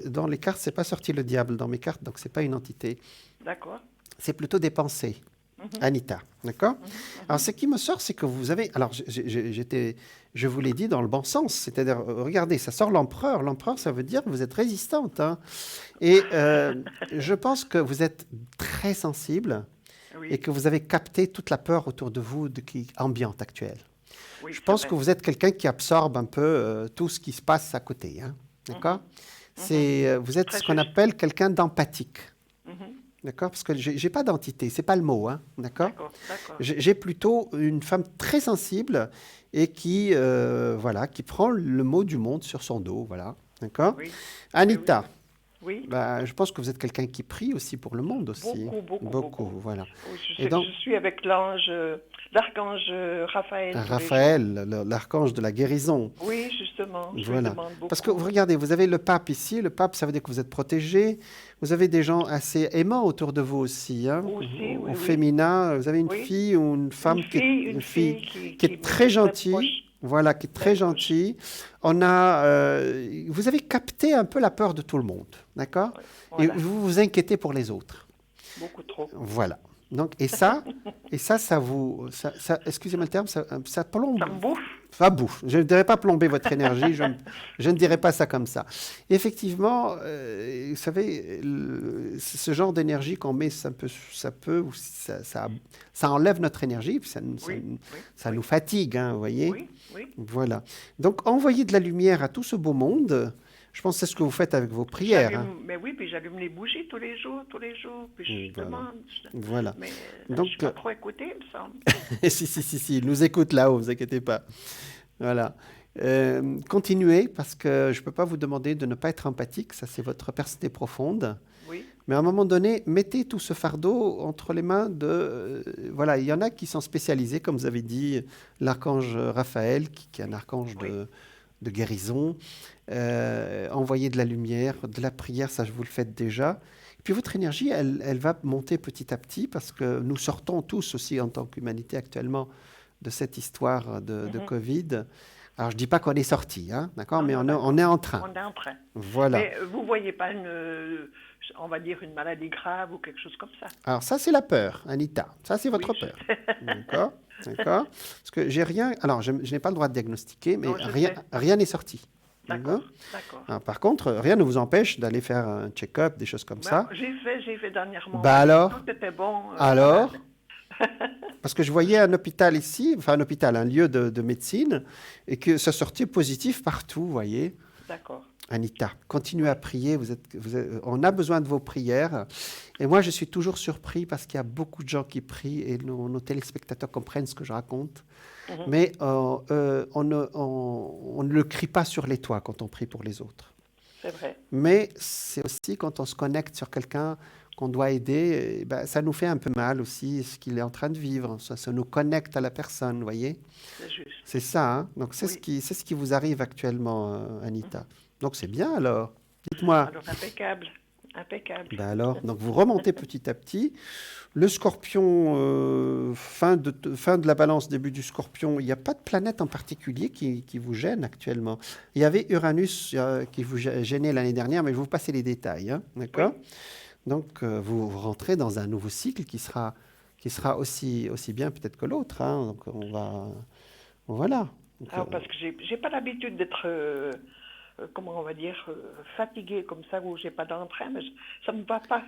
dans les cartes, c'est pas sorti le diable dans mes cartes, donc c'est pas une entité. D'accord. C'est plutôt des pensées. Anita, d'accord? Alors, ce qui me sort, c'est que vous avez... Alors, je vous l'ai dit dans le bon sens, c'est-à-dire, regardez, ça sort l'empereur. L'empereur, ça veut dire que vous êtes résistante. Hein. Et je pense que vous êtes très sensible Oui. et que vous avez capté toute la peur autour de vous qui ambiante actuelle. Oui, Je c'est pense vrai. que vous êtes quelqu'un qui absorbe un peu tout ce qui se passe à côté. Hein, d'accord? Vous êtes Très ce qu'on juste. appelle quelqu'un d'empathique. Mhm. D'accord? Parce que j'ai pas d'entité, c'est pas le mot, hein, d'accord? D'accord. J'ai plutôt une femme très sensible et qui prend le mot du monde sur son dos, voilà, d'accord? Oui. Anita, Oui. bah, je pense que vous êtes quelqu'un qui prie aussi pour le monde aussi. Beaucoup. Voilà. Oui, Et donc- je suis avec l'archange Raphaël. Raphaël, l'archange de la guérison. Oui, justement. Je lui Voilà. demande beaucoup. Parce que vous regardez, vous avez le pape ici. Le pape, ça veut dire que vous êtes protégé. Vous avez des gens assez aimants autour de vous aussi. Hein, Aussi, oui, au oui. féminin, vous avez une Oui. fille ou une femme qui qui est très gentille. proche. Voilà, qui est très Très gentille. Vous avez capté un peu la peur de tout le monde, d'accord? Voilà. Et vous vous inquiétez pour les autres. Beaucoup trop. Voilà. Donc, ça vous, excusez-moi le terme, ça plombe. Ça me bouffe. Enfin, bout. Je ne dirais pas plomber votre énergie, je ne dirais pas ça comme ça. Effectivement, vous savez, ce genre d'énergie qu'on met, ça enlève notre énergie, puis ça nous fatigue, hein, vous voyez. Oui. Voilà. Donc, envoyer de la lumière à tout ce beau monde, je pense que c'est ce que vous faites avec vos prières. Hein. Mais oui, puis j'allume les bougies tous les jours, puis je demande. Voilà. Mais donc, je ne suis pas trop écoutée, il me semble. si, il nous écoute là-haut, ne vous inquiétez pas. Voilà. Continuez, parce que je ne peux pas vous demander de ne pas être empathique, ça c'est votre personnalité profonde. Oui. Mais à un moment donné, mettez tout ce fardeau entre les mains de... voilà, il y en a qui sont spécialisés, comme vous avez dit, l'archange Raphaël, qui est un archange de guérison. Envoyer de la lumière, de la prière, ça vous le faites déjà. Et puis votre énergie, elle va monter petit à petit, parce que nous sortons tous aussi en tant qu'humanité actuellement de cette histoire de Covid. Alors, je ne dis pas qu'on est sorti, hein, d'accord, mais on est en train. On est en train. Voilà. Mais vous ne voyez pas on va dire, une maladie grave ou quelque chose comme ça? Alors, ça, c'est la peur, Anita. Ça, c'est votre peur. D'accord. Parce que j'ai rien... Alors, je n'ai pas le droit de diagnostiquer, mais rien n'est sorti. D'accord. Alors, par contre, rien ne vous empêche d'aller faire un check-up, des choses comme ça. J'ai fait dernièrement. Alors? Tout était bon. Alors? Parce que je voyais un hôpital ici, enfin un lieu de médecine, et que ça sortait positif partout, vous voyez. D'accord. Anita, continuez à prier, on a besoin de vos prières. Et moi, je suis toujours surpris parce qu'il y a beaucoup de gens qui prient et nos téléspectateurs comprennent ce que je raconte. Mais on ne le crie pas sur les toits quand on prie pour les autres. C'est vrai. Mais c'est aussi quand on se connecte sur quelqu'un qu'on doit aider, ça nous fait un peu mal aussi, ce qu'il est en train de vivre. Ça nous connecte à la personne, vous voyez. C'est juste. C'est ça, hein. Donc c'est ce qui vous arrive actuellement, Anita. Donc c'est bien alors. Dites-moi. Alors impeccable. Alors, donc vous remontez petit à petit. Le Scorpion, fin de la Balance, début du Scorpion, il n'y a pas de planète en particulier qui vous gêne actuellement. Il y avait Uranus qui vous gênait l'année dernière, mais je vais vous passer les détails, hein, d'accord ? Oui. Donc vous rentrez dans un nouveau cycle qui sera aussi bien peut-être que l'autre. Hein. Donc on va... Voilà. Donc, alors parce que j'ai pas l'habitude d'être... comment on va dire, fatigué comme ça, où j'ai pas d'entrain, mais ça me va pas.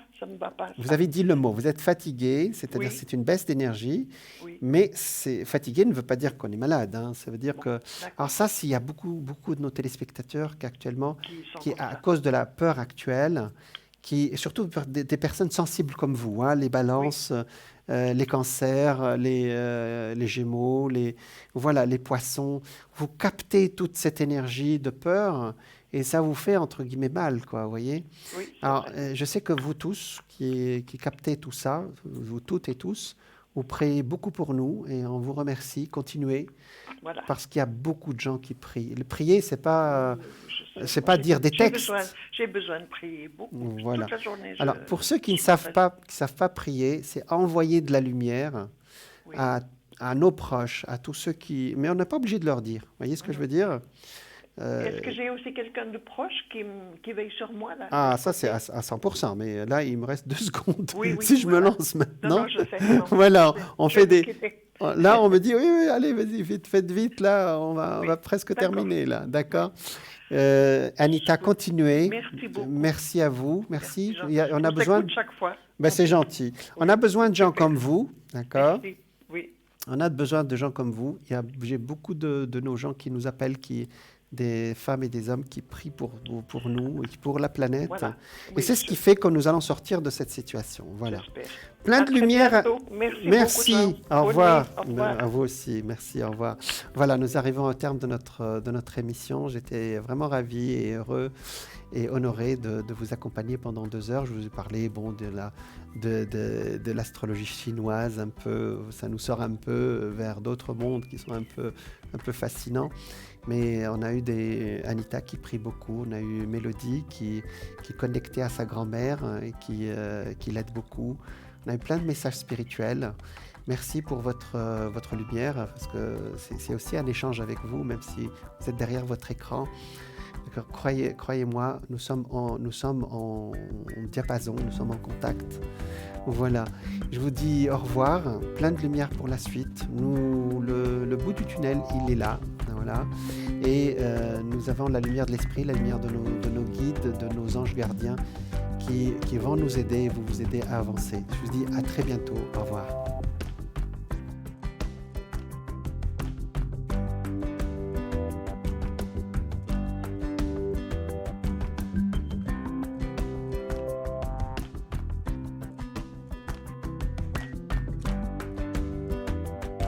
Vous avez dit le mot, vous êtes fatigué, c'est-à-dire c'est une baisse d'énergie, mais fatigué ne veut pas dire qu'on est malade, hein. Ça veut dire que... Alors ça, s'il y a beaucoup de nos téléspectateurs qui à cause de la peur actuelle, surtout des personnes sensibles comme vous, hein, les balances, les cancers, les gémeaux, les poissons, vous captez toute cette énergie de peur et ça vous fait entre guillemets mal, quoi, vous voyez. Oui, alors, je sais que vous tous qui captez tout ça, vous toutes et tous, vous priez beaucoup pour nous et on vous remercie. Continuez, parce qu'il y a beaucoup de gens qui prient. Le prier, c'est pas dire des textes. J'ai besoin de prier beaucoup. Voilà. Toute la journée. Alors, pour ceux qui ne savent pas prier, c'est envoyer de la lumière à nos proches, à tous ceux qui... Mais on n'est pas obligé de leur dire. Vous voyez ce que je veux dire? Est-ce que j'ai aussi quelqu'un de proche qui veille sur moi là? Ah, ça c'est à 100%, mais là il me reste 2 secondes. Oui, si je me lance maintenant. Non, je sais. Non. Voilà, on fait des... Là on me dit, oui, allez, vas-y, faites vite, là, on va presque terminer, là, d'accord. Anita, continuez. Merci beaucoup. Merci à vous, merci. On a besoin de... chaque fois. C'est gentil. Oui. On a besoin de gens comme vous, d'accord. Oui. On a besoin de gens comme vous. J'ai beaucoup de nos gens qui nous appellent, des femmes et des hommes qui prient pour nous et pour la planète. Voilà. Et c'est ce qui fait que nous allons sortir de cette situation. Voilà. Plein de lumière. Merci. Au revoir. À vous aussi. Merci. Au revoir. Voilà, nous arrivons au terme de notre émission. J'étais vraiment ravi et heureux et honoré de vous accompagner pendant 2 heures. Je vous ai parlé de l'astrologie chinoise un peu. Ça nous sort un peu vers d'autres mondes qui sont un peu fascinants. Mais on a eu Anita qui prie beaucoup, on a eu Mélodie qui connectait à sa grand-mère et qui l'aide beaucoup. On a eu plein de messages spirituels. Merci pour votre lumière, parce que c'est aussi un échange avec vous, même si vous êtes derrière votre écran. D'accord. Croyez-moi, nous sommes en diapason, nous sommes en contact. Voilà. Je vous dis au revoir, plein de lumière pour la suite. Le bout du tunnel, il est là. Voilà. Et nous avons la lumière de l'esprit, la lumière de nos guides, de nos anges gardiens qui vont nous aider et vous aider à avancer. Je vous dis à très bientôt. Au revoir.